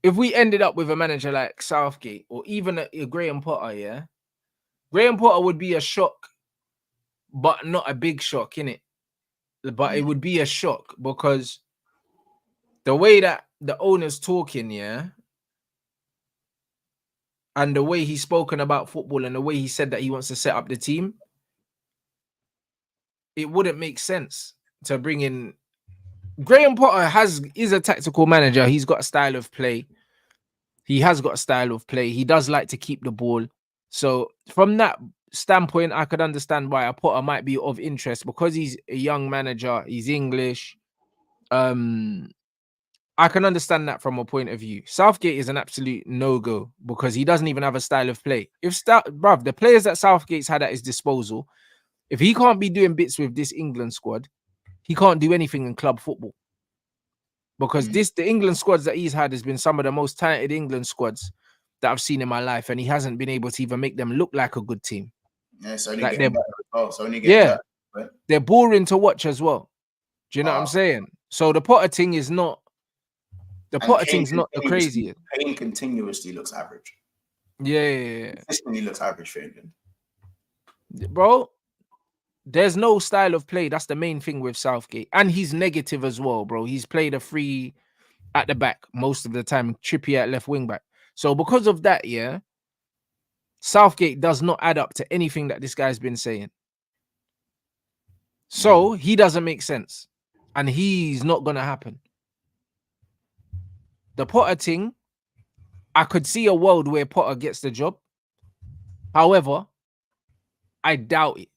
If we ended up with a manager like Southgate or even a Graham Potter, Graham Potter would be a shock, but not a big shock, innit? But it would be a shock because the way that the owner's talking, and the way he's spoken about football and the way he said that he wants to set up the team, it wouldn't make sense to bring in. Graham Potter is a tactical manager. He's got a style of play. He has got a style of play. He does like to keep the ball. So from that standpoint, I could understand why a Potter might be of interest because he's a young manager. He's English. I can understand that from a point of view. Southgate is an absolute no-go because he doesn't even have a style of play. Bruv, the players that Southgate's had at his disposal, if he can't be doing bits with this England squad, he can't do anything in club football. Because the England squads that he's had has been some of the most talented England squads that I've seen in my life, and he hasn't been able to even make them look like a good team. Yeah, it's only getting better as well. It's only getting better, right? They're boring to watch as well. Do you know what I'm saying? So the Potter thing is not... The Potter thing's not the craziest. Kane continuously looks average. Yeah. Consistently looks average for England. Bro, there's no style of play. That's the main thing with Southgate. And he's negative as well, bro. He's played a free at the back most of the time. Trippier at left wing back. So because of that, Southgate does not add up to anything that this guy's been saying. So he doesn't make sense. And he's not going to happen. The Potter thing, I could see a world where Potter gets the job. However, I doubt it.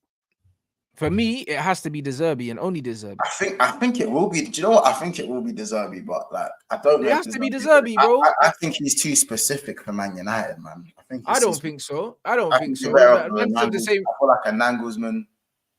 For me, it has to be De Zerbi and only De Zerbi. I think it will be. Do you know what? I think it will be De Zerbi, but like I don't know. It has to be De Zerbi, bro. I think he's too specific for Man United, man. I don't think so. I don't think so. I feel like a Nagelsmann.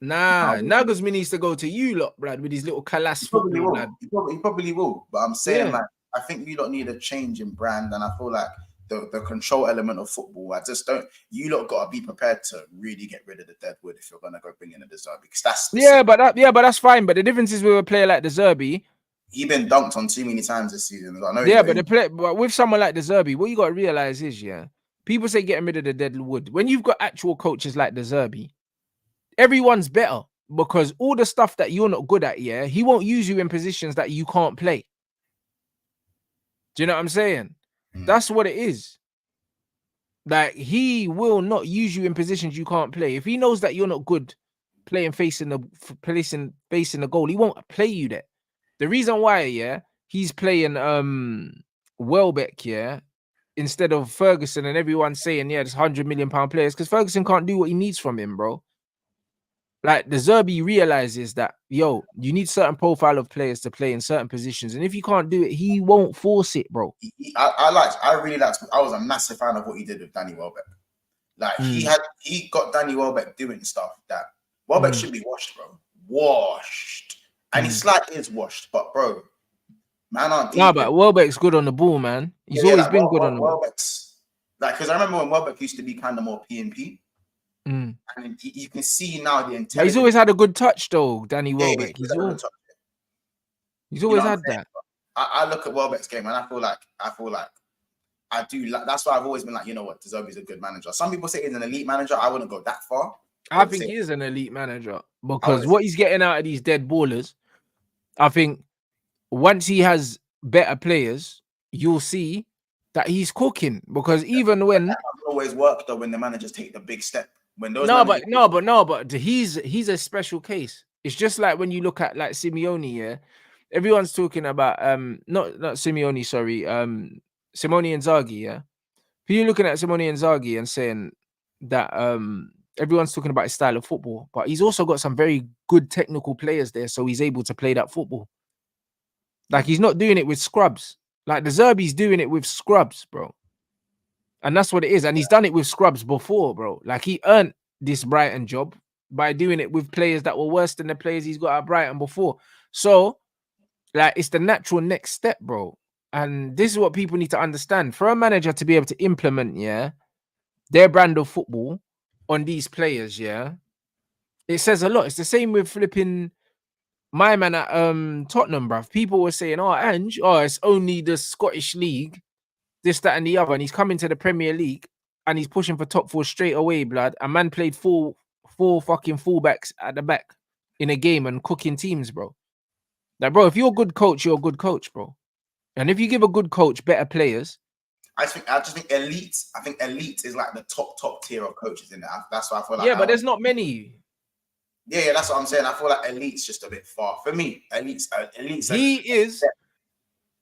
Nah, Nagelsmann needs to go to you lot, Brad, with his little Kalas football, lad. He probably will. But I'm saying, like, I think you lot need a change in brand, and I feel like the control element of football, I just don't. You lot got to be prepared to really get rid of the dead wood if you're gonna go bring in a De Zerbi, because that's but that's fine. But the difference is with a player like De Zerbi, he's been dunked on too many times this season. But with someone like De Zerbi, what you got to realize is, people say getting rid of the dead wood. When you've got actual coaches like De Zerbi, everyone's better because all the stuff that you're not good at, he won't use you in positions that you can't play. Do you know what I'm saying? That's what it is. Like, he will not use you in positions you can't play. If he knows that you're not good playing facing the goal, he won't play you there. The reason why, he's playing Welbeck, instead of Ferguson, and everyone's saying, there's £100 million players, because Ferguson can't do what he needs from him, bro. Like, De Zerbi realizes that, you need certain profile of players to play in certain positions. And if you can't do it, he won't force it, bro. I was a massive fan of what he did with Danny Welbeck. Like, he got Danny Welbeck doing stuff that Welbeck should be washed, bro. Washed. And he slightly is washed, but, bro, man aren't... Nah, but Welbeck's good on the ball, man. He's always been good on the ball. Welbeck's... Like, because I remember when Welbeck used to be kind of more P&P. And And you can see now the But intelligence. he's always had a good touch, though, Danny Yeah, Welbeck. he's always had a touch. He's You always know what had I'm saying? that. I look at Welbeck's game and I feel like I do like. That's why I've always been like, you know what, De Zerbi's a good manager. Some people say he's an elite manager. I wouldn't go that far. I think he is an elite manager because would what he's getting out of these dead ballers, I think once he has better players, you'll see that he's cooking. Because even when That doesn't always work though, when the managers take the big step. When those but he's a special case. It's just like when you look at like Simeone, yeah. Everyone's talking about not Simeone, sorry, Simone Inzaghi, yeah. You're looking at Simone Inzaghi and saying that everyone's talking about his style of football, but he's also got some very good technical players there, so he's able to play that football. Like he's not doing it with scrubs. Like De Zerbi's doing it with scrubs, bro. And that's what it is. And he's done it with scrubs before, bro. Like he earned this Brighton job by doing it with players that were worse than the players he's got at Brighton before. So, like, it's the natural next step, bro. And this is what people need to understand. For a manager to be able to implement, yeah, their brand of football on these players, yeah, it says a lot. It's the same with flipping my man at Tottenham, bruv. People were saying, oh, Ange, it's only the Scottish League, this, that, and the other. And he's coming to the Premier League and he's pushing for top four straight away, blood. A man played four fucking fullbacks at the back in a game and cooking teams, bro. Like, bro, if you're a good coach, you're a good coach, bro. And if you give a good coach better players, I just think elite. I think elite is like the top tier of coaches in there. That's why I feel like. Yeah, but there's not many. Yeah, that's what I'm saying. I feel like elite's just a bit far for me. Elite's. He is.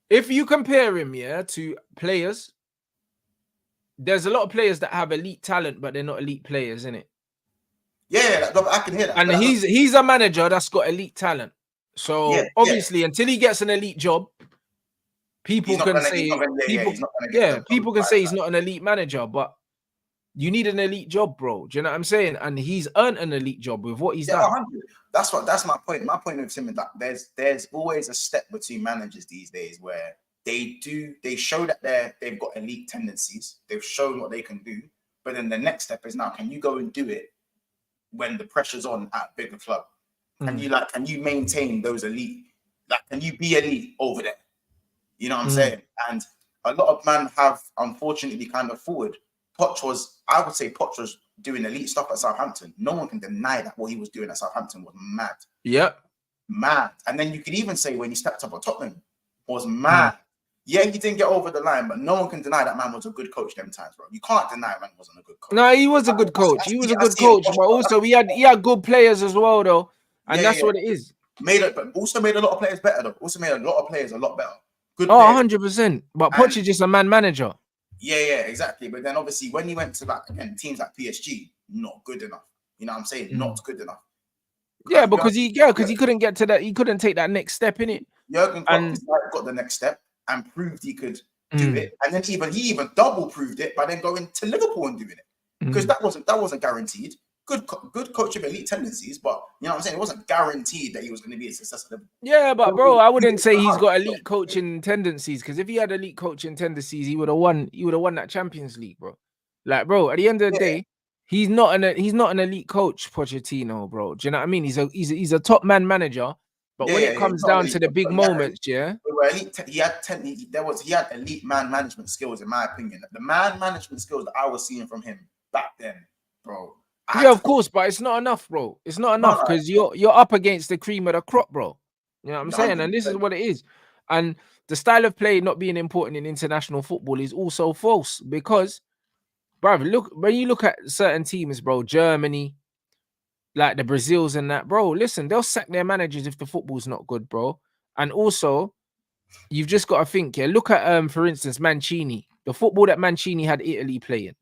If you compare him, yeah, to players, there's a lot of players that have elite talent, but they're not elite players, innit? Yeah, I can hear that. And he's a manager that's got elite talent. So obviously, until he gets an elite job, people can say he's not an elite manager, but you need an elite job, bro. Do you know what I'm saying? And he's earned an elite job with what he's done. 100. That's my point. My point with him is that there's always a step between managers these days where they show that they've got elite tendencies. They've shown what they can do, but then the next step is now, can you go and do it when the pressure's on at a bigger club? Can you maintain those elite? Like, can you be elite over there? You know what I'm saying? And a lot of men have unfortunately kind of forward. I would say Poch was doing elite stuff at Southampton. No one can deny that what he was doing at Southampton was mad. Yep. Mad. And then you could even say when he stepped up at Tottenham was mad. Yeah, he didn't get over the line, but no one can deny that man was a good coach them times, bro. You can't deny man wasn't a good coach. No, he was a good coach. He was a good coach, but also he had good players as well, though. And that's what it is. But also made a lot of players better, though. Also made a lot of players a lot better. Good 100%. But Poch is just a man manager. Yeah, exactly. But then obviously when he went to teams like PSG, not good enough. You know what I'm saying? Not good enough. Because he couldn't get to that. He couldn't take that next step in it. Jurgen Klopp got the next step and proved he could do it. And then he even double proved it by then going to Liverpool and doing it. Because that wasn't guaranteed. Good coach of elite tendencies, but you know what I'm saying? It wasn't guaranteed that he was going to be a successful. Yeah, but bro, I wouldn't say he's got elite coaching tendencies, because if he had elite coaching tendencies, he would have won that Champions League, bro. Like, bro, at the end of the day, he's not an elite coach, Pochettino, bro. Do you know what I mean? He's a top man manager, but when it comes down to the big moments, he had elite man management skills, in my opinion. The man management skills that I was seeing from him back then, bro. Yeah, of course, but it's not enough, bro. It's not enough because you're up against the cream of the crop, bro. You know what I'm saying? And this is what it is. And the style of play not being important in international football is also false because, bro, look, when you look at certain teams, bro, Germany, like the Brazils and that, bro, listen, they'll sack their managers if the football's not good, bro. And also, you've just got to think, look at, for instance, Mancini, the football that Mancini had Italy playing.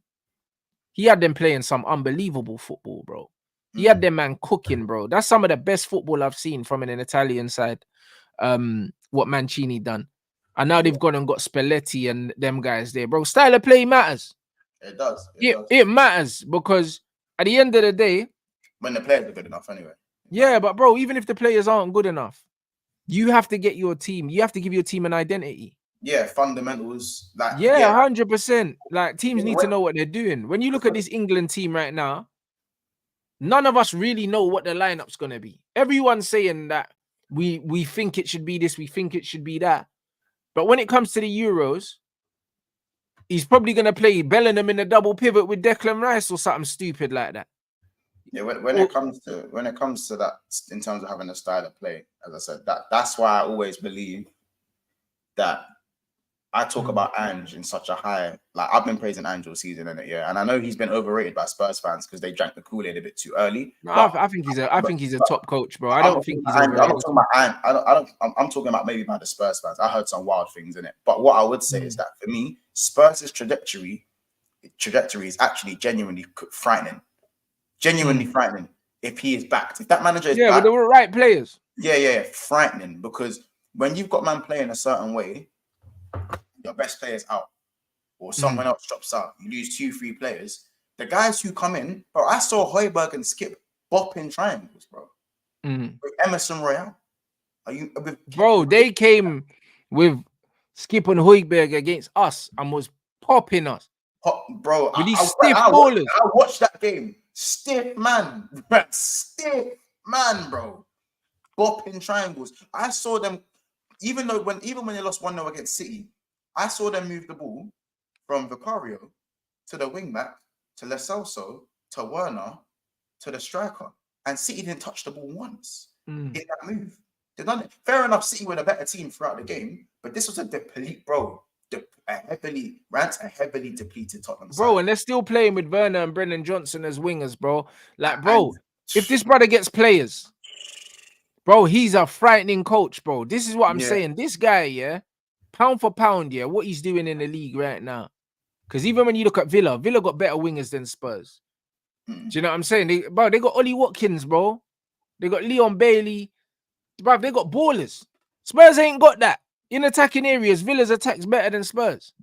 He had them playing some unbelievable football, bro. He had them man cooking, bro. That's some of the best football I've seen from an Italian side. What Mancini done. And now they've gone and got Spalletti and them guys there, bro. Style of play matters. It does. It matters because at the end of the day, when the players are good enough anyway. Yeah, but bro, even if the players aren't good enough, you have to get your team. You have to give your team an identity. Yeah, fundamentals. 100%. Like teams need to know what they're doing. When you look at this England team right now, none of us really know what the lineup's gonna be. Everyone's saying that we think it should be this, we think it should be that. But when it comes to the Euros, he's probably gonna play Bellingham in a double pivot with Declan Rice or something stupid like that. Yeah, when it comes to that, in terms of having a style of play, as I said, that's why I always believe that I talk about Ange in such a high, like I've been praising Ange all season in it, yeah, and I know he's been overrated by Spurs fans because they drank the Kool-Aid a bit too early. No, I think he's a top coach, bro. I don't think he's I'm overrated. not talking about Ange. I'm talking about maybe by the Spurs fans. I heard some wild things in it, but what I would say is that for me, Spurs' trajectory is actually genuinely frightening. Genuinely frightening if he is backed. If that manager is back, with the right players. Yeah, frightening, because when you've got man playing a certain way, your best player's out, or someone else drops out, you lose 2-3 players. The guys who come in, bro, I saw Højbjerg and Skip bopping triangles, bro. With Emerson Royale. Bro, they came with Skip and Højbjerg against us and was popping us. Bro, with these stiff ballers. I watched that game. Stiff man, bro. Bopping triangles. I saw them, even when they lost 1-0 against City, I saw them move the ball from Vicario to the wing back to Lo Celso to Werner to the striker, and City didn't touch the ball once in that move. They done it. Fair enough, City were a better team throughout the game, but this was a deplete, bro. A heavily depleted Tottenham side. Bro, and they're still playing with Werner and Brennan Johnson as wingers, bro. Like, bro, if this brother gets players, bro, he's a frightening coach, bro. This is what I'm saying. This guy, yeah, pound for pound, yeah, what he's doing in the league right now. Because even when you look at Villa got better wingers than Spurs. Do you know what I'm saying? They got Ollie Watkins, bro. They got Leon Bailey. Bro, they got ballers. Spurs ain't got that. In attacking areas, Villa's attack's better than Spurs.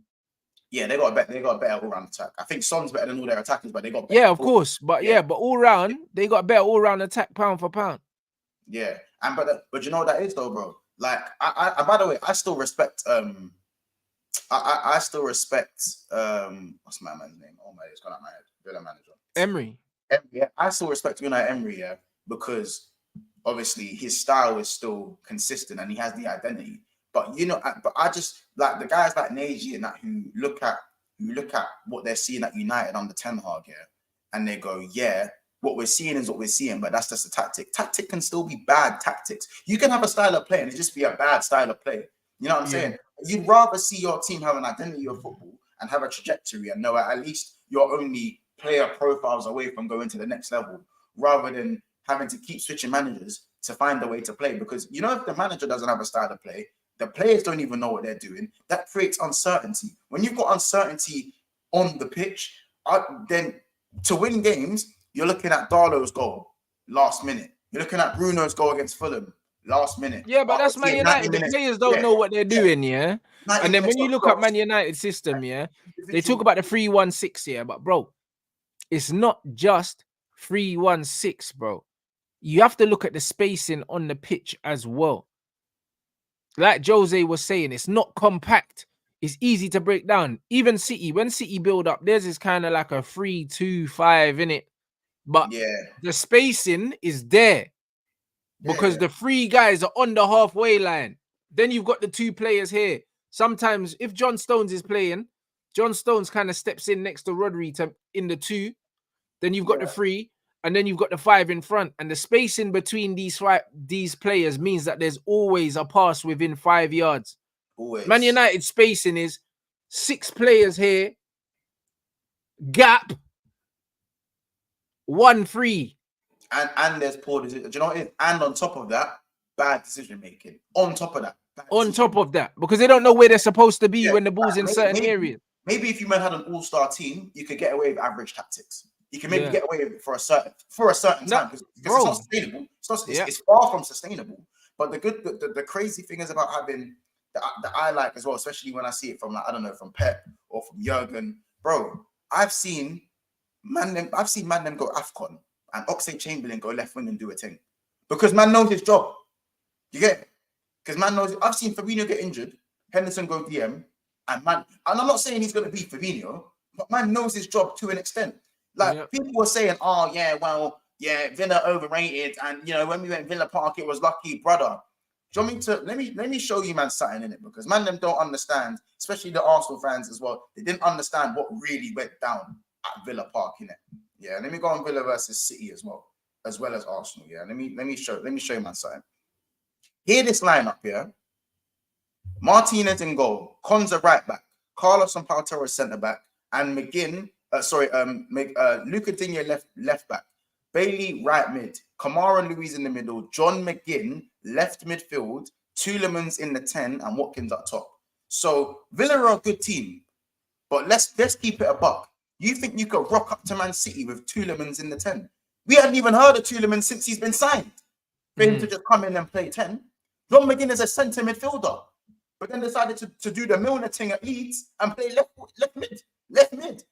Yeah, they got a better all-round attack. I think Son's better than all their attackers, but they got better. Yeah, of course. But but all round, they got a better all-round attack pound for pound. Yeah. And but you know what that is though, bro? Like, I by the way, I still respect I still respect what's my man's name? Oh my, it's gone out my head. Villa manager. Emery. Yeah, I still respect Unai Emery, yeah, because obviously his style is still consistent and he has the identity. But you know, I just like the guys like Nagy and that who look at what they're seeing at United under Ten Hag, yeah, and they go, yeah, what we're seeing is what we're seeing, but that's just a tactic. Tactic can still be bad tactics. You can have a style of play and it just be a bad style of play. You know what I'm saying? You'd rather see your team have an identity of football and have a trajectory and know at least you're only player profiles away from going to the next level, rather than having to keep switching managers to find a way to play. Because you know, if the manager doesn't have a style of play, the players don't even know what they're doing. That creates uncertainty. When you've got uncertainty on the pitch, then to win games, you're looking at Darlow's goal last minute. You're looking at Bruno's goal against Fulham last minute. Yeah, but that's Man United. The players don't know what they're doing, yeah. And then when you look at Man United system, yeah, they talk about the 3-1-6, yeah, but bro, it's not just 3-1-6, bro. You have to look at the spacing on the pitch as well. Like Jose was saying, it's not compact. It's easy to break down. Even City, when City build up, theirs is kind of like a 3-2-5, innit? But the spacing is there because the 3 guys are on the halfway line. Then you've got the 2 players here. Sometimes if John Stones is playing, John Stones kind of steps in next to Rodri in the 2. Then you've got the 3. And then you've got the 5 in front, and the spacing between these players means that there's always a pass within 5 yards. Always. Man United spacing is 6 players here, gap, 1 free. And there's poor decision. Do you know what it is? And on top of that, bad decision making. On top of that. Because they don't know where they're supposed to be when the ball's in certain areas. Maybe if you had an all-star team, you could get away with average tactics. You can maybe get away with it for a certain time because it's not sustainable. It's far from sustainable. But the crazy thing is about having that I like as well, especially when I see it from, like, I don't know, from Pep or from Jurgen, bro. I've seen man them go AFCON and Oxlade-Chamberlain go left wing and do a thing because man knows his job. You get it? Because man knows. I've seen Fabinho get injured, Henderson go DM, and I'm not saying he's going to beat Fabinho, but man knows his job to an extent. Like, people were saying, oh, yeah, well, yeah, Villa overrated, and you know when we went Villa Park, it was lucky, brother. Do you want me to let me show you man something in it, because man them don't understand, especially the Arsenal fans as well. They didn't understand what really went down at Villa Park in it. Yeah, let me go on Villa versus City as well as Arsenal. Yeah, let me show you man something. Hear this lineup, yeah. Martinez in goal, Konza right back, Carlos and Pautero centre back, and McGinn. Luca Digne left back, Bailey right mid, Kamara and Louise in the middle, John McGinn left midfield, Tielemans in the 10, and Watkins up top. So Villa are a good team, but let's keep it a buck. You think you could rock up to Man City with Tielemans in the 10? We hadn't even heard of Tielemans since he's been signed. For him to just come in and play 10. John McGinn is a centre midfielder, but then decided to do the Milner thing at Leeds and play left mid.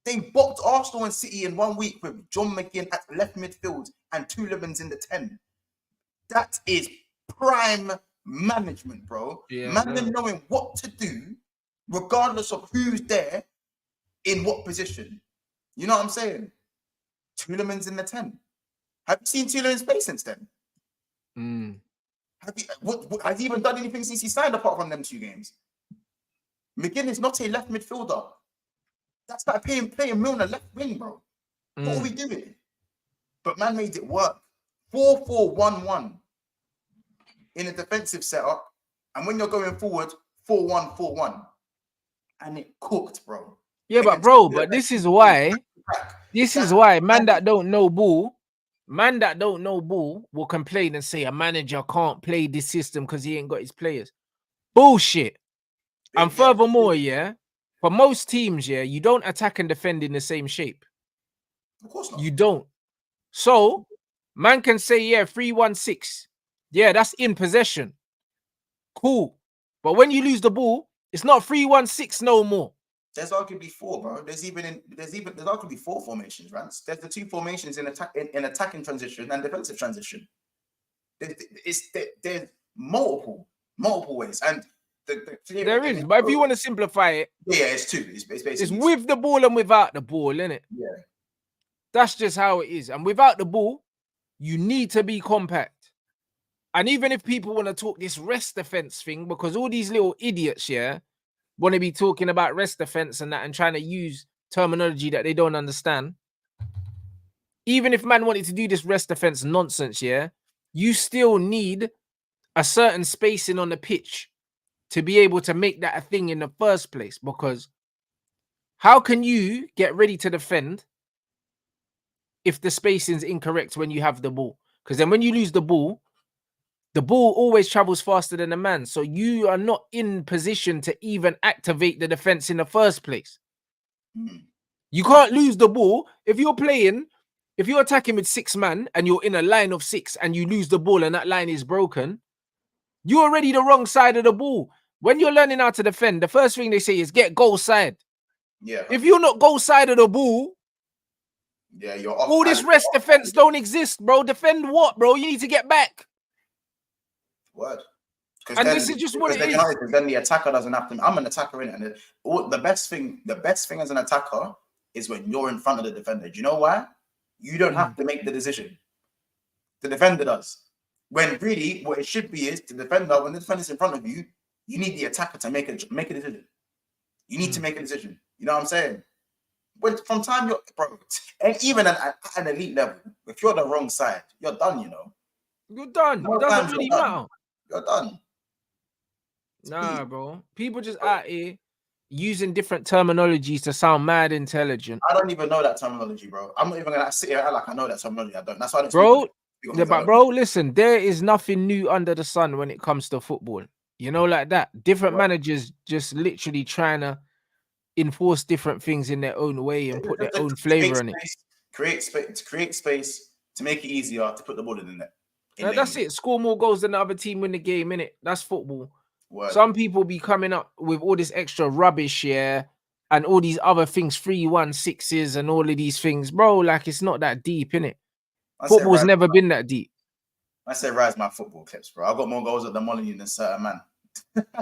They bopped Arsenal and City in 1 week with John McGinn at left midfield and Tielemans in the 10. That is prime management, bro. Yeah, man, knowing what to do, regardless of who's there, in what position. You know what I'm saying? Tielemans in the 10. Have you seen Tielemans play since then? Has he even done anything since he signed apart from them 2 games? McGinn is not a left midfielder. That's like playing Milner left wing, bro. What are we doing? But man made it work. 4-4-1-1 in a defensive setup. And when you're going forward, 4-1-4-1. And it cooked, bro. Yeah, but bro, this is why man that don't know ball will complain and say a manager can't play this system because he ain't got his players. Bullshit. And furthermore, yeah, for most teams, yeah, you don't attack and defend in the same shape. Of course not. You don't. So, man can say, yeah, 3-1-6. Yeah, that's in possession. Cool. But when you lose the ball, it's not 3-1-6 no more. There's arguably 4, bro. There's arguably 4 formations, Rants. There's the 2 formations in attacking transition and defensive transition. There's multiple ways. And there is, but if you want to simplify it, yeah, it's 2. It's basically it's with the ball and without the ball, innit? Yeah. That's just how it is. And without the ball, you need to be compact. And even if people want to talk this rest defense thing, because all these little idiots, yeah, want to be talking about rest defense and that and trying to use terminology that they don't understand. Even if man wanted to do this rest defense nonsense, yeah, you still need a certain spacing on the pitch to be able to make that a thing in the first place. Because how can you get ready to defend if the spacing is incorrect when you have the ball? Because then when you lose the ball always travels faster than a man. So you are not in position to even activate the defense in the first place. You can't lose the ball. If you're attacking with 6 man and you're in a line of 6 and you lose the ball and that line is broken, you're already the wrong side of the ball. When you're learning how to defend, the first thing they say is get goal side. Yeah. If you're not goal side of the ball, yeah, you're off. All this rest defense don't exist, bro. Defend what, bro? You need to get back. Word. And this is just what it is. Because then the attacker doesn't have to. I'm an attacker in it, and the best thing as an attacker is when you're in front of the defender. Do you know why? You don't have to make the decision. The defender does. When really, what it should be is the defender. When the defender's in front of you, you need the attacker to make a decision. You need to make a decision. You know what I'm saying? When from time you're bro, and even at an elite level, if you're the wrong side, you're done. You know, you're done. It doesn't really matter. You're done. Nah, bro. People just out here using different terminologies to sound mad intelligent. I don't even know that terminology, bro. I'm not even gonna sit here and act like I know that terminology. I don't. That's why I don't. Bro, but bro, listen, there is nothing new under the sun when it comes to football. You know, like that. Different managers just literally trying to enforce different things in their own way and put their own flavor in it. Create space to make it easier to put the ball in there. Now, that's it. Score more goals than the other team win the game, innit? That's football. Word. Some people be coming up with all this extra rubbish, yeah, and all these other things, 3-1-6s and all of these things. Bro, like, it's not that deep, innit? Football's never been that deep. I say rise my football clips, bro. I got more goals at the Molyneux than certain man.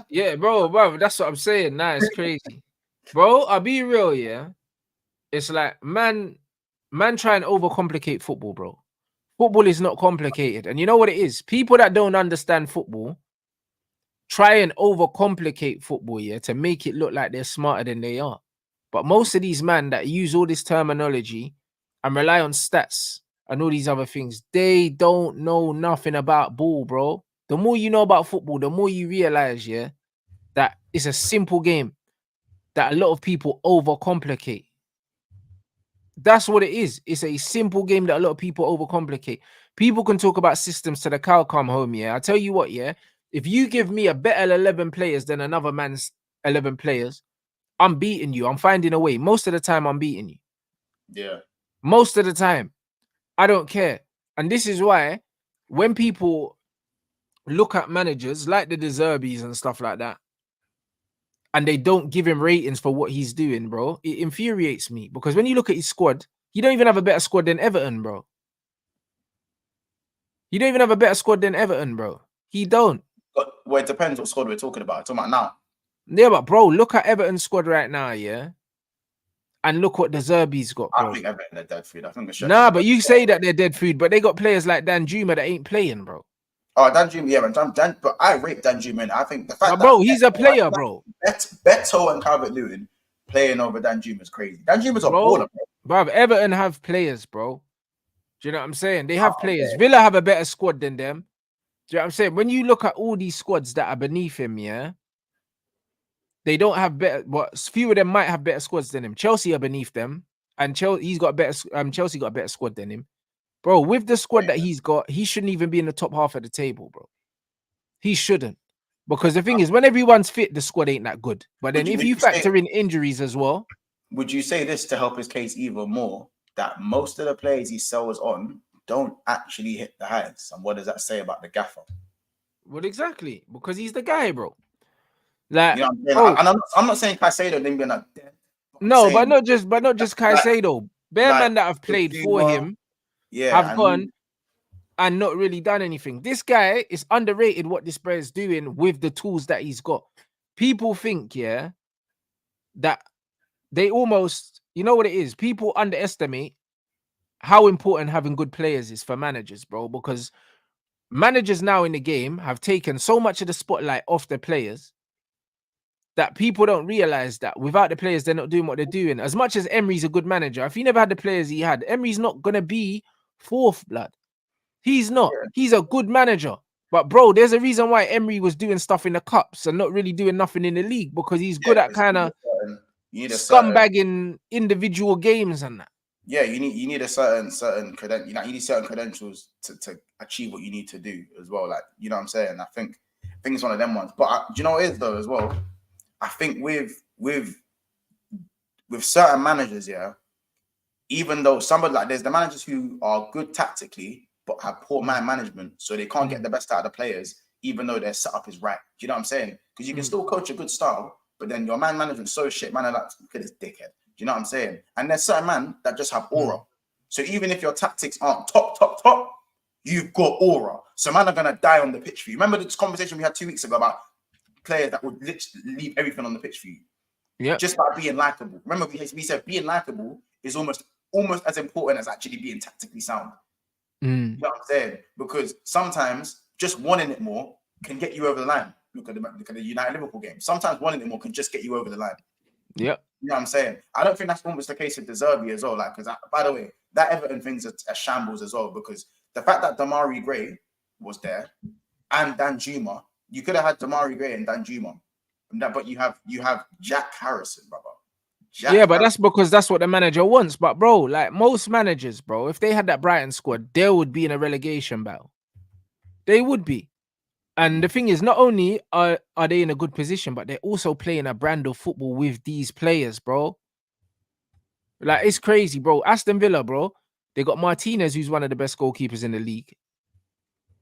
Yeah, bro, that's what I'm saying. Nah, it's crazy. Bro, I'll be real, yeah. It's like, man, man try and overcomplicate football, bro. Football is not complicated. And you know what it is? People that don't understand football try and overcomplicate football, yeah, to make it look like they're smarter than they are. But most of these men that use all this terminology and rely on stats and all these other things, they don't know nothing about ball, bro. The more you know about football, the more you realize, yeah, that it's a simple game that a lot of people overcomplicate. That's what it is. It's a simple game that a lot of people overcomplicate. People can talk about systems to the cow come home, yeah. I tell you what, yeah. If you give me a better 11 players than another man's 11 players, I'm beating you. I'm finding a way. Most of the time, I'm beating you. Yeah. Most of the time. I don't care. And this is why when people look at managers like the De Zerbis and stuff like that, and they don't give him ratings for what he's doing, bro, it infuriates me. Because when you look at his squad, he don't even have a better squad than Everton, bro. You don't even have a better squad than Everton, bro. He don't. But, well, it depends what squad we're talking about. Talking about now. Yeah, but bro, look at Everton's squad right now, yeah? And look what the Zerbi's got, bro. I think Everton are dead food. I think the Nah, but you say that they're dead food, but they got players like Dan Juma that ain't playing, bro. Oh, Dan Juma, yeah, man. But I rate Dan Juma, and I think the fact But bro, he's a player, bro. Beto and Calvert-Lewin playing over Dan Juma is crazy. Dan Juma's a baller, bro. Everton have players, bro. Do you know what I'm saying? They have players. Yeah. Villa have a better squad than them. Do you know what I'm saying? When you look at all these squads that are beneath him, yeah, they don't have better. What few of them might have better squads than him. Chelsea are beneath them, and Chelsea got a better squad than him, bro. With the squad that he's got, he shouldn't even be in the top half of the table, bro. He shouldn't, because the thing is, when everyone's fit, the squad ain't that good. But then if you factor in injuries as well, would you say this to help his case even more? That most of the players he sells on don't actually hit the highs. And what does that say about the gaffer? Well, exactly, because he's the guy, bro. Like, you know what I'm saying? And I'm not saying Caicedo didn't be not dead. No, but not just Caicedo. Bare man that have played for him, have gone and not really done anything. This guy is underrated. What this player is doing with the tools that he's got. People think, yeah, that they almost, you know what it is. People underestimate how important having good players is for managers, bro. Because managers now in the game have taken so much of the spotlight off the players that people don't realize that without the players, they're not doing what they're doing. As much as Emery's a good manager, if he never had the players he had, Emery's not going to be fourth, blood. He's not. He's a good manager. But, bro, there's a reason why Emery was doing stuff in the cups and not really doing nothing in the league, because he's good at kind of scumbagging individual games and that. Yeah, you need a certain you need certain credentials to achieve what you need to do as well. Like, you know what I'm saying? I think it's one of them ones. But do you know what it is though as well? I think with certain managers, yeah, even though somebody like there's the managers who are good tactically but have poor man management, so they can't get the best out of the players, even though their setup is right. Do you know what I'm saying? Because you can still coach a good style, but then your man management's so shit, man, like, look at this dickhead. Do you know what I'm saying? And there's certain man that just have aura. So even if your tactics aren't top, you've got aura. So man are gonna die on the pitch for you. Remember this conversation we had 2 weeks ago about players that would literally leave everything on the pitch for you. Yeah. Just by being likable. Remember we said being likable is almost as important as actually being tactically sound. You know what I'm saying? Because sometimes just wanting it more can get you over the line. Look at the United Liverpool game. Sometimes wanting it more can just get you over the line. Yeah. You know what I'm saying? I don't think that's almost the case with De Zerbi as well. Like, because by the way, that Everton thing's a shambles as well. Because the fact that Damari Gray was there and Dan Juma, you could have had Damari Gray and Dan Juma, but you have Jack Harrison, brother. But that's because that's what the manager wants. But bro, like most managers, bro, if they had that Brighton squad, they would be in a relegation battle. They would be. And the thing is, not only are they in a good position, but they're also playing a brand of football with these players, bro. Like, it's crazy, bro. Aston Villa, bro, they got Martinez, who's one of the best goalkeepers in the league.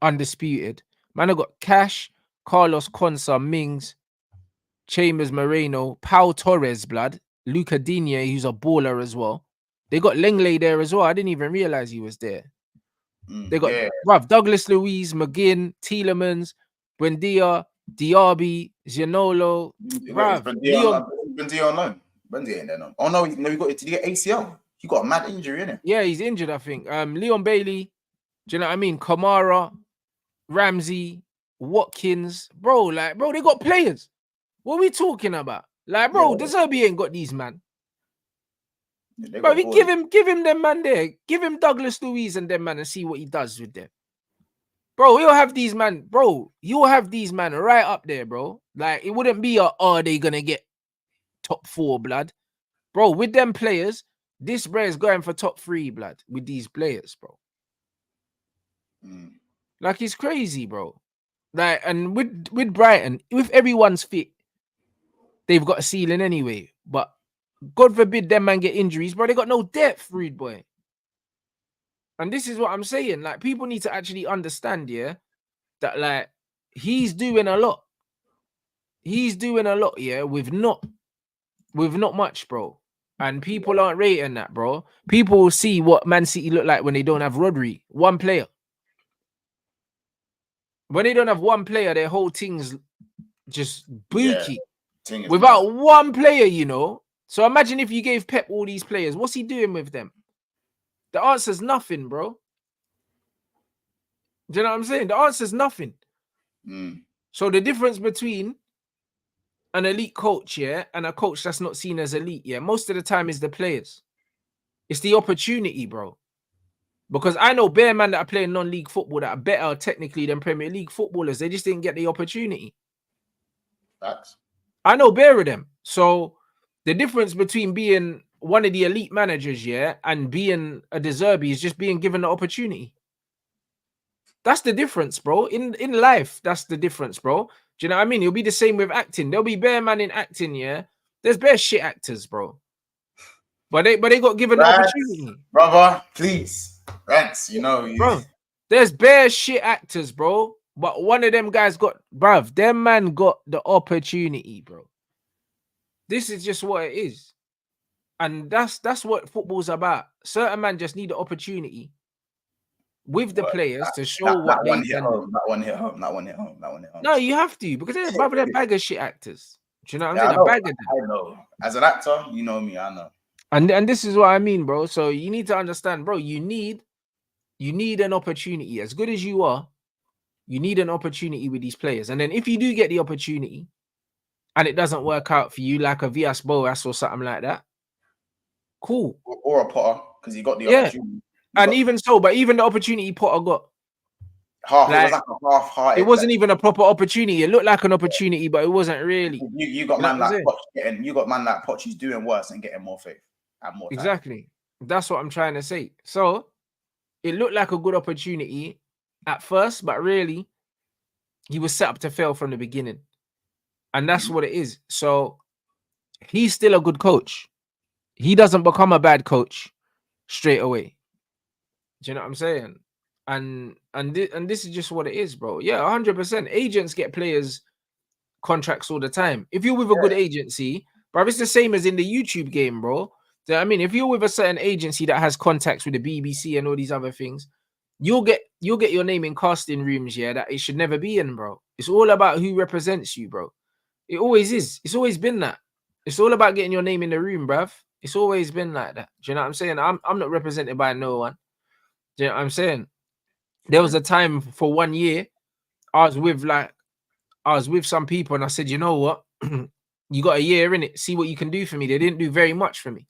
Undisputed. Man, I got Cash, Carlos Consa, Mings, Chambers, Moreno, Pau Torres, blood, Luca Digne, who's a baller as well. They got Lenglet there as well. I didn't even realize he was there. They got bruv, Douglas Luiz, McGinn, Tielemans, Buendia, Diaby, Gianolo. Buendia on loan. Buendia ain't there no. Oh no, did he get ACL? He got a mad injury, innit? Yeah, he's injured, I think. Leon Bailey, do you know what I mean? Kamara, Ramsey, Watkins, bro, they got players. What are we talking about? Like, bro, Yeah. De Zerbi ain't got these, man. Yeah, they Bro, got we balls. give him them man there. Give him Douglas Luiz and them man and see what he does with them. Bro, he'll have these man, bro. You'll have these man right up there, bro. Like, it wouldn't be are they gonna get top 4, blood? Bro, with them players, this bro is going for top 3, blood, with these players, bro. Like, it's crazy, bro. Like, and with Brighton, if everyone's fit, they've got a ceiling anyway. But God forbid them man get injuries, bro. They got no depth, rude boy. And this is what I'm saying. Like, people need to actually understand, yeah, that like he's doing a lot. He's doing a lot, yeah, with not much, bro. And people aren't rating that, bro. People will see what Man City look like when they don't have Rodri, one player. When they don't have one player, their whole thing's just bookie. Yeah, without one player, you know. So imagine if you gave Pep all these players, what's he doing with them? The answer's nothing, bro. Do you know what I'm saying? The answer's nothing. So the difference between an elite coach, yeah, and a coach that's not seen as elite, yeah, most of the time is the players. It's the opportunity, bro. Because I know bare man that are playing non-league football that are better technically than Premier League footballers. They just didn't get the opportunity. Facts. I know bare of them. So the difference between being one of the elite managers, yeah, and being a De Zerbi is just being given the opportunity. That's the difference, bro. In life, that's the difference, bro. Do you know what I mean? It'll be the same with acting. There'll be bare man in acting, yeah. There's bare shit actors, bro. But they got given the opportunity. Brother, please. Rants, you know. Bro, there's bare shit actors, bro. But one of them guys got, bruv, them man got the opportunity, bro. This is just what it is. And that's what football's about. Certain man just need the opportunity with the players to show what they can do. That one hit home. No, you have to, because they're bag of shit actors. Do you know what I'm saying? A bag of them. I know. As an actor, you know me, I know. And this is what I mean, bro. So you need to understand, bro, you need an opportunity. As good as you are, you need an opportunity with these players. And then if you do get the opportunity and it doesn't work out for you, like a Villas Boas or something like that, cool. Or a Potter, because he got the opportunity. Even the opportunity Potter got. It was like a half-hearted. It wasn't even a proper opportunity. It looked like an opportunity, but it wasn't really. You got man like Poch you got man like Poch who's doing worse and getting more faith. More time. Exactly. That's what I'm trying to say. So it looked like a good opportunity at first, but really he was set up to fail from the beginning. And that's what it is. So he's still a good coach. He doesn't become a bad coach straight away. Do you know what I'm saying? And this is just what it is, bro. Yeah, 100%. Agents get players contracts all the time. If you're with a good agency, bro, it's the same as in the YouTube game, bro. I mean, if you're with a certain agency that has contacts with the BBC and all these other things, you'll get your name in casting rooms, yeah, that it should never be in, bro. It's all about who represents you, bro. It always is. It's always been that. It's all about getting your name in the room, bruv. It's always been like that. Do you know what I'm saying? I'm not represented by no one. Do you know what I'm saying? There was a time for 1 year, I was with some people and I said, you know what? You got a year in it. See what you can do for me. They didn't do very much for me.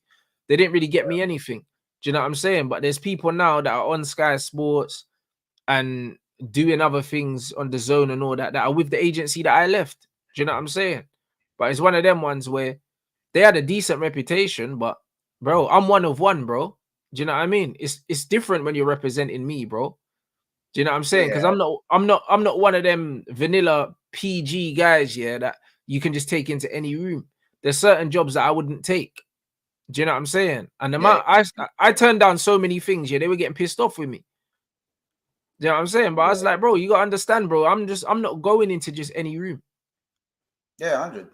They didn't really get me anything. Do you know what I'm saying? But there's people now that are on Sky Sports and doing other things on the Zone and all that are with the agency that I left. Do you know what I'm saying? But it's one of them ones where they had a decent reputation, but bro, I'm one of one, bro. Do you know what I mean? It's different when you're representing me, bro. Do you know what I'm saying? Because I'm not one of them vanilla PG guys, yeah, that you can just take into any room. There's certain jobs that I wouldn't take. Do you know what I'm saying? And the amount I turned down so many things, yeah, they were getting pissed off with me. Do you know what I'm saying? But I was like, bro, you gotta understand, bro. I'm not going into just any room. Yeah, 100.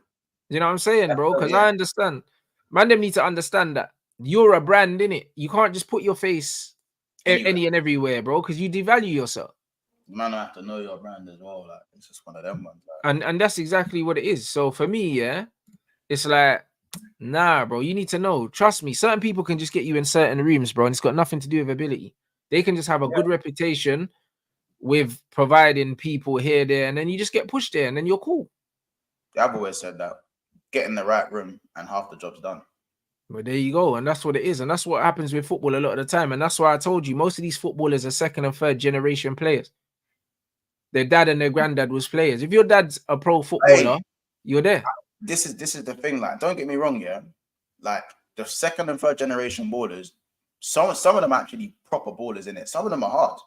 You know what I'm saying, bro? Because I understand. Man, them need to understand that you're a brand, innit? You can't just put your face any and everywhere, bro, because you devalue yourself. Man, I have to know your brand as well. Like, it's just one of them ones. Like. And that's exactly what it is. So for me, yeah, it's like Nah, bro, you need to know. Trust me, certain people can just get you in certain rooms, bro, and it's got nothing to do with ability. They can just have a good reputation with providing people here, there, and then you just get pushed there, and then you're cool. I've always said that. Get in the right room, and half the job's done. Well, there you go, and that's what it is, and that's what happens with football a lot of the time, and that's why I told you most of these footballers are second and third generation players. Their dad and their granddad was players. If your dad's a pro footballer, you're there. This is the thing. Like, don't get me wrong, yeah. Like the second and third generation ballers, some of them are actually proper ballers in it. Some of them are hard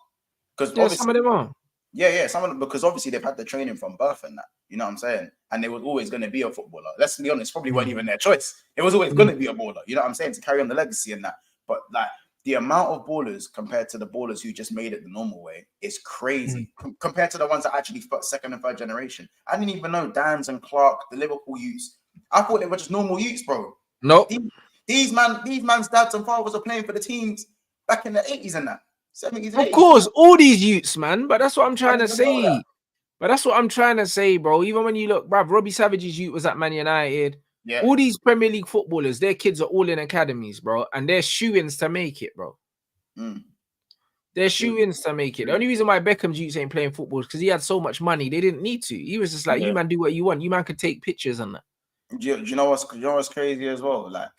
because some of them are. Yeah, some of them, because obviously they've had the training from birth and that. You know what I'm saying? And they were always going to be a footballer. Let's be honest, probably weren't even their choice. It was always going to be a baller. You know what I'm saying? To carry on the legacy and that. But like the amount of ballers compared to the ballers who just made it the normal way is crazy. Compared to the ones that actually got second and third generation. I didn't even know Dans and Clark, the Liverpool youths. I thought they were just normal youths, bro. No. These man's dads and fathers are playing for the teams back in the 80s and that. 70s, of course, all these youths, man. But that's what I'm trying to say. But that's what I'm trying to say, bro. Even when you look, bruv, Robbie Savage's youth was at Man United. Yeah. All these Premier League footballers, their kids are all in academies, bro. And they're shoo-ins to make it, bro. They're shoo-ins to make it. The only reason why Beckham's youths ain't playing football is because he had so much money. They didn't need to. He was just like, you man, do what you want. You man could take pictures and that. Do you know what's crazy as well? Like,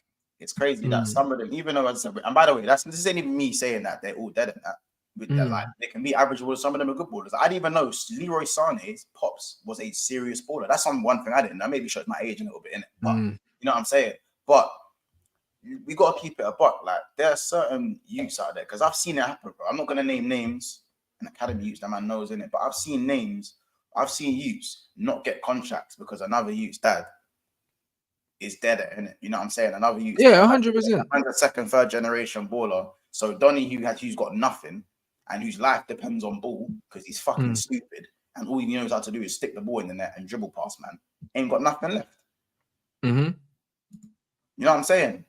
it's crazy that some of them, even though, and by the way, this isn't even me saying that they're all dead at that. That, like, they can be average ballers. Some of them are good ballers. I didn't even know Leroy Sané's pops was a serious baller. That's one thing I didn't know. Maybe shows my age a little bit in it, but you know what I'm saying. But we gotta keep it a buck. Like, there are certain youths out there because I've seen it happen, bro. I'm not gonna name names and academy youths that man knows in it, but I've seen youths not get contracts because another youth's dad is dead at it. You know what I'm saying? Another youth. Yeah, 100%. And a second, third generation baller. So Donny, who's got nothing and whose life depends on ball because he's fucking stupid, and all he knows how to do is stick the ball in the net and dribble past man. Ain't got nothing left. You know what I'm saying?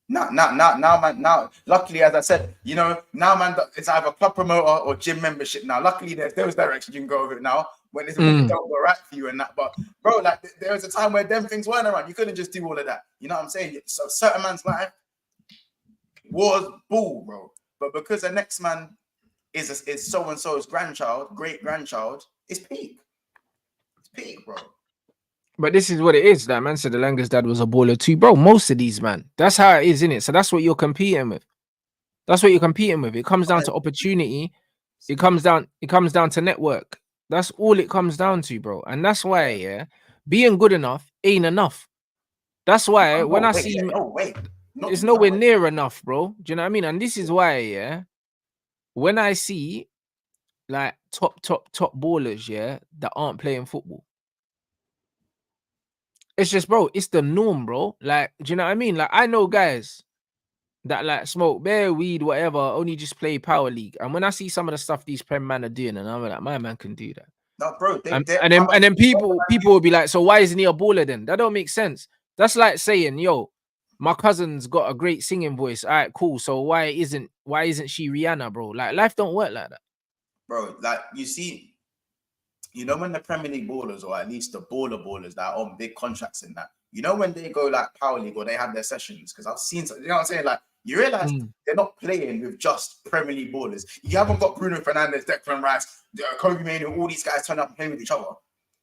Now, man. Luckily, as I said, you know, now, man, it's either club promoter or gym membership. Now, luckily, there's those directions you can go over it now when it's don't go right for you and that. But bro, like, there was a time where them things weren't around. You couldn't just do all of that. You know what I'm saying? So certain man's life was ball, bro. But because the next man is so and so's great grandchild, it's peak. It's peak, bro. But this is what it is. That man said the Langer's dad was a baller too, bro. Most of these, man. That's how it is, innit? So that's what you're competing with. It comes down to opportunity. It comes down to network. That's all it comes down to, bro. And that's why, being good enough ain't enough. That's why it's nowhere near enough, bro. Do you know what I mean? And this is why, when I see like top ballers, that aren't playing football, it's just, bro, it's the norm, bro. Like, do you know what I mean? Like, I know guys that like smoke bare weed, whatever, only just play power league. And when I see some of the stuff these prem man are doing, and I'm like, my man can do that. No, bro. And then people will be like, so why isn't he a baller then? That don't make sense. That's like saying, yo, my cousin's got a great singing voice. All right, cool. So why isn't she Rihanna, bro? Like, life don't work like that, bro. Like, you see, you know, when the Premier League ballers, or at least the ballers that are on big contracts in that, you know, when they go like power league or they have their sessions, because I've seen, you know what I'm saying? Like, you realize they're not playing with just Premier League ballers. You haven't got Bruno Fernandes, Declan Rice, Kobe Mainoo, all these guys turn up and play with each other.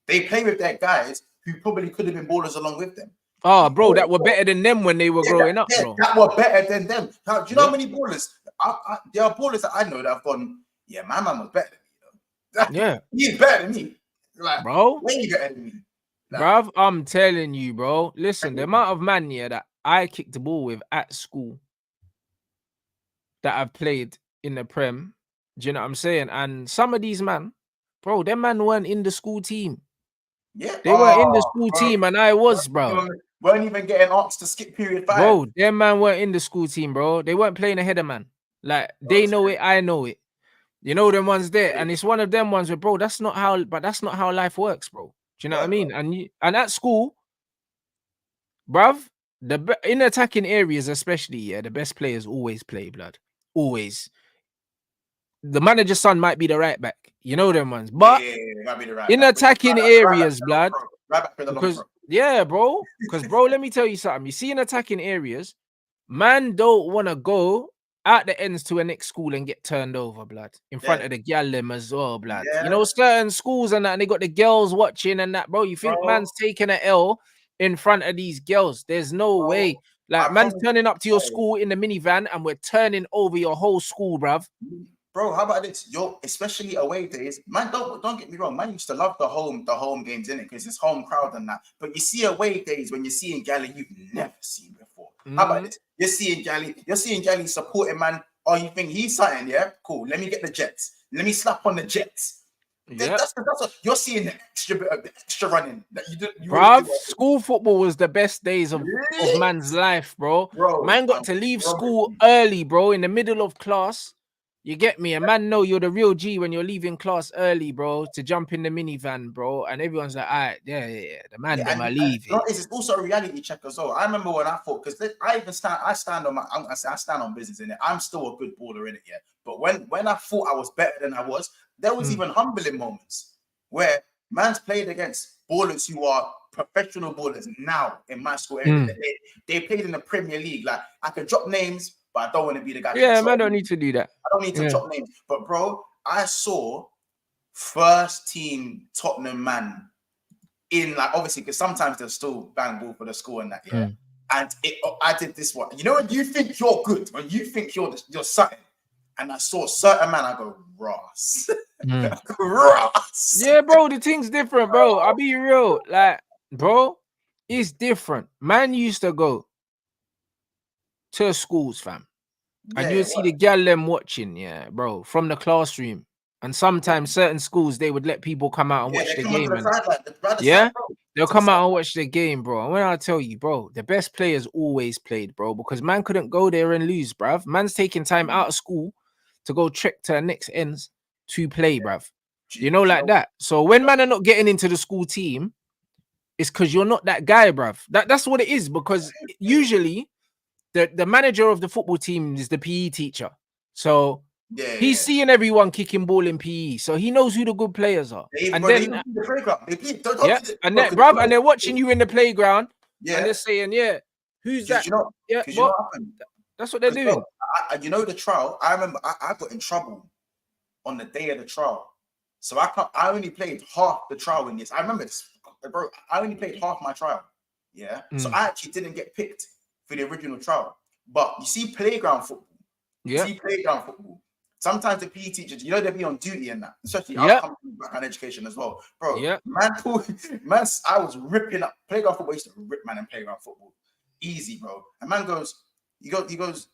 They play with their guys who probably could have been ballers along with them. Oh, bro, that were better than them when they were growing up, bro. That were better than them. Now, do you know how many ballers? There are ballers that I know that have gone, yeah, my man was better than me, though. Yeah. He's better than me. Like, bro. Way better than me. Like, bruv, I'm telling you, bro. Listen, the amount of man that I kicked the ball with at school that I've played in the Prem, do you know what I'm saying? And some of these man, bro, them man weren't in the school team. Yeah, they weren't in the school team, and I was, bro. Weren't even getting asked to skip period 5. Bro, them man weren't in the school team, bro. They weren't playing ahead of man. Like, they know it, I know it. You know them ones there, and it's one of them ones where, bro, that's not how life works, bro. Do you know what I mean? And at school, bruv, in attacking areas especially, the best players always play, blood. Always. The manager's son might be the right back. You know them ones. But might be the right in back. attacking areas, blood, Yeah, bro. Because, bro, let me tell you something. You see in attacking areas, man don't want to go out the ends to a next school and get turned over, blood. In front Yeah. of the gal them as well, blood. You Yeah. know, certain schools and that, and they got the girls watching and that, bro. You think Bro. man's taking an L in front of these girls? There's no Bro, way. Like, I man's promise turning up to your you. school in the minivan and we're turning over your whole school, bruv. Bro, how about this? Especially away days, man. Don't get me wrong, man. Used to love the home games in it because it's home crowd and that. But you see away days when you're seeing Galley you've never seen before. How about this? You're seeing Galley supporting man. Oh, you think he's something? Yeah, cool. Let me get the Jets. Let me slap on the Jets. Yeah, that's what you're seeing, the extra bit of the extra running that you did. bruv, school football was the best days of man's life, bro. Bro, Man got to leave school early, bro, in the middle of class. You get me? A man know you're the real G when you're leaving class early, bro, to jump in the minivan, bro. And everyone's like, all right, yeah. The man them are leaving. It's also a reality check as well. I remember when I thought, because I stand on I stand on business in it. I'm still a good baller in it, yeah. But when I thought I was better than I was, there was even humbling moments where man's played against ballers who are professional ballers now in my school area. They played in the Premier League. Like, I could drop names, but I don't want to be the guy. Yeah, man, don't need to do that. I don't need to drop names. But bro, I saw first team Tottenham man in, like, obviously, because sometimes they'll still bang ball for the score and that, yeah. And I did this one. You know, when you think you're good, when you think you're something, and I saw a certain man, I go, Ross. Ross. Yeah, bro, the thing's different, bro. I'll be real. Like, bro, it's different. Man used to go to schools, fam. And you'd see the gal them watching, yeah, bro, from the classroom. And sometimes certain schools, they would let people come out and watch the game. They'll come out and watch the game, bro. And when I tell you, bro, the best players always played, bro, because man couldn't go there and lose, bruv. Man's taking time out of school to go trek to the next ends to play, bruv. You know, like that. So when man are not getting into the school team, it's because you're not that guy, bruv. That's what it is, because usually the manager of the football team is the PE teacher. So he's seeing everyone kicking ball in PE. So he knows who the good players are. And then bruv, and they're watching you in the playground. Yeah. And they're saying, yeah, who's that? That's what they're doing. You know, the trial, I remember I got in trouble on the day of the trial. So I only played half the trial in this. I remember this, bro. I only played half my trial. Yeah. So I actually didn't get picked for the original trial. But you see playground football. Sometimes the PE teachers, you know, they'll be on duty and that. Especially I'll come from background education as well. Bro, man, I was ripping up playground football. I used to rip man in playground football. Easy, bro. And man goes, he goes,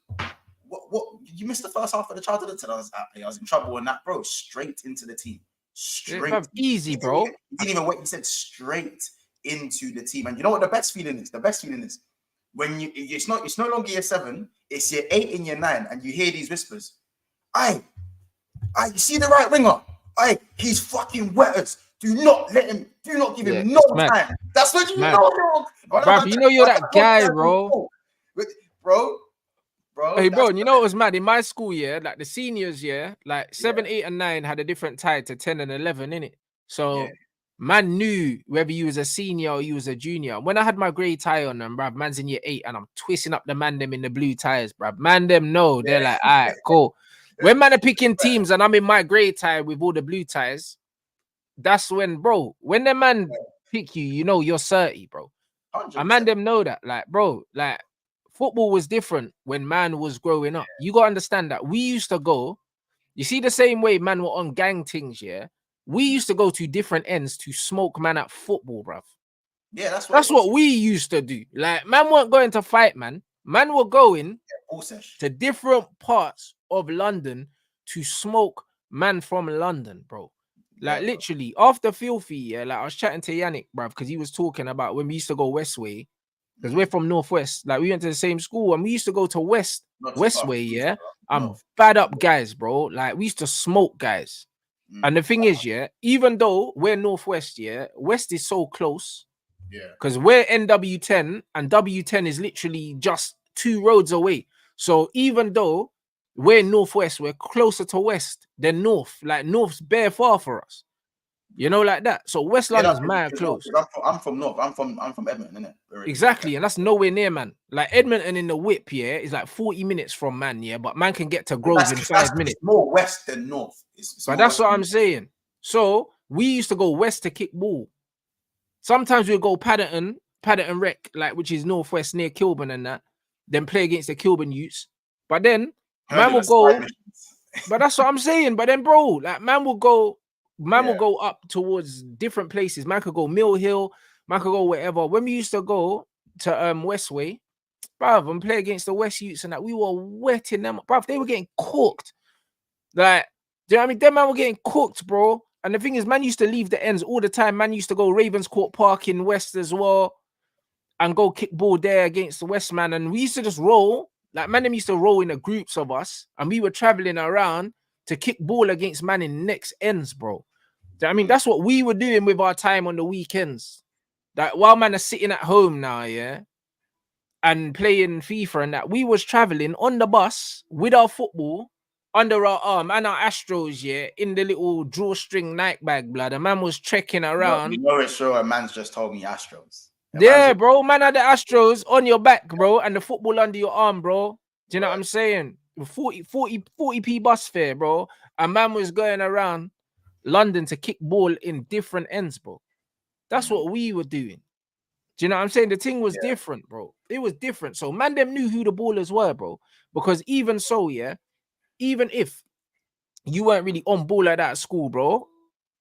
what you missed the first half of the trial to the I was in trouble and that, bro. Straight into the team. Easy, bro. He didn't even wait. He said straight into the team. And you know what the best feeling is? The best feeling is when it's no longer year 7, it's year 8 and year 9, and you hear these whispers. You see the right winger? He's fucking wet. Do not give him no time. That's what you know, bro. You know you're that guy, bro. Bro. Hey, bro, you know what was mad? In my school, yeah, like the seniors, yeah, like 7, 8, and 9 had a different tie to 10 and 11, innit? So man knew whether you was a senior or you was a junior. When I had my grey tie on them, bruv, man's in year 8 and I'm twisting up the man them in the blue ties, bruv. Man them know. They're like, all right, cool. When man are picking teams and I'm in my grey tie with all the blue ties, that's when, bro, when the man pick you, you know you're 30, bro. 100%. And man them know that. Like, bro, like, football was different when man was growing up. You got to understand that we used to go, you see the same way man were on gang things, yeah? We used to go to different ends to smoke man at football, bruv. Yeah, that's what we used to do. Like, man weren't going to fight, man. Man were going to different parts of London to smoke man from London, bro. Like, literally, after Filthy, yeah, like, I was chatting to Yannick, bruv, because he was talking about when we used to go Westway, because we're from Northwest. Like, we went to the same school, and we used to go to Westway, yeah? Bad up guys, bro. Like, we used to smoke guys. And the thing is, yeah, even though we're Northwest, yeah, West is so close. Yeah. Because we're NW10, and W10 is literally just 2 roads away. So even though we're Northwest, we're closer to West than North. Like, North's bare far for us. You know, like that. So West Yeah, London's no, mad 'cause close. I'm from North. I'm from Edmonton, innit? Exactly, and that's nowhere near, man. Like Edmonton in the whip, yeah, is like 40 minutes from man, yeah, but man can get to Grove in 5 minutes. It's more west than north. It's But more that's west what than I'm saying. So we used to go west to kick ball. Sometimes we'd go Paddington Rec, like which is northwest near Kilburn and that, then play against the Kilburn youths. But then man will go. But that's what I'm saying. But then, bro, like man will go up towards different places. Man could go Mill Hill, man could go wherever. When we used to go to Westway, bruv, and play against the West Youths and that, we were wetting them, bruv. They were getting cooked. Like, do you know what I mean? Them man were getting cooked, bro. And the thing is, man used to leave the ends all the time. Man used to go Ravens Court Park in West as well and go kick ball there against the West, man. And we used to just roll. Like, man, them used to roll in the groups of us. And we were traveling around to kick ball against man in next ends, bro. Do you know what I mean? That's what we were doing with our time on the weekends. Like, while man are sitting at home now, yeah, and playing FIFA and that, we was traveling on the bus with our football under our arm and our Astros, yeah, in the little drawstring night bag, blood. The man was trekking around. You know it's sure a man's just told me Astros. Yeah, bro, man had the Astros on your back, bro, and the football under your arm, bro. Do you know what I'm saying? 40p bus fare, bro. A man was going around London to kick ball in different ends, bro. That's what we were doing. Do you know what I'm saying? The thing was different, bro. It was different. So man, them knew who the ballers were, bro. Because even so, yeah, even if you weren't really on ball like that at school, bro,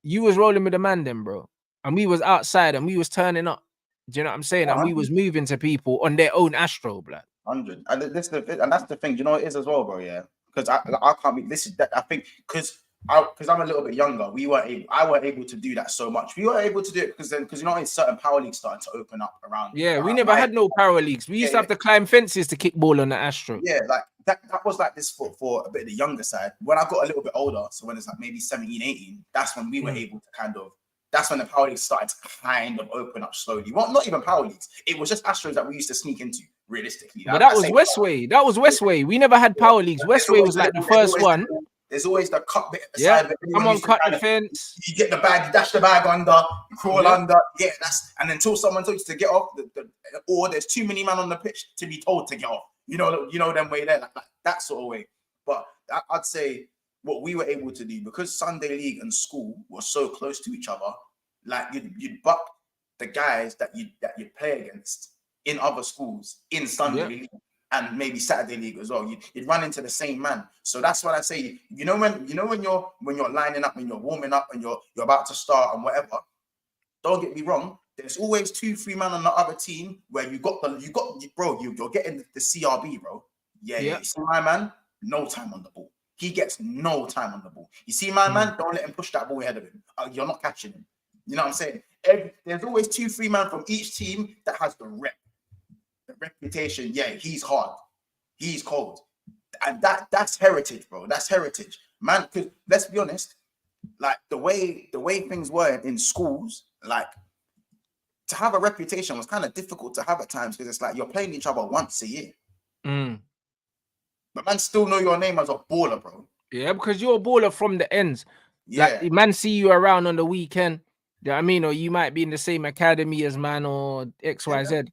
you was rolling with the man, them, bro. And we was outside and we was turning up. Do you know what I'm saying? And we was moving to people on their own Astro, blood. 100. And that's the thing. Do you know what it is as well, bro? Yeah. Because I can't be. This is that. I think because I'm a little bit younger. I weren't able to do that so much. We were able to do it because you know, in certain power leagues starting to open up around. Yeah, we never had no power leagues. We used to have to climb fences to kick ball on the Astro. Yeah, like that was like this for a bit of the younger side. When I got a little bit older, so when it's like maybe 17, 18, that's when we were able to kind of. That's when the power leagues started to kind of open up slowly. Well, not even power leagues. It was just Astros that we used to sneak into, realistically. But that was Westway. That was Westway. We never had power leagues. Westway was like the first one. There's always the cut bit at the side of it. Come on, cut the fence. You get the bag, you dash the bag under, you crawl under. Yeah, and until someone tells you to get off, or there's too many men on the pitch to be told to get off. You know them way there, like that sort of way. But I'd say what we were able to do, because Sunday League and school were so close to each other, like you'd buck the guys that you play against in other schools in Sunday League and maybe Saturday League as well. You'd run into the same man. So that's what I say. When you're lining up and you're warming up and you're about to start and whatever. Don't get me wrong. There's always 2-3 men on the other team where you're getting the CRB, bro. Yeah. You see my man, no time on the ball. He gets no time on the ball. You see my man, don't let him push that ball ahead of him. You're not catching him. You know what I'm saying? There's always 2-3 men from each team that has the reputation. Yeah, he's hard. He's cold. And that's heritage, bro. That's heritage. Man, because let's be honest, like the way things were in schools, like to have a reputation was kind of difficult to have at times because it's like you're playing each other once a year. But man still know your name as a baller, bro. Yeah, because you're a baller from the ends. Yeah. Like, man see you around on the weekend. You know what I mean? Or you might be in the same academy as man or XYZ.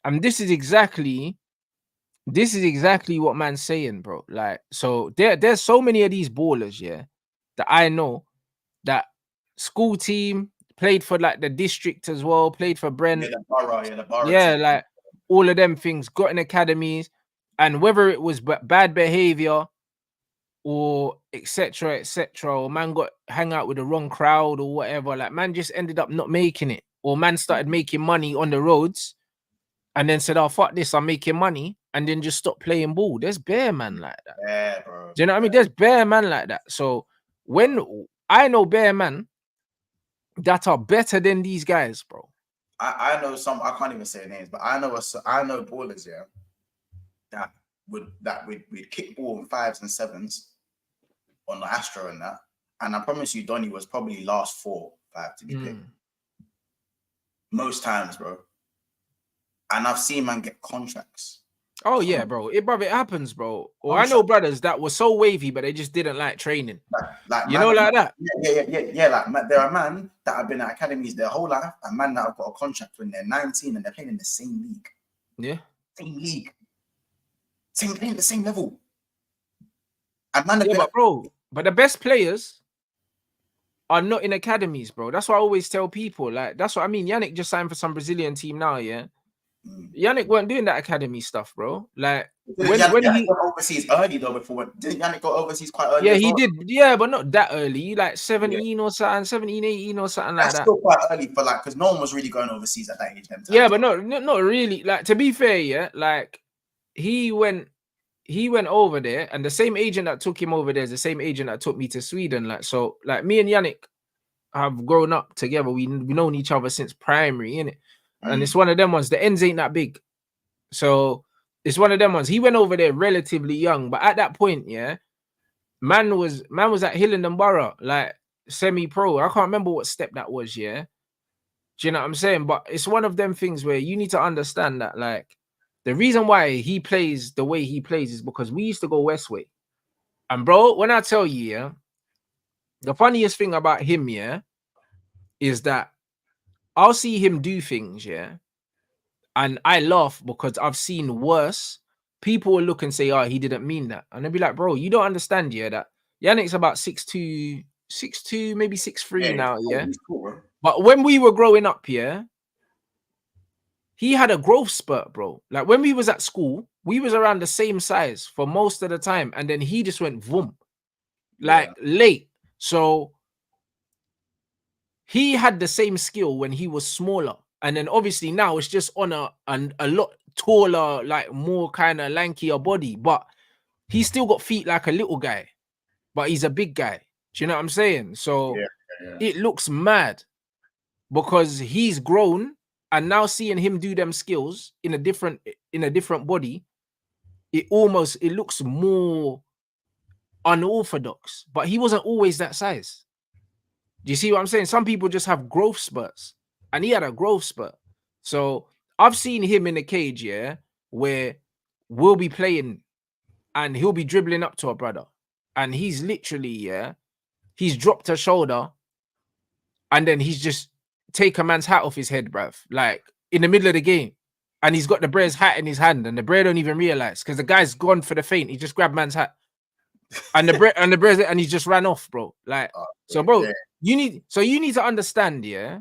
And this is exactly what man's saying, bro. Like, so there's so many of these ballers, yeah, that I know that school team played for like the district as well, played for Brent. The borough team. Like all of them things, got in academies, and whether it was bad behavior or etc., or man got hang out with the wrong crowd or whatever, like man just ended up not making it, or man started making money on the roads and then said, oh, fuck this, I'm making money, and then just stop playing ball. There's bare man like that. Yeah, bro. Do you know what I mean? There's bare man like that. So when I know bare man that are better than these guys, bro. I know some, I can't even say names, but I know ballers, yeah, that would kick ball in 5s and 7s on the Astro and that. And I promise you, Donny was probably last 4-5 to be picked. Most times, bro. And I've seen man get contracts Oh yeah, bro. It happens, bro. Or I'm I know sure, brothers that were so wavy, but they just didn't like training. like You know, like that. yeah. Like there are men that have been at academies their whole life, and men that have got a contract when they're 19 and they're playing in the same league. Yeah. Same league. Playing at the same level. And man, Yeah, but bro, but the best players are not in academies, bro. That's what I always tell people. Like, that's what I mean. Yannick just signed for some Brazilian team now, yeah. Yannick weren't doing that academy stuff, bro. Like when he went overseas early though before, didn't Yannick go overseas quite early? Yeah, as he well? did. Yeah, but not that early. Like 17 or something, 17, 18 or something like That's that. still quite early for like, because no one was really going overseas at that age. Them times, Yeah, but not really. Like, to be fair, yeah, like he went over there, and the same agent that took him over there is the same agent that took me to Sweden. Like, so like me and Yannick have grown up together. We've known each other since primary, innit? And it's one of them ones. The ends ain't that big. So it's one of them ones. He went over there relatively young, but at that point, yeah, man was at Hillingdon Borough, like semi-pro. I can't remember what step that was, yeah. Do you know what I'm saying? But it's one of them things where you need to understand that, like, the reason why he plays the way he plays is because we used to go Westway. And bro, when I tell you, yeah, the funniest thing about him, yeah, is that I'll see him do things, yeah, and I laugh because I've seen worse. People will look and say, "Oh, he didn't mean that," and they'll be like, "Bro, you don't understand, yeah, that Yannick's about 6'2", 6'2", maybe 6'3" now, yeah." Cool, but when we were growing up, yeah, he had a growth spurt, bro. Like when we was at school, we was around the same size for most of the time, and then he just went boom, like late. So he had the same skill when he was smaller, and then obviously now it's just on a lot taller, like more kind of lankier body, but he's still got feet like a little guy, but he's a big guy. Do you know what I'm saying? So it looks mad because he's grown, and now seeing him do them skills in a different body, it looks more unorthodox. But he wasn't always that size. Do you see what I'm saying? Some people just have growth spurts, and he had a growth spurt. So I've seen him in the cage, yeah, where we'll be playing and he'll be dribbling up to a brother, and he's literally, yeah, he's dropped a shoulder, and then he's just take a man's hat off his head, bruv, like in the middle of the game. And he's got the Brea's hat in his hand, and the Brea don't even realize because the guy's gone for the feint. He just grabbed man's hat, and the Brea's and he just ran off, bro. Like, so, bro, you need to understand, yeah,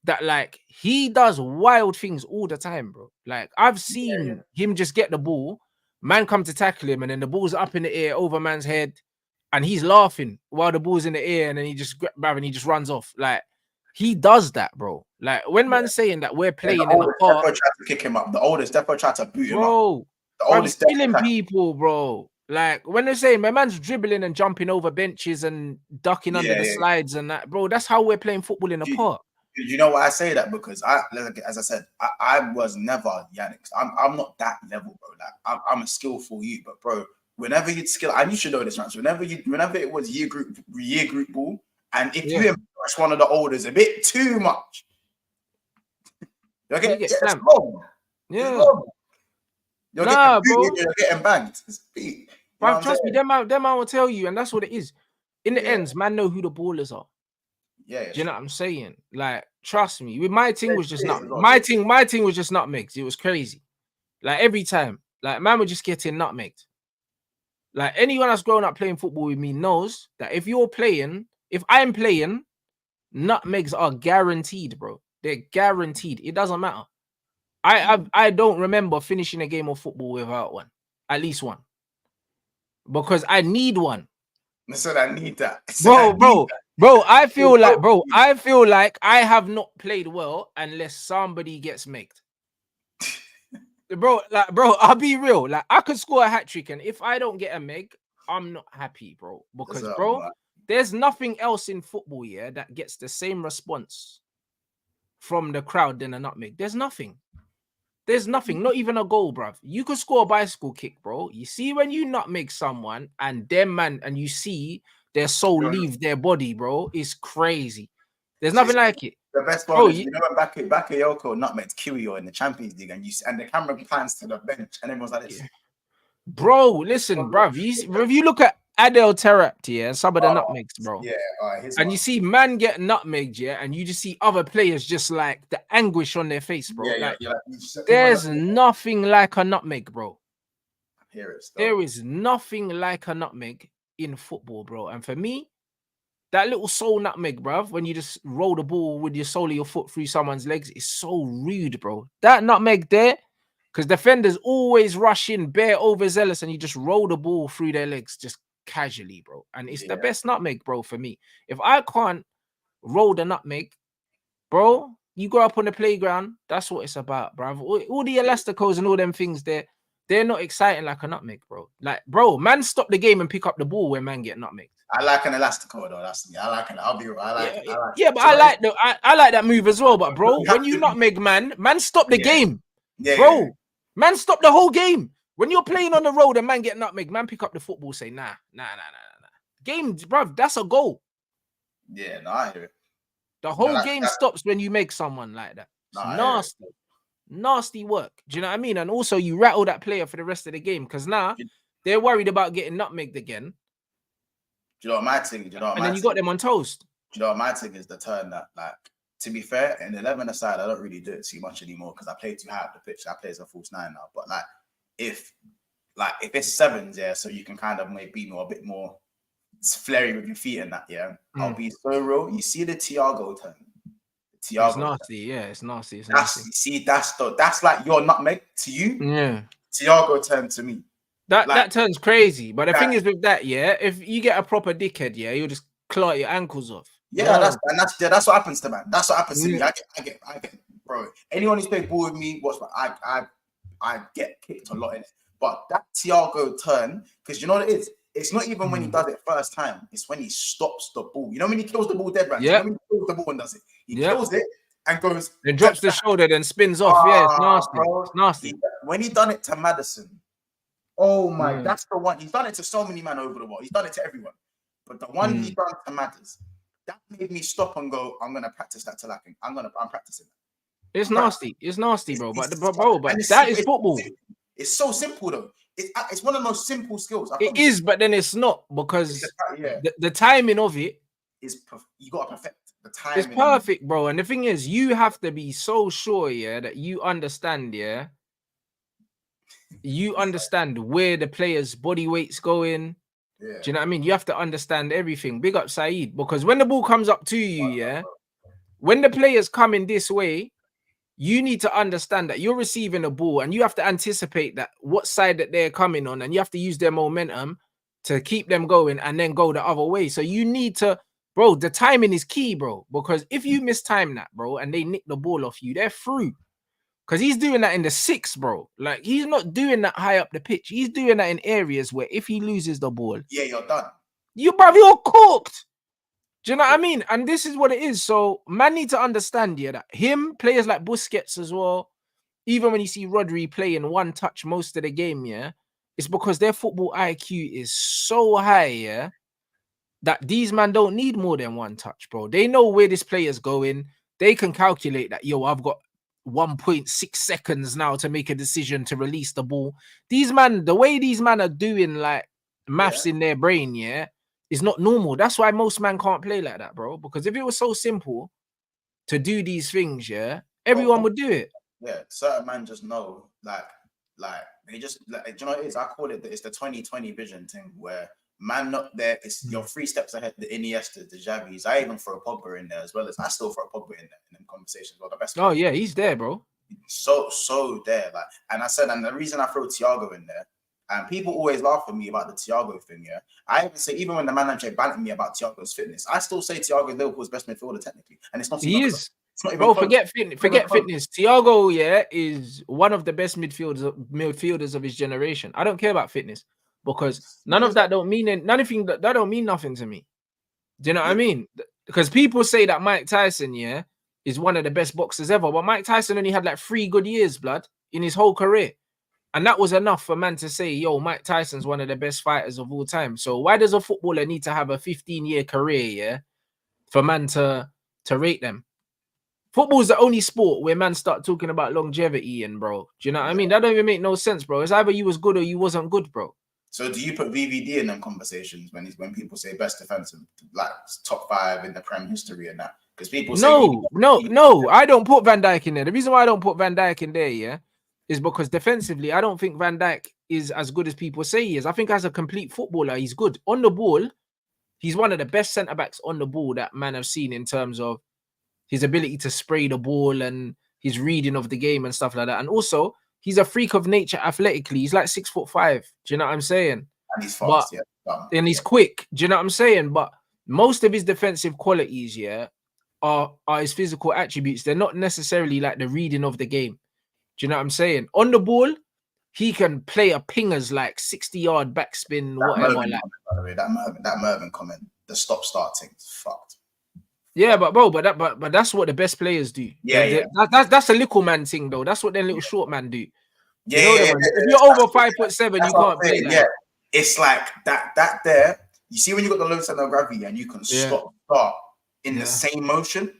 that like he does wild things all the time, bro. Like I've seen him just get the ball, man come to tackle him, and then the ball's up in the air over man's head, and he's laughing while the ball's in the air, and then he just runs off. Like he does that, bro. Like when man's saying that we're playing in the park, tried to kick him up. The oldest Defo tried to boot him up. bro. The oldest killing people, bro. Like when they're saying my man's dribbling and jumping over benches and ducking under the slides and that, bro. That's how we're playing football in the park. You know why I say that? Because as I said, I was never Yannick. I'm not that level, bro. Like I'm a skillful you, but bro, whenever you'd skill, and you should know this, man. Whenever it was year group ball, and if you embarrass one of the olders a bit too much, okay, it's wrong. Yeah. You're getting banged. Bro, trust me, them I will tell you, and that's what it is. In the ends, man, know who the ballers are. Yeah, do you know what I'm saying? Like, trust me. With my team was just not my team was just nutmegged. It was crazy. Like every time, like man would just get in nutmegged. Like anyone that's grown up playing football with me knows that if I'm playing, nutmegs are guaranteed, bro. They're guaranteed. It doesn't matter. I don't remember finishing a game of football without one, at least one, because I need one. So I need that, bro. I feel like I have not played well unless somebody gets megged. Bro, I'll be real. Like I could score a hat trick, and if I don't get a meg, I'm not happy, bro. Because there's nothing else in football, yeah, that gets the same response from the crowd than a nutmeg. There's nothing. Not even a goal, bruv. You could score a bicycle kick, bro. You see when you nutmeg someone and them man, and you see their soul leave their body, bro. It's crazy. There's nothing like it. The best Bro, one is, you know, when Bakayoko nutmegged Kiwior in the Champions League, and the camera pans to the bench, and everyone's like this. Bro, listen, bruv. If you look at Adel Taarabt, yeah, some of the nutmegs, bro. Yeah, and you see man get nutmegged, yeah, and you just see other players just like the anguish on their face, bro. Yeah, there's nothing like a nutmeg, bro. Hear it still. There is nothing like a nutmeg in football, bro. And for me, that little soul nutmeg, bruv, when you just roll the ball with your sole of your foot through someone's legs, is so rude, bro. That nutmeg there, because defenders always rush in, bare overzealous, and you just roll the ball through their legs just casually, bro. And it's the best nutmeg, bro, for me. If I can't roll the nutmeg, bro, you grow up on the playground, that's what it's about, bro. All the elasticos and all them things there, they're not exciting like a nutmeg, bro. Like, bro, man, stop the game and pick up the ball when man get nutmegged. I like an elastico though. I like it. I'll be real. I like it. Yeah, but I like that move as well. But bro, when you nutmeg, man, stop the game. Yeah, bro. Man, stop the whole game. When you're playing on the road and man get nutmeg, man, pick up the football, say nah. Game, bro, that's a goal. Yeah, no, I hear it. The whole game stops when you make someone like that. It's nasty. Nasty work. Do you know what I mean? And also you rattle that player for the rest of the game because now they're worried about getting nutmegged again. Do you know what my thing? And then you got them on toast. Do you know what my thing is? The turn that, like, to be fair, in 11 aside, I don't really do it too much anymore because I play too high up the pitch. I play as a false 9 now. But like, if it's sevens, yeah, so you can kind of maybe be a bit more flary with your feet and that, yeah. I'll be so real. You see the Thiago turn. It's nasty, yeah. It's nasty. It's nasty. You see, that's like your nutmeg to you. Yeah. Thiago turned to me. That turns crazy. But the thing is with that, yeah, if you get a proper dickhead, yeah, you'll just claw your ankles off. Yeah, that's what happens to man. That's what happens to me. I get, bro. Anyone who's played ball with me, watch my. I get kicked a lot in it. But that Thiago turn, because you know what it is. It's not even when he does it first time. It's when he stops the ball. You know when he kills the ball dead, right? Yeah. You know when he kills the ball and does it. He kills it and goes. Then drops the shoulder, then spins off. Yeah, it's nasty. Bro. It's nasty. When he done it to Maddison. Oh my, that's the one. He's done it to so many men over the world. He's done it to everyone. But the one he done to Madders, that made me stop and go, I'm gonna practice that till I'm practicing that. It's nasty. It's nasty, bro. But that is football. It's so simple though. It's one of the most simple skills. It is, but then it's not because the timing of it is you gotta perfect the time. It's perfect, bro. And the thing is, you have to be so sure, yeah, that you understand, yeah. You understand where the player's body weight's going. Yeah. Do you know what I mean? You have to understand everything. Big up Saeed, because when the ball comes up to you, yeah, when the player's coming this way, you need to understand that you're receiving a ball and you have to anticipate that what side that they're coming on, and you have to use their momentum to keep them going and then go the other way. So you need to, bro, the timing is key, bro, because if you mistime that, bro, and they nick the ball off you, they're through. Because he's doing that in the 6, bro. Like, he's not doing that high up the pitch. He's doing that in areas where if he loses the ball... Yeah, you're done. You're cooked. Do you know what I mean? And this is what it is. So, man need to understand, yeah, that players like Busquets as well, even when you see Rodri playing one touch most of the game, yeah, it's because their football IQ is so high, yeah, that these men don't need more than one touch, bro. They know where this player's going. They can calculate that, yo, I've got 1.6 seconds now to make a decision to release the ball. These man, the way these men are doing like maths in their brain, yeah, is not normal. That's why most men can't play like that, bro. Because if it was so simple to do these things, yeah, everyone would do it. Yeah, certain men just know, like they just, like, do you know what it is? I call it it's the 2020 vision thing where man not there, it's you're 3 steps ahead, the Iniesta, the Xavis. I even throw Pogba in there as well as I still throw Pogba in there in them conversations. Well, the best. Oh yeah, he's there, bro. So there, like, and I said, and the reason I throw Thiago in there, and people always laugh at me about the Thiago thing. Yeah, I even say, even when the manager bantered me about Thiago's fitness, I still say Thiago is Liverpool's best midfielder technically, and it's not. He is. Bro, forget fitness. Thiago, yeah, is one of the best midfielders of his generation. I don't care about fitness. Because none of that don't mean that don't mean nothing to me. Do you know what I mean? Because people say that Mike Tyson, yeah, is one of the best boxers ever. But Mike Tyson only had like 3 good years, blood, in his whole career. And that was enough for man to say, yo, Mike Tyson's one of the best fighters of all time. So why does a footballer need to have a 15-year career, yeah, for man to to rate them. Football's the only sport where man start talking about longevity and bro. Do you know what I mean? That don't even make no sense, bro. It's either you was good or you wasn't good, bro. So do you put VVD in them conversations when people say best defensive, like top 5 in the Prem history and that? Because people say no, I don't put Van Dijk in there. The reason why I don't put Van Dijk in there, yeah, is because defensively, I don't think Van Dijk is as good as people say he is. I think as a complete footballer, he's good. On the ball, he's one of the best centre-backs on the ball that man have seen in terms of his ability to spray the ball and his reading of the game and stuff like that. And also, he's a freak of nature athletically. He's like 6'5". Do you know what I'm saying? And he's fast, And he's quick. Do you know what I'm saying? But most of his defensive qualities, yeah, are his physical attributes. They're not necessarily like the reading of the game. Do you know what I'm saying? On the ball, he can play a pingers like 60-yard backspin, whatever. Mervyn comment, by the way, that Mervyn comment, the stop starting, fucked. Yeah, but bro, but that's what the best players do. Yeah. That's a little man thing though. That's what them little short man do. Yeah, if you're over 5'7", you can't play that. Yeah, it's like that there. You see when you got the low center of gravity and you can start in the same motion.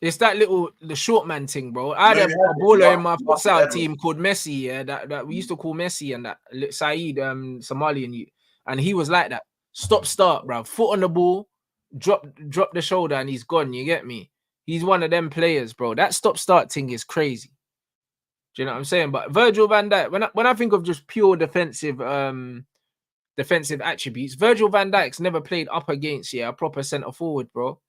It's that the short man thing, bro. I had a baller in my futsal team called Messi. Yeah, that we used to call Messi and that Saeed, Somalian, and he was like that. Stop, start, bro. Foot on the ball. Drop the shoulder and he's gone. You get me? He's one of them players, bro. That stop-start thing is crazy. Do you know what I'm saying? But Virgil van Dijk, when I think of just pure defensive attributes, Virgil van Dijk's never played up against a proper centre forward, bro.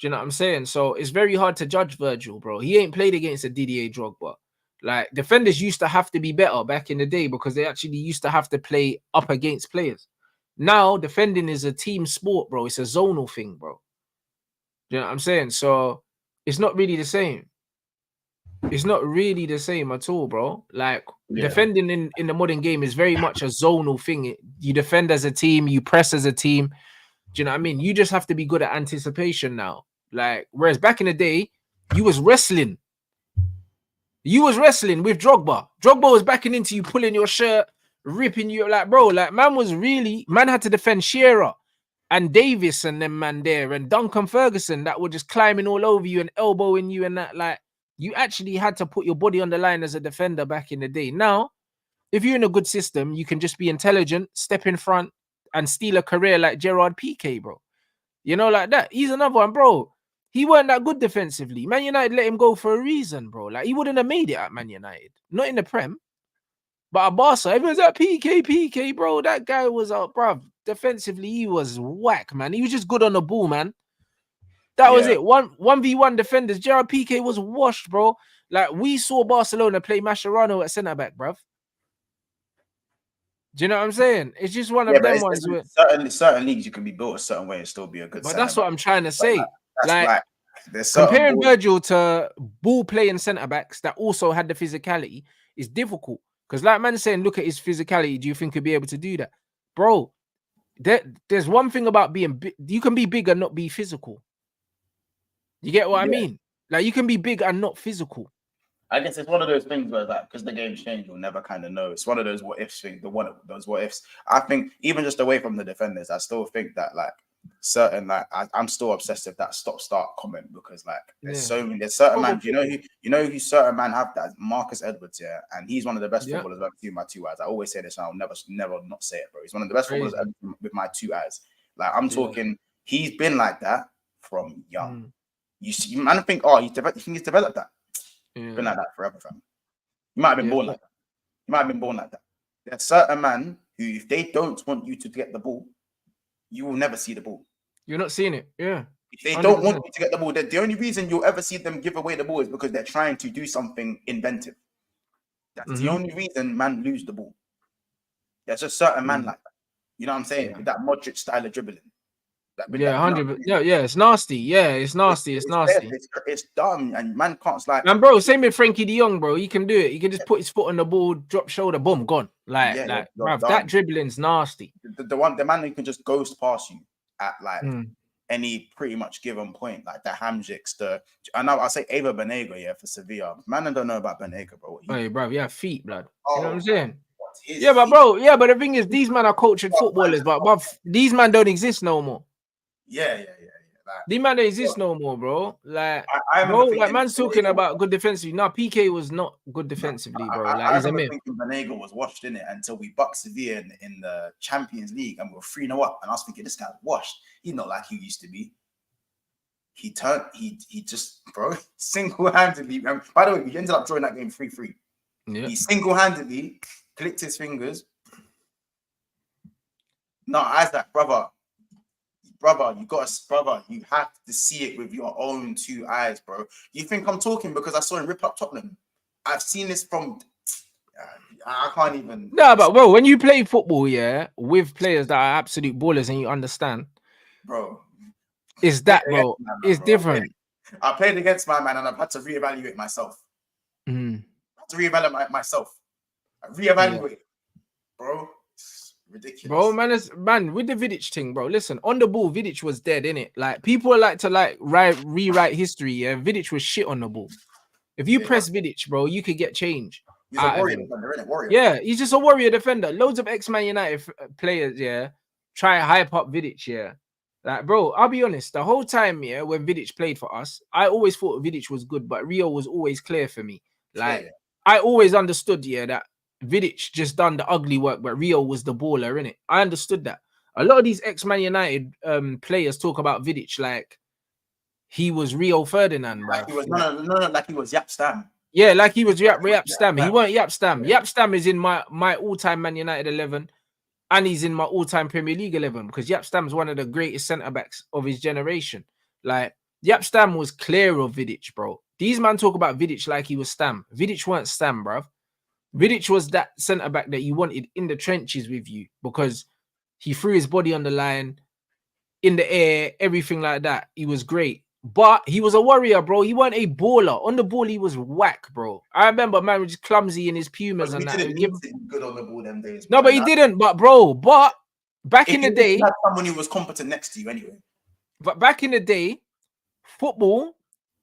Do you know what I'm saying? So it's very hard to judge Virgil, bro. He ain't played against a Didier Drogba. Like defenders used to have to be better back in the day because they actually used to have to play up against players. Now, defending is a team sport, bro. It's a zonal thing, bro. You know what I'm saying? So, it's not really the same. It's not really the same at all, bro. Like, defending in the modern game is very much a zonal thing. You defend as a team. You press as a team. Do you know what I mean? You just have to be good at anticipation now. Like, whereas back in the day, you was wrestling. You was wrestling with Drogba. Drogba was backing into you, pulling your shirt, ripping you like, bro, like man had to defend Shearer and Davis and them man there and Duncan Ferguson that were just climbing all over you and elbowing you and that. Like you actually had to put your body on the line as a defender back in the day. Now, if you're in a good system, you can just be intelligent, step in front and steal a career like Gerard Piqué, bro. You know, like that. He's another one, bro. He weren't that good defensively. Man United let him go for a reason, bro. Like he wouldn't have made it at Man United. Not in the Prem. But at Barca, everyone's like PK, bro. That guy was out, bruv. Defensively, he was whack, man. He was just good on the ball, man. That was it. 1v1 defenders. Gerard Piqué was washed, bro. Like, we saw Barcelona play Mascherano at centre-back, bruv. Do you know what I'm saying? It's just one of them ones. Certain leagues, you can be built a certain way and still be a good But that's what I'm trying to say. Like comparing Virgil to ball-playing centre-backs that also had the physicality is difficult. Because like man saying, look at his physicality. Do you think he'll be able to do that? Bro, there's one thing about being big. You can be big and not be physical. You get what I mean? Like you can be big and not physical. I guess it's one of those things where like, because the game's changed, you'll never kind of know. It's one of those what ifs things, those what ifs. I think even just away from the defenders, I still think that like certain like I'm still obsessed with that stop-start comment because like there's certain man. You know who certain man have that Marcus Edwards, and he's one of the best footballers I've ever seen with my 2 eyes. I always say this, and I'll never not say it, bro. He's one of the best footballers ever with my 2 eyes. Like I'm talking, he's been like that from young. You see, man, think he's developed that. He's been like that forever, fam. You might have been born like that. You might have been born like that. There's certain man who, if they don't want you to get the ball, you will never see the ball. You're not seeing it. Yeah. If they don't want you to get the ball, the only reason you'll ever see them give away the ball is because they're trying to do something inventive. That's the only reason man lose the ball. There's just certain man like that. You know what I'm saying? With that Modric style of dribbling. 100%. It's nasty. Yeah, it's nasty. It's nasty. It's dumb, and man can't slide. And bro, same with Frankie De Jong, bro. He can do it. He can just put his foot on the ball, drop shoulder, boom, gone. Bruv, that dribbling's nasty. The man who can just ghost past you at like any pretty much given point, like the Hamziks, and I say Ava Banega, for Sevilla. Man, I don't know about Banega, bro. Hey, bro, feet, blood. You know what I'm saying? But the thing is, these men are cultured footballers, but these men don't exist no more. Yeah. The man don't exist no more, bro. Like, I remember bro, like thinking man's talking Vanega about good defensively. No, PK was not good defensively, bro. Like, I he's a remember myth. thinking Vanega was washed in it until we bucked Sevilla in the Champions League and we were 3-0 up. And I was thinking, this guy's washed. He's not like he used to be. He just, bro, single-handedly. By the way, we ended up drawing that game 3-3. Yeah. He single-handedly clicked his fingers. No, Isaac, brother, you have to see it with your own two eyes, bro. You think I'm talking because I saw him rip up Tottenham? I've seen this from. I can't even. No, but bro, when you play football, yeah, with players that are absolute ballers and you understand, bro, is that, bro? It's different. I played against my man and I've had to reevaluate myself. Mm. I had to reevaluate myself. Reevaluate, bro. It's ridiculous, bro. Man, with the Vidic thing, bro. Listen, on the ball, Vidic was dead, innit? Like people like to rewrite history. Yeah, Vidic was shit on the ball. If you press Vidic, bro, you could get change. He's a warrior defender, isn't it? Warrior. Yeah, he's just a warrior defender. Loads of ex-Man United players, yeah, try hype up Vidic, yeah. Like, bro, I'll be honest. The whole time, yeah, when Vidic played for us, I always thought Vidic was good, but Rio was always clear for me. Like, I always understood, yeah, that Vidic just done the ugly work, but Rio was the baller, innit? I understood that. A lot of these ex-Man United players talk about Vidic like he was Rio Ferdinand, like bro. he was no, like he was Yap Stam. Yeah, like he was Yap Stam. He weren't Yap Stam. Yap Stam is in my all-time Man United 11, and he's in my all-time Premier League 11 because Yap Stam's one of the greatest centre-backs of his generation. Like, Yap Stam was clear of Vidic, bro. These men talk about Vidic like he was Stam. Vidic weren't Stam, bro. Vidic was that centre-back that you wanted in the trenches with you because he threw his body on the line, in the air, everything like that. He was great. But he was a warrior, bro. He wasn't a baller. On the ball, he was whack, bro. I remember man was clumsy in his Pumas and that. Didn't need to be good on the ball them days. No, but he didn't. But bro, back in the day, had someone who was competent next to you anyway. But back in the day, football,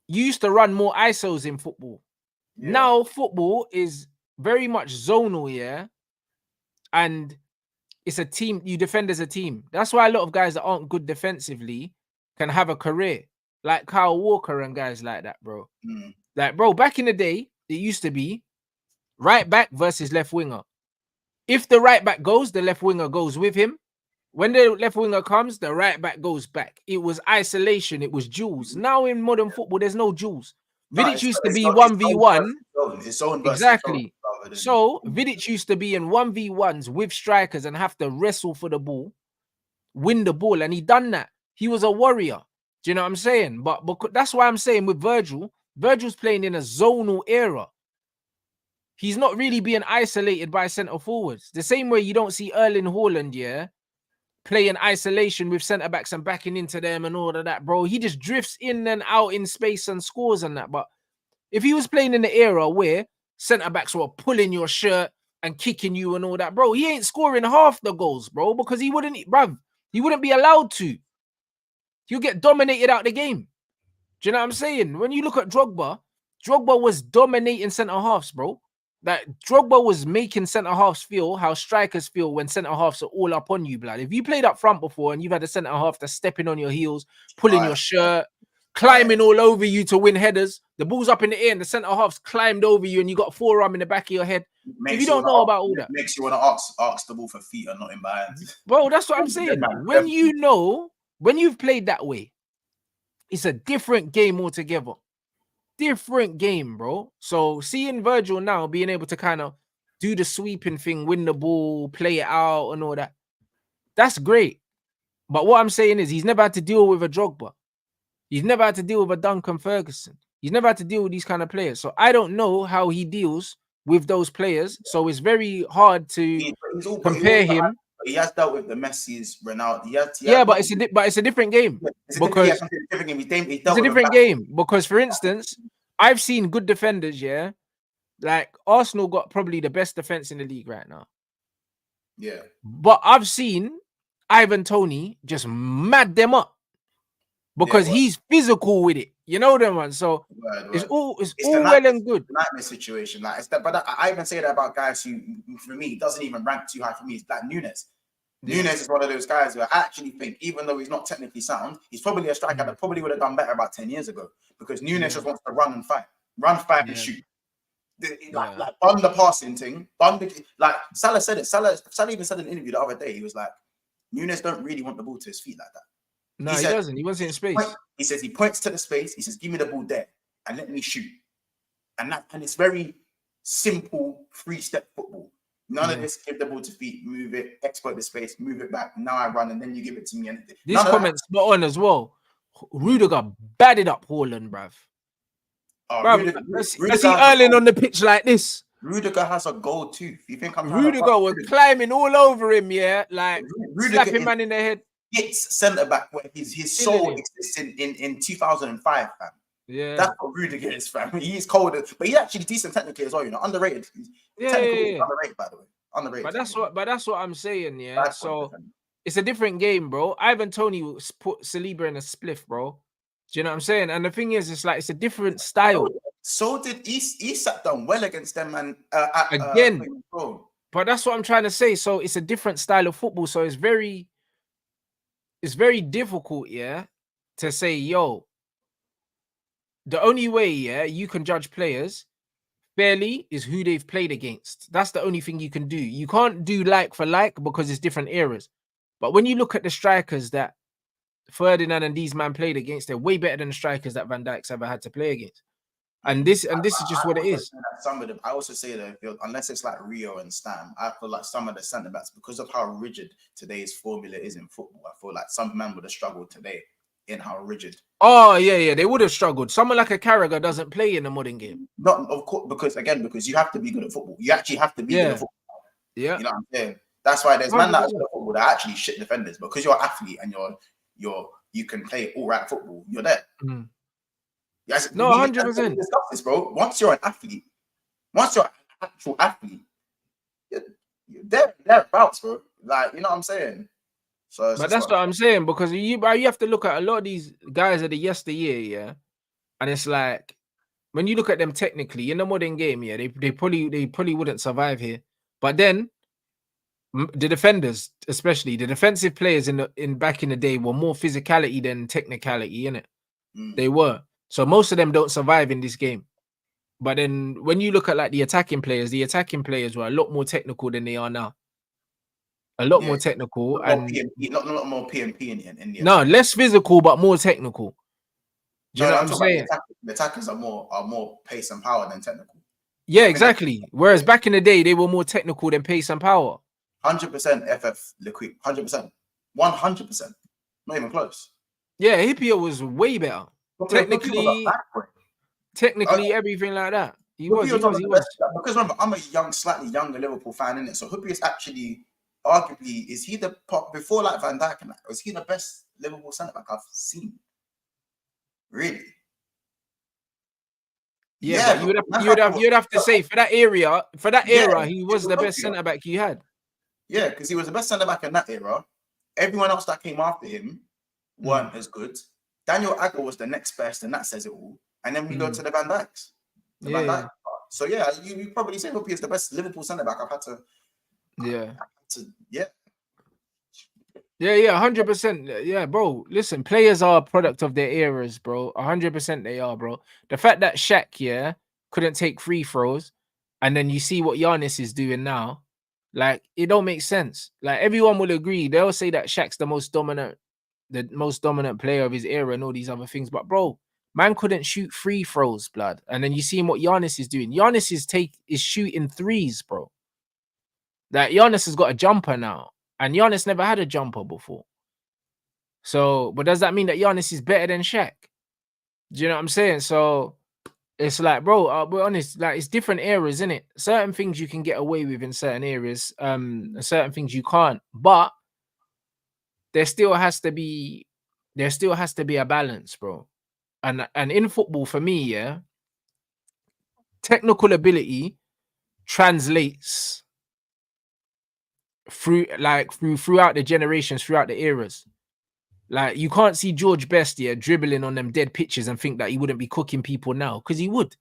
you used to run more ISOs in football. Yeah. Now football is very much zonal, yeah, and it's a team. You defend as a team. That's why a lot of guys that aren't good defensively can have a career. Like Kyle Walker and guys like that, bro. Like, bro, back in the day, it used to be right back versus left winger. If the right back goes, the left winger goes with him. When the left winger comes, the right back goes back. It was isolation. It was duels. Now in modern football, there's no duels. Vidic used to be 1v1. Exactly. So Vidic used to be in 1v1s with strikers and have to wrestle for the ball, win the ball, and he done that. He was a warrior. Do you know what I'm saying? But that's why I'm saying with Virgil's playing in a zonal era. He's not really being isolated by centre forwards. The same way you don't see Erling Haaland, yeah, playing isolation with centre backs and backing into them and all of that, bro. He just drifts in and out in space and scores and that. But if he was playing in the era where centre backs were pulling your shirt and kicking you and all that, bro, he ain't scoring half the goals, bro, because he wouldn't be allowed to. You get dominated out the game. Do you know what I'm saying? When you look at Drogba was dominating centre halves, bro. That Drogba was making centre halves feel how strikers feel when centre halves are all up on you, blood. If you played up front before and you've had a centre half that's stepping on your heels, pulling your shirt, climbing all over you to win headers, the ball's up in the air and the centre half's climbed over you and you got a forearm in the back of your head. If you don't know about all that, makes you want to ask the ball for feet and not in behind. Bro, that's what I'm saying. When you know, when you've played that way, it's a different game altogether. Different game, bro. So seeing Virgil now being able to kind of do the sweeping thing, win the ball, play it out and all that, that's great. But what I'm saying is he's never had to deal with a Drogba. He's never had to deal with a Duncan Ferguson. He's never had to deal with these kind of players. So I don't know how he deals with those players. So it's very hard to compare him. He has dealt with the Messi's, Ronaldo. But it's a different game. It's a different game because, for instance, I've seen good defenders. Yeah, like Arsenal got probably the best defense in the league right now. Yeah, but I've seen Ivan Toney just mad them up because he's physical with it. You know them one. So it's all well and good. Nightmare situation, like it's that. But I even say that about guys who, for me, doesn't even rank too high for me. It's like Nunes. Yeah. Nunes is one of those guys who I actually think, even though he's not technically sound, he's probably a striker that probably would have done better about 10 years ago, because Nunes just wants to run and fight, and shoot. Like on the passing thing, like Salah said it. Salah even said in an interview the other day, he was like, Nunes don't really want the ball to his feet like that. No, he doesn't. He wants it in space. He says he points to the space. He says, give me the ball there and let me shoot. And it's very simple 3-step football. None of this, give the ball to feet, move it, exploit the space, move it back. Now I run and then you give it to me. And this comment's spot on as well. Rudiger batted up Haaland, bruv. I see Erling on the pitch like this. Rudiger has a gold tooth. You think I'm Rudiger was climbing all over him, like slapping man in the head. It's centre back where his soul exists in 2005, fam. Yeah, that's what Rudiger is, fam. He's cold, but he's actually decent technically as well. You know, underrated. Underrated, by the way. Underrated. But that's what I'm saying. Yeah. That's so it's a different game, bro. Ivan Toney put Saliba in a spliff, bro. Do you know what I'm saying? And the thing is, it's like it's a different style. So did he sat down well against them and again. But that's what I'm trying to say. So it's a different style of football. So it's very difficult, to say, yo, the only way, you can judge players fairly is who they've played against. That's the only thing you can do. You can't do like for like because it's different eras. But when you look at the strikers that Ferdinand and these men played against, they're way better than the strikers that Van Dijk's ever had to play against. And this is just what it is. Some of them, I also say that unless it's like Rio and Stam, I feel like some of the centre backs, because of how rigid today's formula is in football, I feel like some men would have struggled today in how rigid. Oh yeah, they would have struggled. Someone like a Carragher doesn't play in a modern game. Not of course, because you have to be good at football. You actually have to be good at football. Yeah, you know what I'm saying. That's why there's men that are good at football that are actually shit defenders, because you're an athlete and you can play all right football. You're there. Mm. Yes, no, 100%. Discuss this, bro. Once you're an athlete, once you're an actual athlete, you're thereabouts, bro. Like, you know what I'm saying? So, but that's what I'm saying, because you have to look at a lot of these guys of the yesteryear, and it's like when you look at them technically in the modern game, they probably wouldn't survive here. But then the defenders, especially the defensive players in back in the day, were more physicality than technicality, innit? They were. So most of them don't survive in this game. But then when you look at like the attacking players were a lot more technical than they are now. A lot more technical, and not more PMP in the no, less physical but more technical. Do you know what I'm saying? The attackers are more pace and power than technical. Yeah, exactly. Whereas back in the day, they were more technical than pace and power. 100% FF Liquid, 100%, 100%, not even close. Yeah, Hippier was way better. Technically, everything like that. He was. Because remember, I'm a slightly younger Liverpool fan, innit? So Hippier is actually, arguably, is he the before like Van Dijk and that? Was he the best Liverpool centre back I've seen? Really? Yeah, but you'd have to say for that era, he was the best centre back you had. Yeah, because he was the best centre back in that era. Everyone else that came after him weren't as good. Daniel Agger was the next best, and that says it all. And then we go to the Van Dijks. Van Dijk part. So yeah, you probably say Hoopy is the best Liverpool centre back I've had to. Yeah, 100%. Yeah, bro. Listen, players are a product of their eras, bro. 100% they are, bro. The fact that Shaq, couldn't take free throws, and then you see what Giannis is doing now, like, it don't make sense. Like, everyone will agree. They'll say that Shaq's the most dominant player of his era and all these other things. But, bro, man couldn't shoot free throws, blood. And then you see what Giannis is doing. Giannis is shooting threes, bro. Like, Giannis has got a jumper now. And Giannis never had a jumper before. So, but does that mean that Giannis is better than Shaq? Do you know what I'm saying? So, it's like, bro, I'll be honest, like, it's different eras, isn't it? Certain things you can get away with in certain areas, certain things you can't. But there still has to be a balance, bro. And in football, for me, technical ability translates throughout the generations, throughout the eras. Like, you can't see George Best dribbling on them dead pitches and think that he wouldn't be cooking people now, because he would.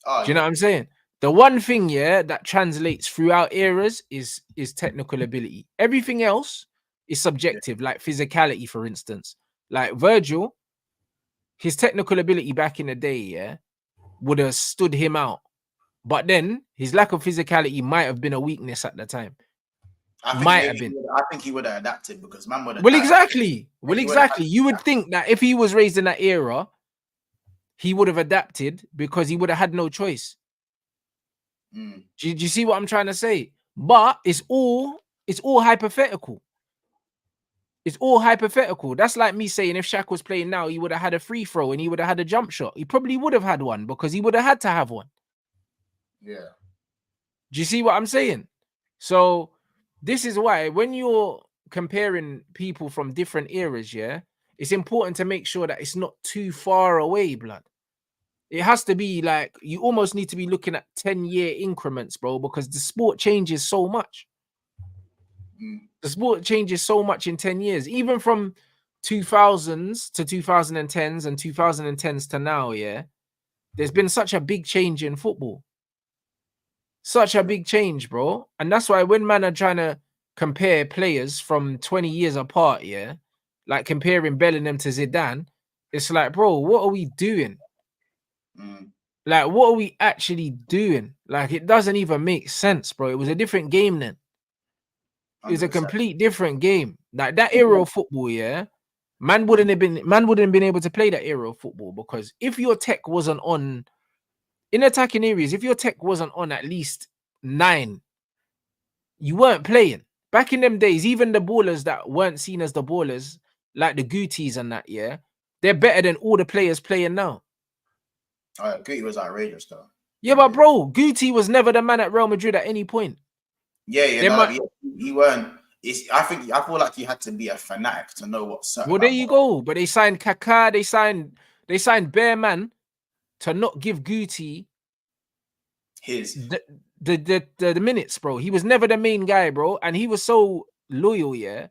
Do you know what I'm saying? The one thing, yeah, that translates throughout eras is technical ability. Everything else is subjective, like physicality, for instance. Like Virgil, his technical ability back in the day, yeah, would have stood him out. But then his lack of physicality might have been a weakness at the time. I think he would have adapted because man would have. Well, exactly. You would think that if he was raised in that era, he would have adapted because he would have had no choice. Do you see what I'm trying to say? But it's all hypothetical. It's all hypothetical. That's like me saying if Shaq was playing now, he would have had a free throw and he would have had a jump shot. He probably would have had one because he would have had to have one. Yeah. Do you see what I'm saying? So this is why when you're comparing people from different eras, yeah, it's important to make sure that it's not too far away, blood. It has to be like you almost need to be looking at 10-year increments, bro, because the sport changes so much. The sport changes so much in 10 years, even from 2000s to 2010s and 2010s to now. Yeah, there's been such a big change in football, such a big change, bro. And that's why when man are trying to compare players from 20 years apart, yeah, like comparing Bellingham to Zidane, it's like, bro, what are we doing? Like, what are we actually doing? Like, it doesn't even make sense, bro. It was a different game then. It was a complete different game. Like that era of football, yeah. Man wouldn't have been able to play that era of football because if your tech wasn't on in attacking areas, if your tech wasn't on at least 9, you weren't playing. Back in them days, even the ballers that weren't seen as the ballers, like the Gutis and that, yeah, they're better than all the players playing now. Guti was outrageous though. Yeah, but bro, Guti was never the man at Real Madrid at any point. He weren't. I feel like you had to be a fanatic to know what's up. Well, there you go. But they signed Kaká, they signed Bear Man to not give Guti the minutes, bro. He was never the main guy, bro, and he was so loyal, yeah,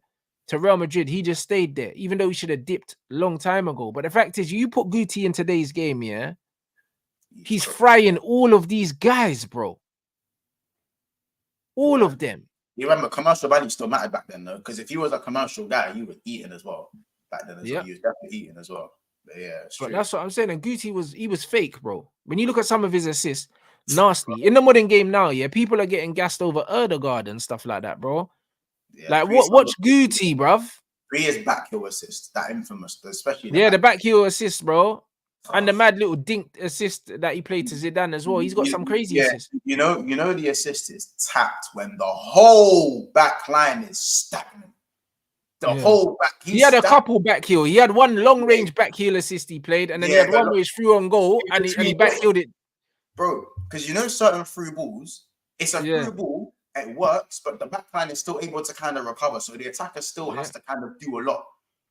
to Real Madrid. He just stayed there, even though he should have dipped a long time ago. But the fact is, you put Guti in today's game, yeah, he's frying all of these guys, bro. All of them. You remember commercial value still mattered back then, though, because if he was a commercial guy, he was eating as well back then. Well. He was definitely eating as well. But yeah, but that's what I'm saying. And Guti was fake, bro. When you look at some of his assists, nasty. In the modern game now, yeah, people are getting gassed over Erdegaard and stuff like that, bro. Yeah, like watch Guti, bruv. 3 years back heel assist, that infamous, especially the back heel assist, bro. And the mad little dink assist that he played to Zidane as well. He's got some crazy assists. You know the assist is tapped when the whole back line is stagnant. The whole back. He had a couple back heel. He had one long range back heel assist he played, and then he had one where he's through on goal and he back heeled it. Bro, because certain through balls, it's a through ball, it works, but the back line is still able to kind of recover. So the attacker still has to kind of do a lot.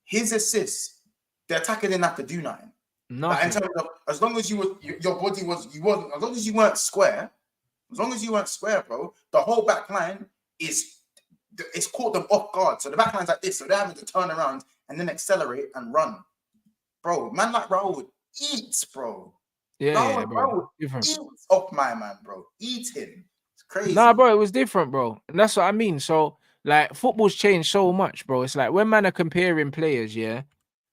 His assists, the attacker didn't have to do nothing. Like in terms of, as long as your body was, as long as you weren't square, bro, the whole back line it's caught them off guard. So the back line's like this, so they're having to turn around and then accelerate and run. Bro, man like Raul would eat, bro. Raul eats off my man, bro. Eat him. It's crazy. Nah, bro, it was different, bro. And that's what I mean. So, like, football's changed so much, bro. It's like when man are comparing players, yeah,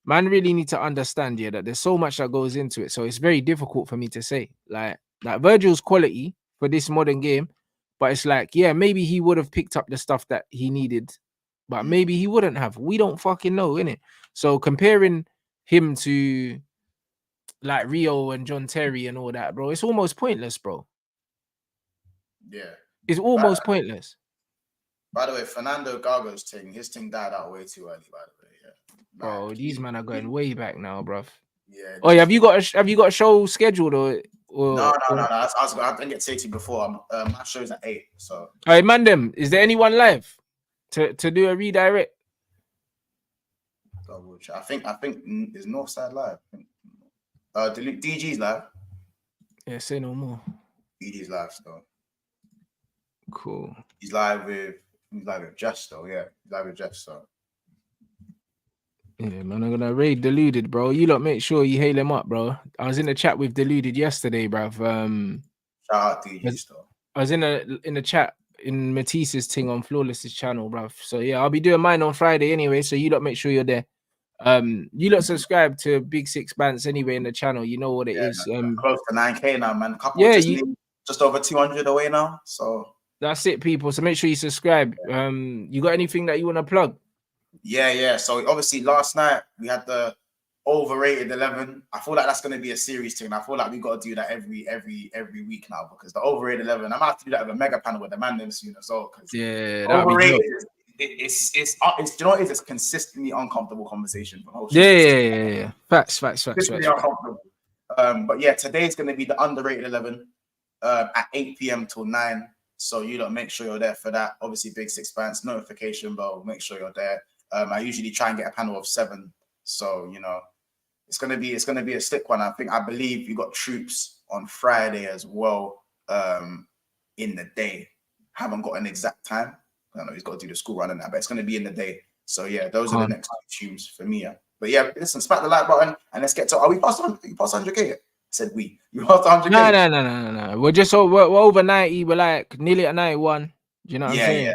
man really need to understand, yeah, that there's so much that goes into it. So it's very difficult for me to say. Like Virgil's quality for this modern game, but it's like, yeah, maybe he would have picked up the stuff that he needed, but maybe he wouldn't have. We don't fucking know, innit? So comparing him to like Rio and John Terry and all that, bro, it's almost pointless, bro. Yeah. It's almost pointless. By the way, Fernando Gago's his thing died out way too early, by the way. Yeah. Bro, these men are going way back now, bruv. Yeah. Oh, yeah, have you got a show scheduled or No. I didn't get to you before. My show's at 8. So. All right, man. Is there anyone live to do a redirect? I think is Northside live. DG's live. Yeah, say no more. DG's live still. Cool. He's live with Jess though. Yeah, he's live with Jess. So. Yeah, man, I'm gonna raid Deluded, bro. You lot make sure you hail him up, bro. I was in the chat with Deluded yesterday, bruv. Shout out DJs though. I was in the chat in Matisse's thing on Flawless's channel, bruv. So yeah, I'll be doing mine on Friday anyway. So you lot make sure you're there. You lot subscribe to Big Six Bands anyway in the channel. You know what it is. Close to 9K now, man. Couple Yeah, just over 200 away now. So that's it, people. So make sure you subscribe. You got anything that you want to plug? Yeah. So obviously last night we had the overrated 11. I feel like that's going to be a series thing. I feel like we got to do that every week now, because the overrated 11, I'm gonna have to do that with a mega panel with the man them soon as well. Because overrated, it's you know what it is? It's consistently uncomfortable conversation. Yeah. Facts. Uncomfortable. But yeah, today's going to be the underrated 11 at 8 p.m. till 9. So you don't make sure you're there for that. Obviously, Big Six Bands notification bell. Make sure you're there. I usually try and get a panel of 7. So you know, it's gonna be a slick one. I believe you got Troops on Friday as well. In the day, haven't got an exact time. I don't know, he's got to do the school run and that, but it's gonna be in the day. So yeah, those are the next 2 tunes for me. Yeah. But yeah, listen, smack the like button and let's get to. Are we past 100K? I said we. You past 100K? No. We're over 90. We're like nearly at 91. Do you know what I'm saying? Yeah.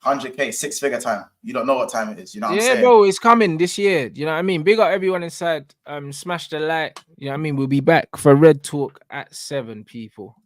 100K, 6-figure time. You don't know what time it is. You know what I'm saying? Yeah, bro, it's coming this year. Do you know what I mean? Big up everyone inside. Smash the like. You know what I mean? We'll be back for Red Talk at 7, people.